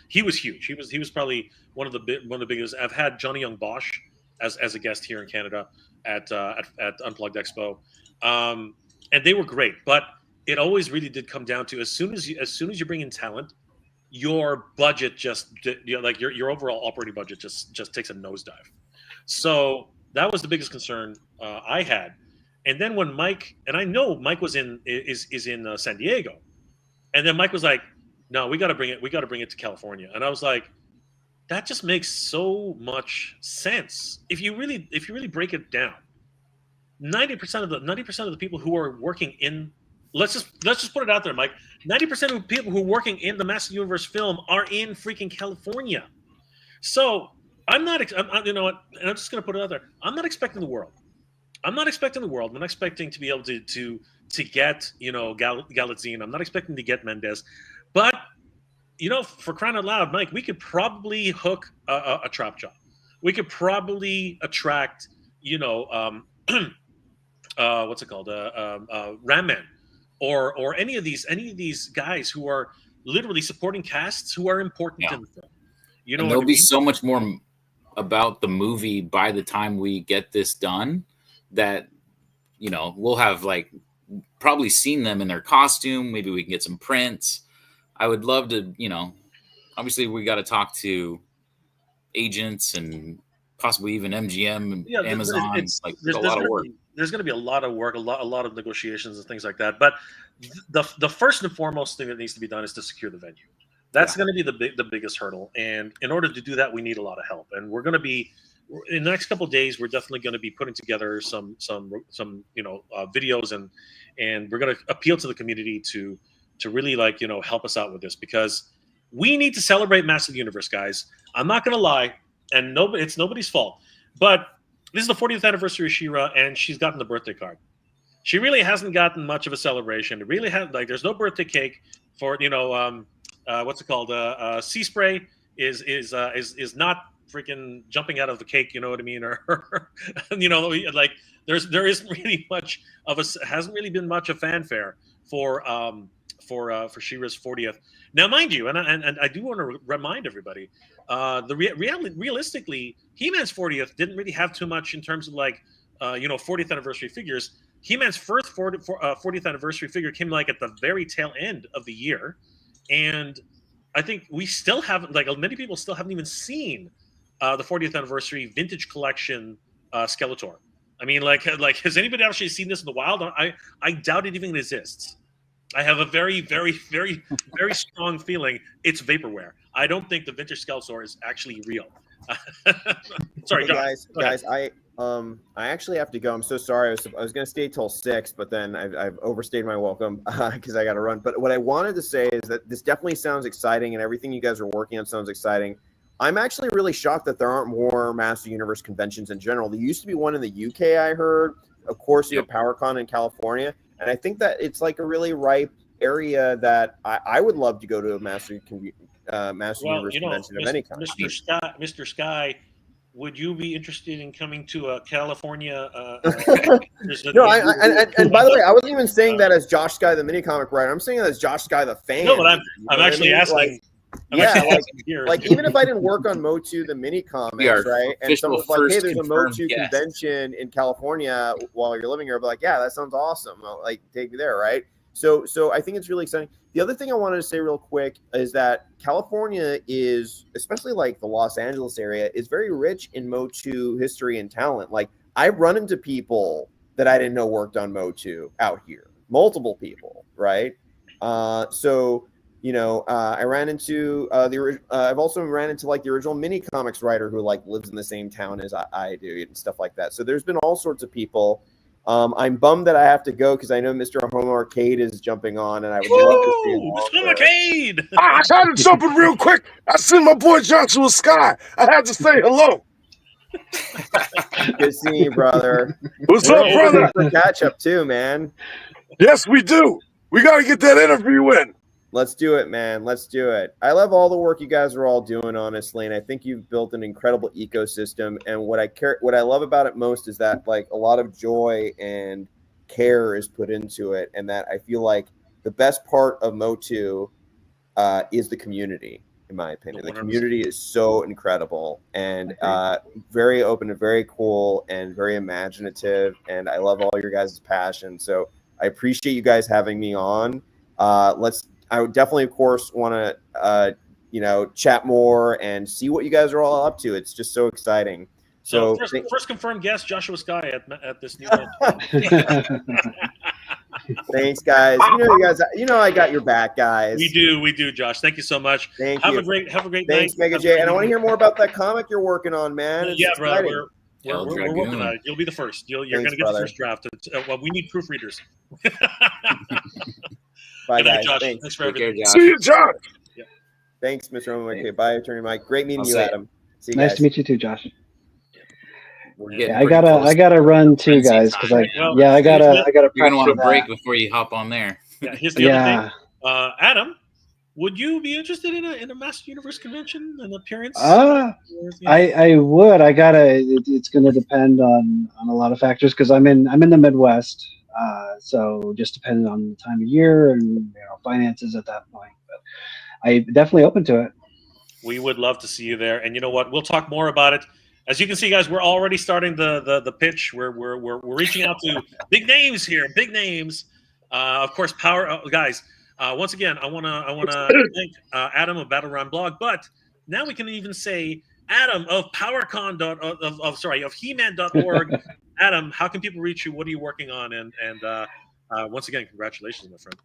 he was huge. He was probably one of the biggest. I've had Johnny Young Bosch as a guest here in Canada at Unplugged Expo, and they were great. But it always really did come down to as soon as you bring in talent, your budget just, you know, like your overall operating budget just takes a nosedive. So that was the biggest concern I had. And then when Mike, and I know Mike is in San Diego, and then Mike was like, "No, we got to bring it to California." And I was like, "That just makes so much sense. If you really break it down, 90% of the people who are working in, let's just put it out there, Mike. 90% of the people who are working in the Master Universe film are in freaking California. So you know what? And I'm just gonna put it out there. I'm not expecting the world. I'm not expecting to be able to get, you know, Galitzine. I'm not expecting to get Mendez, but, you know, for crying out loud, Mike, we could probably hook a Trap Jaw. We could probably attract, you know, what's it called, Ram Man, or any of these guys who are literally supporting casts who are important in the film. You know, and there'll be so much more about the movie by the time we get this done, that, you know, we'll have like probably seen them in their costume. Maybe we can get some prints. I would love to, you know, obviously we got to talk to agents and possibly even MGM and Amazon. There's a lot of work. There's going to be a lot of work, a lot of negotiations and things like that. But the first and foremost thing that needs to be done is to secure the venue. That's going to be the biggest hurdle. And in order to do that, we need a lot of help. And we're going to be, in the next couple of days, we're definitely going to be putting together some you know, videos, and we're going to appeal to the community to to really help us out with this, because we need to celebrate Master of the Universe, guys. I'm not going to lie, and it's nobody's fault, but this is the 40th anniversary of She-Ra, and she's gotten the birthday card. She really hasn't gotten much of a celebration. It really has there's no birthday cake for what's it called? Sea Spray is not freaking jumping out of the cake. You know what I mean? Or there isn't really much of hasn't really been much of fanfare for She-Ra's 40th. Now, mind you, and I do want to remind everybody, realistically, He-Man's 40th didn't really have too much in terms of 40th anniversary figures. He-Man's first 40th anniversary figure came at the very tail end of the year, and I think we still haven't, many people still haven't even seen the 40th anniversary vintage collection Skeletor. I mean, has anybody actually seen this in the wild? I doubt it even exists. I have a very, very, very, very strong feeling it's vaporware. I don't think the vintage Skeletor is actually real. Sorry, hey, guys. I actually have to go. I'm so sorry. I was going to stay till 6, but then I've overstayed my welcome because I got to run. But what I wanted to say is that this definitely sounds exciting, and everything you guys are working on sounds exciting. I'm actually really shocked that there aren't more Master Universe conventions in general. There used to be one in the UK, I heard. Of course, you have PowerCon in California. And I think that it's a really ripe area that I would love to go to a Master Universe convention of any kind. Mr. Sky, would you be interested in coming to California? No, and by the way, I wasn't even saying that as Josh Sky, the mini comic writer. I'm saying that as Josh Sky, the fan. No, but I'm actually asking. Even if I didn't work on MOTU, the mini comics, right? And someone was like, "Hey, there's a MOTU convention in California while you're living here," I'll be like, "Yeah, that sounds awesome. I'll, take me there, right?" So I think it's really exciting. The other thing I wanted to say real quick is that California is, especially the Los Angeles area, is very rich in MOTU history and talent. I've run into people that I didn't know worked on MOTU out here, multiple people, right? I ran into I've also ran into the original mini comics writer who lives in the same town as I do and stuff like that. So there's been all sorts of people. I'm bummed that I have to go because I know Mr. Home Arcade is jumping on, and I would love to see him. Mr. Home Arcade! I had to jump in real quick. I seen my boy Joshua Sky. I had to say hello. Good seeing you, brother. What's up, brother? For catch up too, man. Yes, we do. We got to get that interview in. Let's do it, man. Let's do it. I love all the work you guys are all doing, honestly, and I think you've built an incredible ecosystem. And what I love about it most is that a lot of joy and care is put into it, and that I feel like the best part of MOTU is the community, in my opinion. The community is so incredible and very open and very cool and very imaginative, and I love all your guys' passion. So I appreciate you guys having me on. I would definitely, of course, want to, chat more and see what you guys are all up to. It's just so exciting. So first confirmed guest, Joshua Sky at this new event. Thanks, guys. I got your back, guys. We do, Josh. Thank you so much. Have a great night. Thanks, Mega J. And I want to hear more about that comic you're working on, man. It's brother. We're working on it. You'll be the first. You're going to get the first draft. We need proofreaders. Bye, guys. Josh. Thanks for everything. See you, Josh. Yeah. Thanks, Mr. Owen. Okay, bye, Attorney Mike. Great meeting you, Adam. See you nice guys. to meet you too, Josh. Yeah, I gotta run too, guys, because I gotta. You're gonna want to break before you hop on there. Yeah, here's the other thing. Adam, would you be interested in a Master Universe convention, an appearance? I would. It's gonna depend on a lot of factors because I'm in the Midwest. So just depending on the time of year and finances at that point, but I'm definitely open to it. We would love to see you there, and you know what? We'll talk more about it. As you can see, guys, we're already starting the pitch. We're reaching out to big names here, big names. Of course, guys. Once again, I wanna thank Adam of Battleground Blog, but now we can even say Adam of PowerCon of He-Man.org. Adam, how can people reach you? What are you working on? And once again, congratulations, my friend.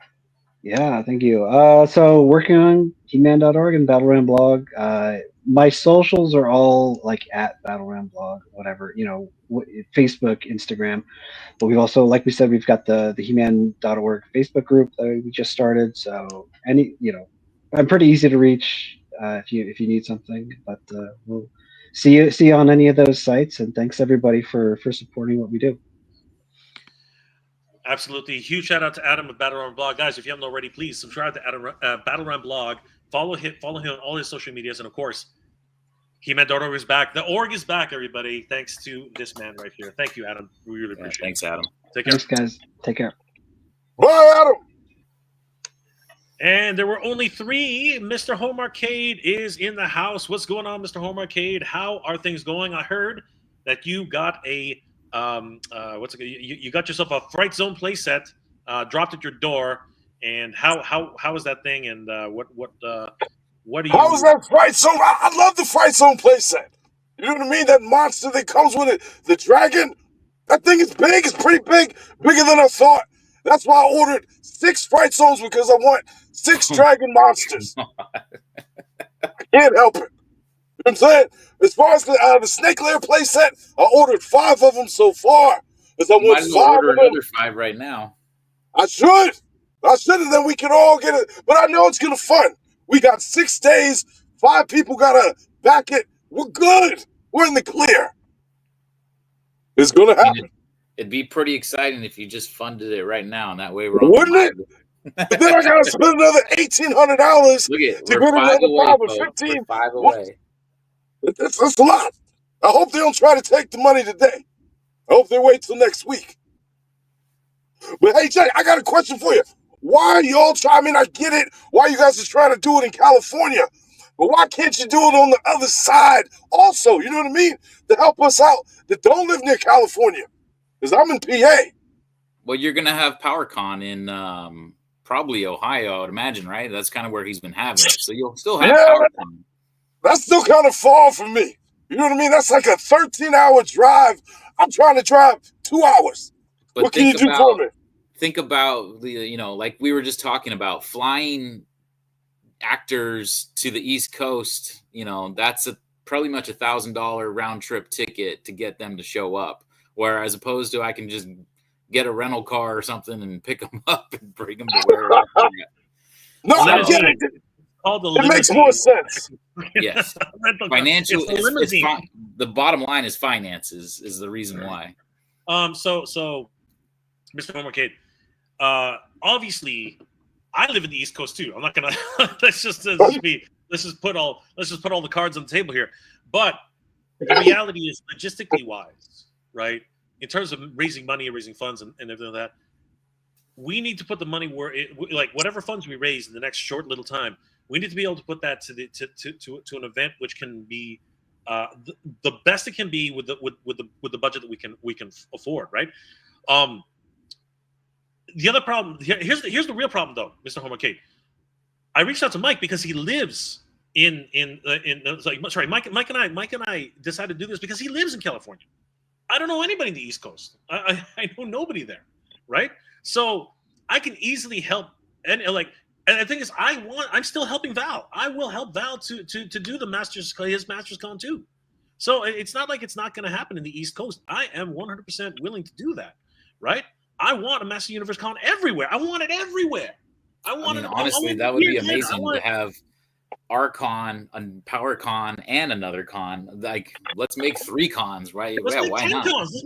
Yeah, thank you. So working on He-Man.org and Battleground blog. My socials are all like at Battleground blog, whatever, Facebook, Instagram. But we've also, like we said, we've got the He-Man.org Facebook group that we just started. So I'm pretty easy to reach if you need something. But we'll see you on any of those sites. And thanks everybody for supporting what we do. Absolutely. Huge shout out to Adam at Battleground Blog. Guys, if you haven't already, please subscribe to Adam Battleground Blog. Follow him on all his social medias. And of course, He-Man.org is back. The org is back, everybody. Thanks to this man right here. Thank you, Adam. We really appreciate it. Thanks, Adam. Take care. Thanks, guys. Take care. Bye, Adam. And there were only 3. Mr. Home Arcade is in the house. What's going on, Mr. Home Arcade? How are things going? I heard that you got a you got yourself a Fright Zone playset dropped at your door. And how is that thing? And what do you? How was that Fright Zone? I love the Fright Zone playset. You know what I mean? That monster that comes with it, the dragon. That thing is big. It's pretty big, bigger than I thought. That's why I ordered 6 Fright Zones, because I want 6 dragon monsters. I can't help it. You know what I'm saying? As far as the Snake Lair playset, I ordered 5 of them so far. Because I want Might as well 5 order of them. another 5 right now. I should, and then we can all get it. But I know it's gonna fun. We got 6 days. 5 people gotta back it. We're good. We're in the clear. It's gonna happen. It'd be pretty exciting if you just funded it right now, and that way we're on. Wouldn't it? But then I gotta spend another $1,800 Look at to we're go to 5 another away, 5 or folks. 15. We're 5 What? away. That's a lot. I hope they don't try to take the money today. I hope they wait till next week. But hey, Jay, I got a question for you. Why are y'all trying? I mean, I get it. Why you guys are trying to do it in California, but why can't you do it on the other side also? You know what I mean? To help us out that don't live near California, because I'm in PA. Well, you're gonna have PowerCon in probably Ohio, I would imagine, right? That's kind of where he's been having it. So you'll still have PowerCon. That's still kind of far from me. You know what I mean? That's like a 13-hour drive. I'm trying to drive 2 hours. But what can you do for me? Think about the, like we were just talking about, flying actors to the East Coast. That's probably much $1,000 round trip ticket to get them to show up. Whereas opposed to I can just get a rental car or something and pick them up and bring them to where. No, I get it. It makes more sense. Yes, financial. The bottom line is finances is the reason why. So, Mr. Home Arcade, obviously, I live in the East Coast too. I'm not gonna. let's just put all the cards on the table here. But the reality is, logistically wise, right? In terms of raising money and raising funds and everything like that, we need to put the money where whatever funds we raise in the next short little time, we need to be able to put that to an event which can be the best it can be with the budget that we can afford, right? The other problem here's the real problem though, Mr. Home Arcade. I reached out to Mike because he lives Mike and I decided to do this because he lives in California. I don't know anybody in the East Coast. I know nobody there, right? So I can easily help, and the thing is, I'm still helping Val. I will help Val to do his Masters Con too. So it's not like it's not going to happen in the East Coast. I am 100% willing to do that, right? I want a Master Universe Con everywhere. I want it everywhere. Honestly, that would be amazing to have our con, a power con, and another con. Like, let's make 3 cons, right? Let's make why 10 not? cons.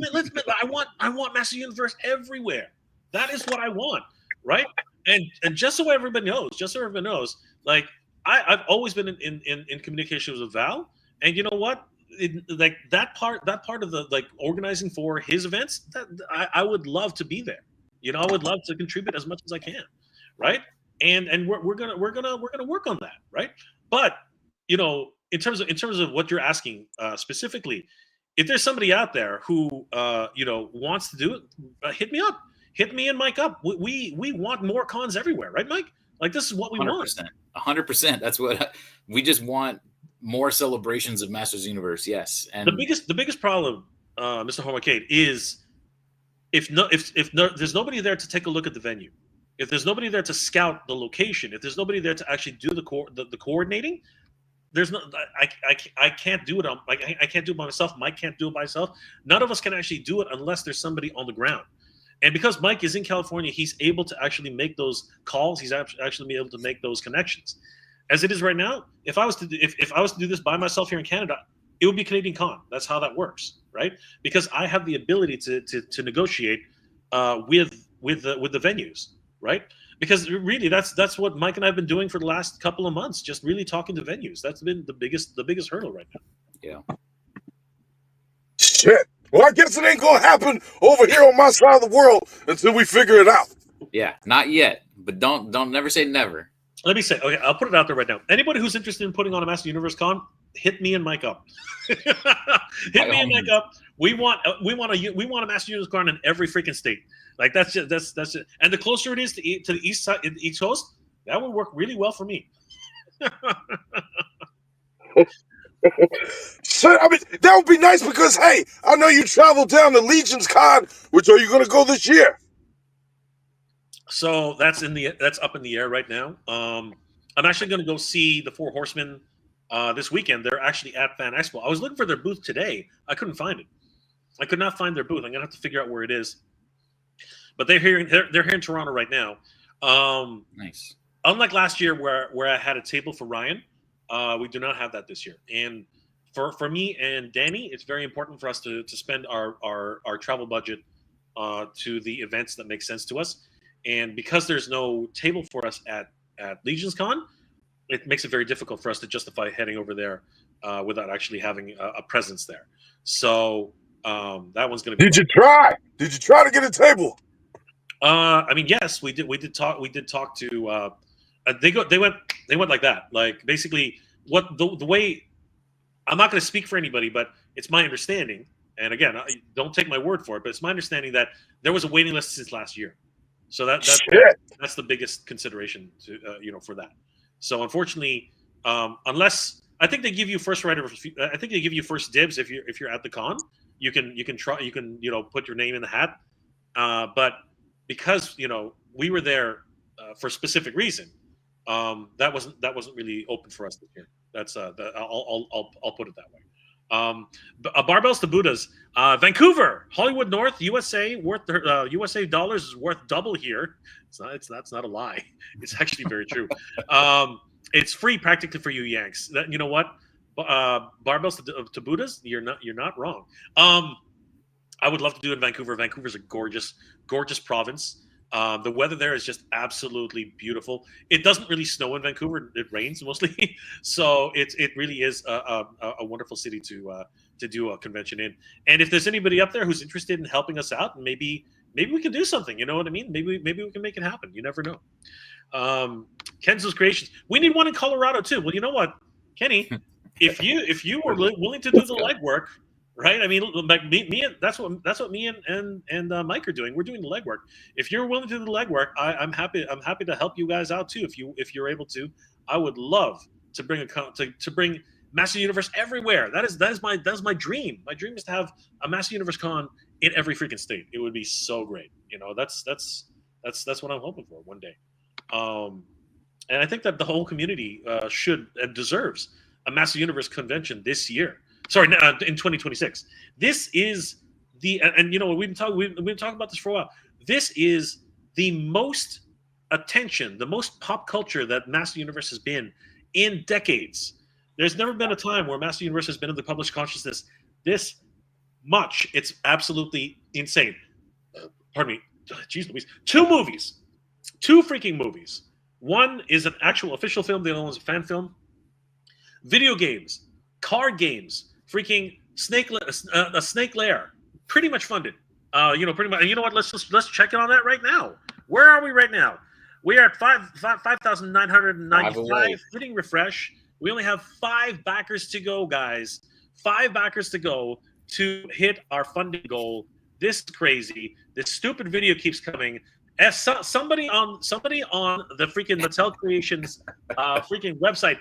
I want Master Universe everywhere. That is what I want, right? And just so everybody knows, like I've always been in communications with Val, and you know what? That part of the organizing for his events, that I would love to be there. I would love to contribute as much as I can, right? And we're gonna work on that, right? But in terms of what you're asking specifically, if there's somebody out there who wants to do it, hit me up. Hit me and Mike up. We want more cons everywhere, right, Mike? Like, this is what we 100%, want. 100%. That's what we just want. More celebrations of Masters Universe, yes. And the biggest problem, Mr. Home Arcade, is if there's nobody there to take a look at the venue, if there's nobody there to scout the location, if there's nobody there to actually do the coordinating, there's no, I can't do it. I can't do it by myself. Mike can't do it by himself. None of us can actually do it unless there's somebody on the ground. And because Mike is in California, he's able to actually make those calls. He's actually able to make those connections. As it is right now, if I was to do this by myself here in Canada, it would be Canadian Con. That's how that works, right? Because I have the ability to negotiate with the venues, right? Because really, that's what Mike and I have been doing for the last couple of months, just really talking to venues. That's been the biggest hurdle right now. Yeah. Shit. Well, I guess it ain't gonna happen over here on my side of the world until we figure it out. Yeah, not yet. But don't never say never. Let me say, okay, I'll put it out there right now. Anybody who's interested in putting on a Master Universe Con, hit me and Mike up. Hit me and Mike up. We want a Master Universe Con in every freaking state. Like that's it. And the closer it is to the east side, the East Coast, that would work really well for me. So, I mean, that would be nice because, hey, I know you traveled down to Legion's Con, which are you going to go this year? So that's up in the air right now. I'm actually going to go see the Four Horsemen this weekend. They're actually at Fan Expo. I was looking for their booth today. I couldn't find it. I could not find their booth. I'm going to have to figure out where it is. But they're here in Toronto right now. Nice. Unlike last year where I had a table for Ryan, we do not have that this year. And for me and Danny, it's very important for us to spend our travel budget to the events that make sense to us. And because there's no table for us at Legion's Con, it makes it very difficult for us to justify heading over there without actually having a presence there. So that one's going to be. Did you try? Did you try to get a table? I mean, yes, we did. We did talk to. They went like that. Like basically, what the way. I'm not going to speak for anybody, but it's my understanding. And again, don't take my word for it, but it's my understanding that there was a waiting list since last year. So that's the biggest consideration to for that. So unfortunately, unless I think they give you first right of, I think they give you first dibs if you're at the con. You can put your name in the hat. But because we were there for a specific reason, that wasn't really open for us this year. That's I'll put it that way. Barbells to Buddhas, Vancouver, Hollywood North, USA, worth USA dollars is worth double here. That's not a lie. It's actually very true. It's free practically for you Yanks. You know what? Barbells to Buddhas, you're not wrong. I would love to do it in Vancouver. Vancouver's a gorgeous province. The weather there is just absolutely beautiful. It doesn't really snow in Vancouver; it rains mostly. So it really is a wonderful city to do a convention in. And if there's anybody up there who's interested in helping us out, maybe we can do something. You know what I mean? Maybe we can make it happen. You never know. Kenzo's Creations. We need one in Colorado too. Well, you know what, Kenny? If you were willing to do the legwork. Right, I mean, like me, that's what me and Mike are doing. We're doing the legwork. If you're willing to do the legwork, I'm happy to help you guys out too. If you're able to, I would love to bring to bring Master Universe everywhere. That is my dream. My dream is to have a Master Universe Con in every freaking state. It would be so great. That's what I'm hoping for one day. And I think that the whole community should and deserves a Master Universe convention this year. Sorry, in 2026. This is and we've been talking about this for a while. This is the most attention, the most pop culture that Master Universe has been in decades. There's never been a time where Master Universe has been in the public consciousness this much. It's absolutely insane. Pardon me. Jeez Louise. Two freaking movies. One is an actual official film. The other one is a fan film. Video games, card games, freaking a Snake Lair, pretty much funded. Pretty much. And you know what? Let's check it on that right now. Where are we right now? We are at 5,995. Hitting refresh. We only have 5 backers to go, guys. 5 backers to go to hit our funding goal. This is crazy. This stupid video keeps coming. As somebody on the freaking Mattel Creations freaking website.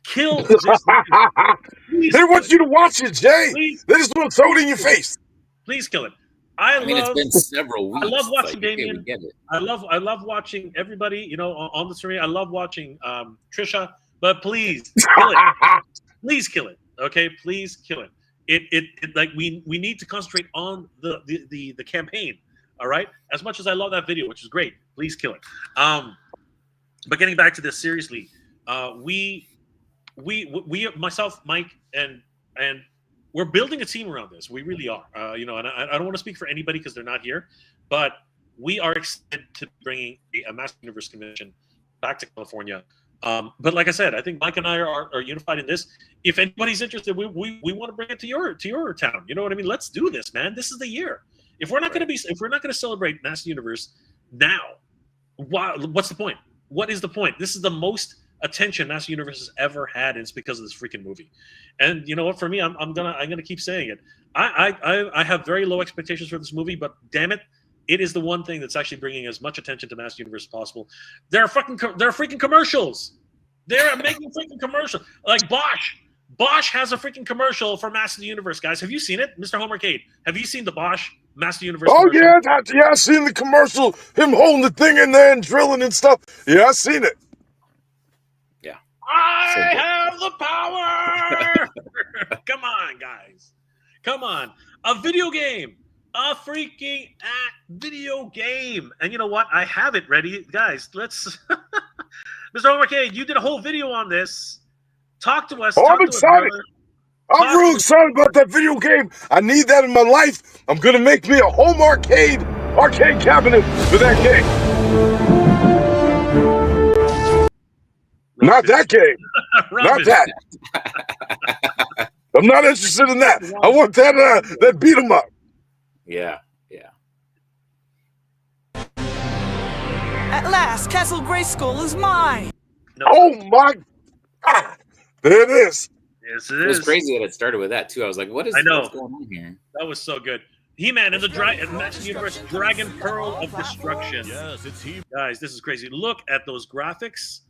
Kill this. They want you to watch it, Jay. Please. They just want to throw it in your face. Please kill it. I I mean, it's love been several weeks. I love It's watching like, okay, we Damien. get it. I love watching everybody, you know, on the screen. I love watching Trisha, but please kill it. Please kill it. Okay, please kill it. It like we need to concentrate on the campaign. All right. As much as I love that video, which is great, please kill it. But getting back to this seriously, we myself, Mike, and we're building a team around this. We really are. You know, and I don't want to speak for anybody because they're not here, but we are excited to bringing a Master Universe convention back to California. But like I said, I think Mike and I are unified in this. If anybody's interested, we want to bring it to your town. You know what I mean? Let's do this, man. This is the year. If we're not going to celebrate Master Universe now, what's the point? What is the point? This is the most attention Master Universe has ever had, and it's because of this freaking movie. And you know what? For me, I'm gonna keep saying it. I have very low expectations for this movie, but damn it, it is the one thing that's actually bringing as much attention to Master Universe as possible. There are freaking commercials. They're making freaking commercials. Like Bosch. Bosch has a freaking commercial for Master Universe, guys. Have you seen it, Mr. Homercade? Have you seen the Bosch Master Universe? Oh commercial? yeah, I seen the commercial. Him holding the thing in there and drilling and stuff. Yeah, I seen it. Yeah. I have the power. Come on, guys. Come on. A video game. A freaking video game. And you know what? I have it ready. Guys, let's... Mr. Homercade, you did a whole video on this. Talk to us. Oh, I'm excited. I'm real excited about that video game. I need that in my life. I'm going to make me a home arcade cabinet for that game. Not that game. Not that. I'm not interested in that. I want that beat 'em up. Yeah. At last, Castle Grayskull is mine. No. Oh my God. There it is. Yes, It was crazy that it started with that too. I was like, what's going on here? That was so good. He-Man and the Master Universe Dragon Pearl of Destruction. Yes, it's he. Guys, this is crazy. Look at those graphics.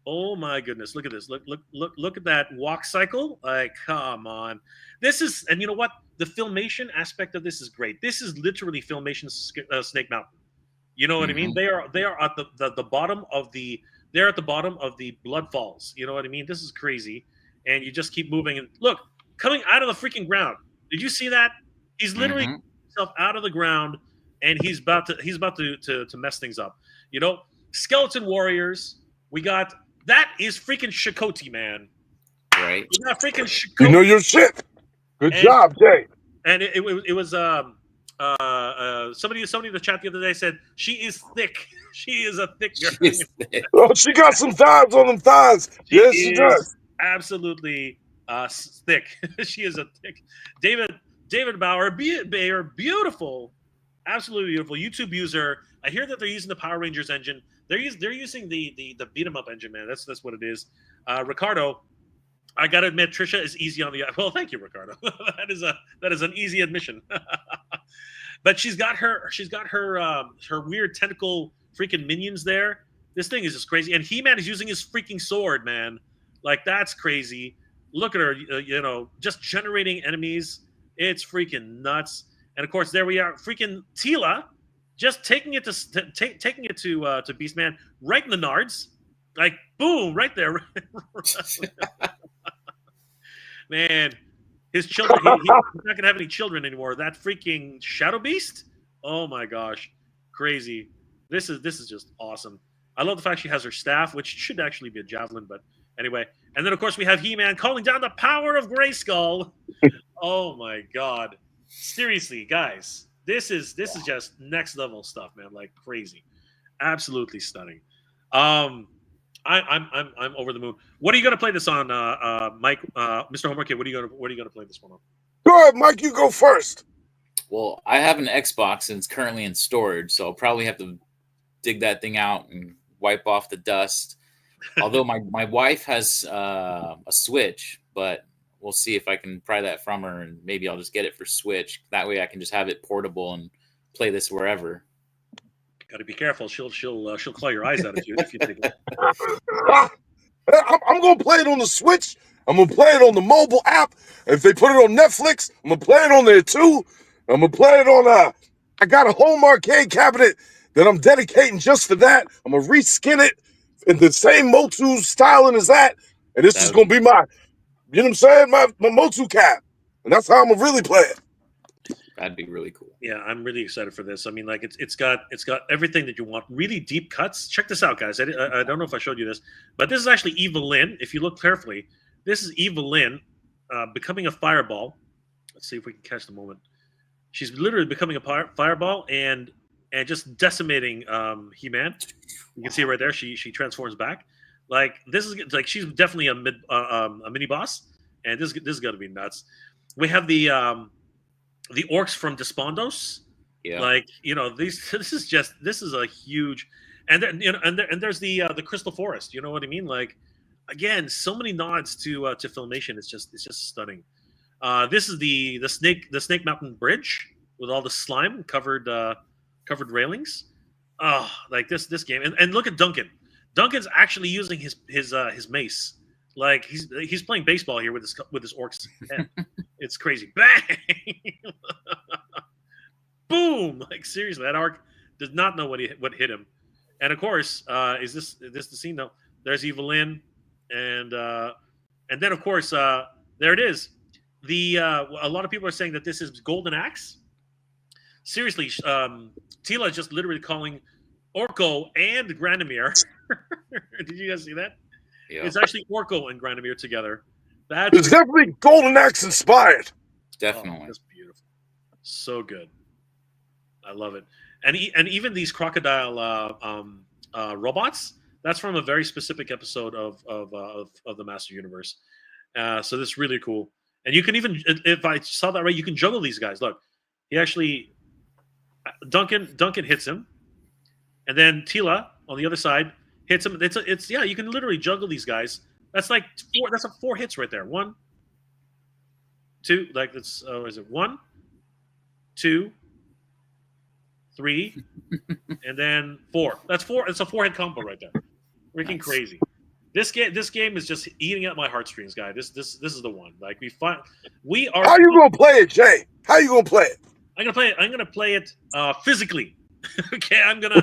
Oh my goodness. Look at this. Look at that walk cycle. Like, come on. This is, and you know what? The filmation aspect of this is great. This is literally filmation Snake Mountain. You know what I mean? They are at the bottom of the Blood Falls. You know what I mean? This is crazy. And you just keep moving and look, coming out of the freaking ground. Did you see that? He's literally himself out of the ground, and he's about to mess things up. You know, Skeleton Warriors. We got that is freaking Chakotay, man. Right. We got freaking Chakotay. You know your shit. Good job, Jay. And it was somebody in the chat the other day said she is thick. She is a thick girl. Oh, she got some thighs on them thighs. Yes, she does. Absolutely thick. She is a thick. David Bauer, beautiful, absolutely beautiful YouTube user. I hear that they're using the Power Rangers engine. They're using the beat 'em up engine, man. That's what it is. Ricardo, I gotta admit, Trisha is easy on the. Well, thank you, Ricardo. that is an easy admission. But she's got her weird tentacle freaking minions there. This thing is just crazy. And He-Man is using his freaking sword, man. Like, that's crazy. Look at her, just generating enemies. It's freaking nuts. And of course, there we are, freaking Tila, just taking it to Beastman right in the nards, like boom, right there. Man, his children. He's not gonna have any children anymore. That freaking Shadow Beast. Oh my gosh, crazy. This is just awesome. I love the fact she has her staff, which should actually be a javelin, but anyway. And then of course we have He-Man calling down the power of Grayskull. Oh my God! Seriously, guys, this is just next level stuff, man. Like crazy, absolutely stunning. I'm over the moon. What are you gonna play this on, Mike? Mr. Homerkid, what are you gonna play this one on? Go ahead, Mike. You go first. Well, I have an Xbox and it's currently in storage, so I'll probably have to dig that thing out and wipe off the dust. Although my wife has a Switch, but we'll see if I can pry that from her, and maybe I'll just get it for Switch. That way I can just have it portable and play this wherever. Got to be careful. She'll claw your eyes out if you take it. I'm gonna play it on the Switch. I'm gonna play it on the mobile app. If they put it on Netflix, I'm gonna play it on there too. I'm gonna play it on I got a home arcade cabinet that I'm dedicating just for that. I'm gonna reskin it in the same MOTU styling as that, and this is gonna be my, you know what I'm saying, my MOTU cap, and that's how I'm gonna really play it. That'd be really cool. Yeah, I'm really excited for this. I mean, like it's got everything that you want. Really deep cuts. Check this out, guys. I don't know if I showed you this, but this is actually Eva Lynn. If you look carefully, this is Eva Lynn becoming a fireball. Let's see if we can catch the moment. She's literally becoming a fireball and just decimating He-Man. You can see it right there. She transforms back. Like this is like she's definitely a mini boss, and this is gonna be nuts. We have the orcs from Despondos. Yeah. Like, this is a huge, and then and there's the Crystal Forest. You know what I mean? Like, again, so many nods to Filmation. It's just stunning. This is the Snake Mountain Bridge with all the slime covered railings. Oh, like this game, and look at Duncan. Duncan's actually using his mace. Like he's playing baseball here with his orc's head. It's crazy. Bang! Boom! Like seriously, that orc does not know what hit him. And of course, is this the scene? No, there's Evelyn, and then of course there it is. A lot of people are saying that this is Golden Axe. Seriously, Tila is just literally calling Orko and Granamir. Did you guys see that? Yeah. It's actually Orko and Granamir together. It's definitely Golden Axe inspired. Definitely. Oh, that's beautiful. So good. I love it. And even these crocodile robots, that's from a very specific episode of the Master Universe. So this is really cool. And you can even, if I saw that right, you can juggle these guys. Look, he actually, Duncan hits him, and then Tila on the other side hits him. It's you can literally juggle these guys. That's like four hits right there. 1, 2, like that's is it 1, 2, 3, and then 4. That's 4. It's a 4-hit combo right there. Freaking crazy. This game is just eating at my heartstrings, guy. This is the one. Like we are. How you gonna play it, Jay? How you gonna play it? I'm gonna play it physically. Okay, I'm gonna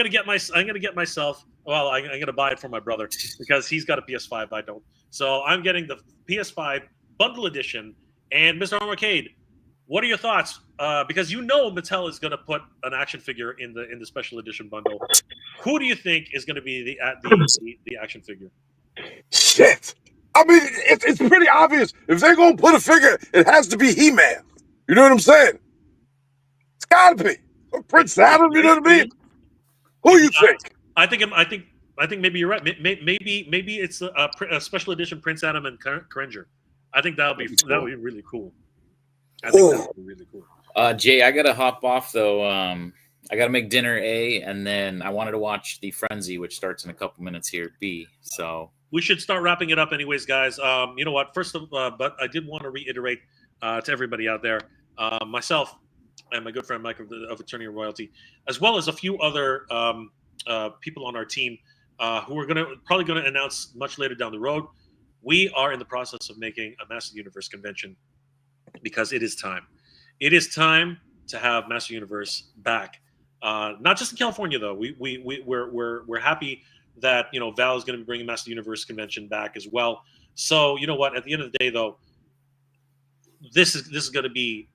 get myself. Well, I'm gonna buy it for my brother because he's got a PS5. I don't. So I'm getting the PS5 bundle edition. And Mr. Arcade, what are your thoughts? Because Mattel is gonna put an action figure in the special edition bundle. Who do you think is gonna be the action figure? Shit. I mean, it's pretty obvious. If they're gonna put a figure, it has to be He-Man. You know what I'm saying? It's gotta be. Or Prince Adam. You know what I mean? Who you think? I think maybe you're right. Maybe it's a special edition Prince Adam and Cringer. I think that would be really cool. I think that would be really cool. Jay, I gotta hop off though. I gotta make dinner A, and then I wanted to watch the Frenzy, which starts in a couple minutes here. B. So we should start wrapping it up, anyways, guys. You know what? But I did want to reiterate to everybody out there, myself and my good friend Mike of Attorney of Royalty, as well as a few other people on our team who are probably going to announce much later down the road. We are in the process of making a Master Universe convention because it is time. It is time to have Master Universe back. Not just in California, though. We're happy that Val is going to be bringing Master Universe convention back as well. So you know what? At the end of the day, though, this is going to be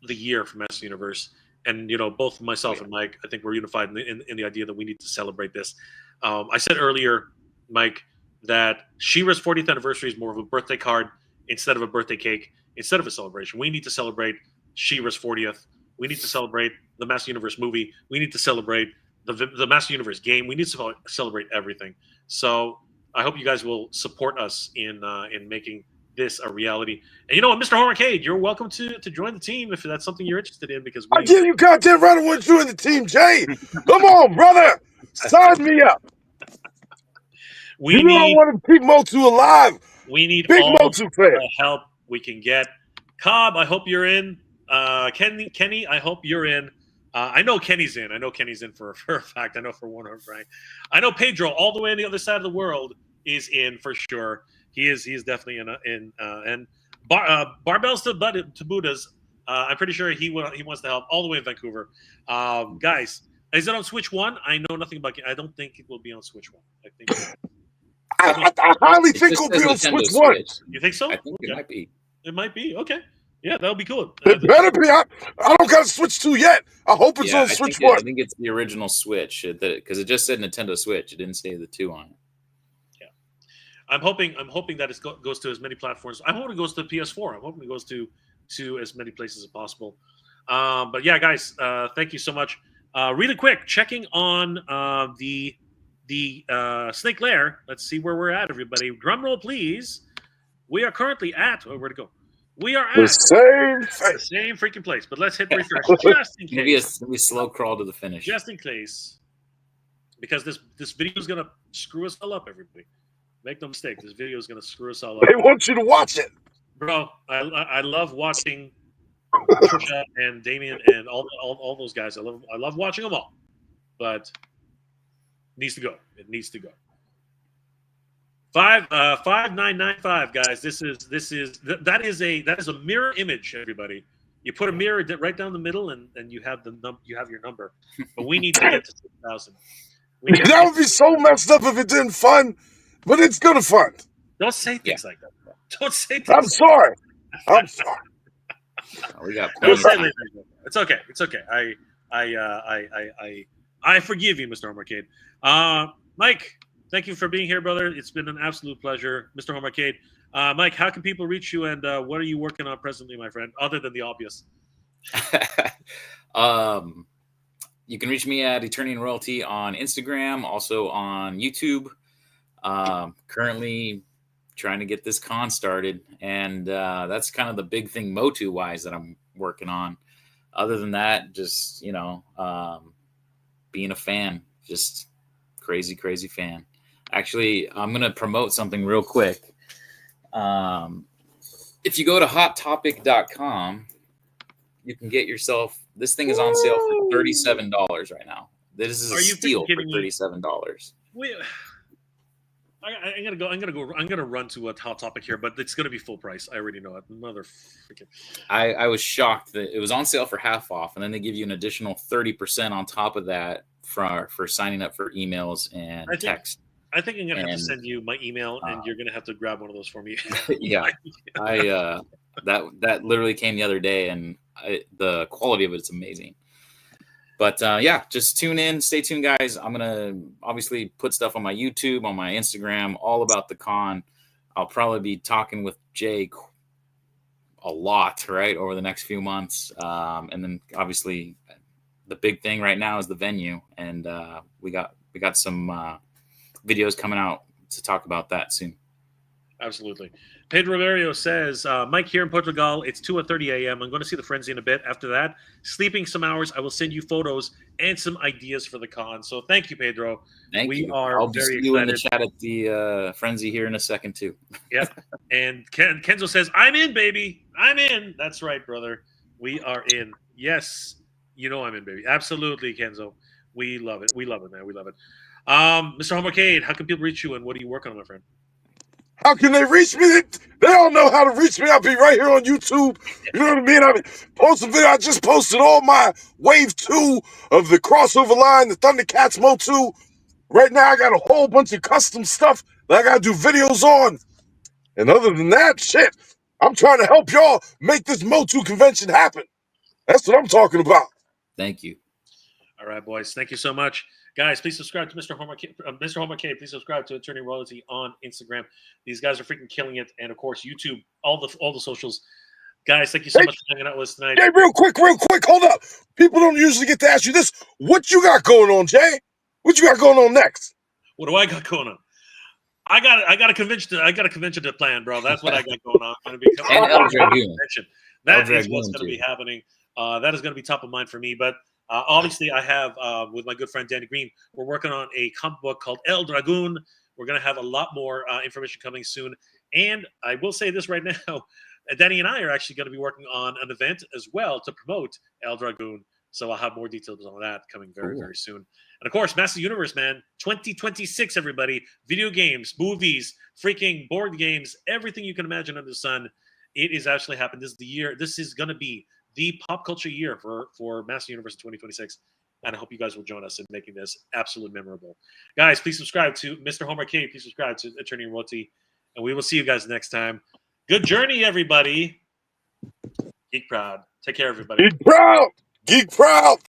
the year for Master Universe, and both myself and Mike, I think we're unified in the idea that we need to celebrate this. I said earlier, Mike, that She-Ra's 40th anniversary is more of a birthday card instead of a birthday cake, instead of a celebration. We need to celebrate She-Ra's 40th. We need to celebrate the Master Universe movie. We need to celebrate the Master Universe game. We need to celebrate everything. So I hope you guys will support us in making this a reality. And you know what, Mr. Arcade, you're welcome to join the team if that's something you're interested in. Because I give you goddamn right. I want you in the team, Jay. Come on, brother. Sign me up. I want to keep MOTU alive. We need big all MOTU fan. the help we can get. Cobb, I hope you're in. Kenny, I hope you're in. I know Kenny's in. I know Kenny's in for a fact. I know for 100%. I know Pedro, all the way on the other side of the world, is in for sure. He is definitely in. And barbells to Buddhas. I'm pretty sure he wants to help all the way in Vancouver. Guys, is it on Switch 1? I know nothing about it. I don't think it will be on Switch 1. I think I highly It think just it'll says be on Nintendo Switch 1. Switch. you think so? I think it might be. It might be. Okay. Yeah, that'll be cool. It better be. I don't got a Switch 2 yet. I hope it's Yeah, on Switch 1. I think it's the original Switch because it just said Nintendo Switch. It didn't say the 2 on it. I'm hoping that it goes to as many platforms. I'm hoping it goes to PS4. I'm hoping it goes to as many places as possible. But yeah, guys, thank you so much. Really quick, checking on the Snake Lair. Let's see where we're at, everybody. Drum roll, please. We are currently at where to go. We are The at same the thing. same freaking place. But let's hit refresh just in Maybe case. a slow crawl to the finish. Just in case, because this video is gonna screw us all up, everybody. Make no mistake, this video is gonna screw us all up. They want you to watch it. Bro, I love watching Trisha and Damien and all those guys. I love watching them all, but it needs to go. It needs to go. 5995, guys. That is a mirror image, everybody. You put a mirror right down the middle, and you have your number. But we need to get to 6,000. That would be so messed up if it didn't fun, but it's gonna fun. Don't say things like that, bro. Don't say things. I'm sorry. I'm sorry. We got Don't plenty say of time. things like that. It's okay. It's okay. I forgive you, Mr. Homarcade. Mike, thank you for being here, brother. It's been an absolute pleasure, Mr. Homarcade. Mike, how can people reach you, and what are you working on presently, my friend, other than the obvious? You can reach me at Eternian Royalty on Instagram, also on YouTube. Currently trying to get this con started, and that's kind of the big thing MOTU wise that I'm working on. Other than that, just being a fan, just crazy fan. Actually, I'm gonna promote something real quick. If you go to hottopic.com, you can get yourself, this thing is on sale for $37 right now. This is a steal for $37. I'm gonna run to a Hot Topic here, but it's gonna be full price. I already know it. Mother freaking. I was shocked that it was on sale for half off, and then they give you an additional 30% on top of that for signing up for emails and text. I think I'm gonna have to send you my email, and you're gonna have to grab one of those for me. Yeah, that literally came the other day, and the quality of it's amazing. But yeah, just tune in, stay tuned, guys. I'm gonna obviously put stuff on my YouTube, on my Instagram, all about the con. I'll probably be talking with Jake a lot, right, over the next few months, and then obviously the big thing right now is the venue, and we got some videos coming out to talk about that soon. Absolutely. Pedro Valerio says, Mike here in Portugal, it's 2:30 a.m. I'm going to see the Frenzy in a bit. After that, sleeping some hours. I will send you photos and some ideas for the con. So thank you, Pedro. Thank you. I'll be see you in the chat at the Frenzy here in a second, too. Yeah. And Kenzo says, I'm in, baby. I'm in. That's right, brother. We are in. Yes. You know I'm in, baby. Absolutely, Kenzo. We love it. We love it, man. We love it. Mr. Homarcade, how can people reach you, and what are you working on, my friend? How can they reach me? They all know how to reach me. I'll be right here on YouTube. You know what I mean? I post a video. I just posted all my Wave 2 of the crossover line, the Thundercats MOTU. Right now, I got a whole bunch of custom stuff that I got to do videos on. And other than that, shit, I'm trying to help y'all make this MOTU convention happen. That's what I'm talking about. Thank you. All right, boys. Thank you so much. Guys, please subscribe to Mr. Homarcade. Please subscribe to Attorney Royalty on Instagram. These guys are freaking killing it. And, of course, YouTube, all the socials. Guys, thank you so much for hanging out with us tonight. Hey, real quick, hold up. People don't usually get to ask you this. What you got going on, Jay? What you got going on next? What do I got going on? I got a convention to plan, bro. That's what I got going on. Going to be and El Dragoon. That is what's going to be happening. That is going to be top of mind for me. But obviously, I have with my good friend Danny Green, we're working on a comic book called El Dragoon. We're going to have a lot more information coming soon. And I will say this right now, Danny and I are actually going to be working on an event as well to promote El Dragoon. So I'll have more details on that coming very, very soon. And of course, Master Universe, man, 2026, everybody. Video games, movies, freaking board games, everything you can imagine under the sun. It is actually happening. This is the year. This is going to be the pop culture year for Master Universe 2026. And I hope you guys will join us in making this absolutely memorable. Guys, please subscribe to Mr. Homer K. Please subscribe to Attorney Roti. And we will see you guys next time. Good journey, everybody. Geek proud. Take care, everybody. Geek proud. Geek proud.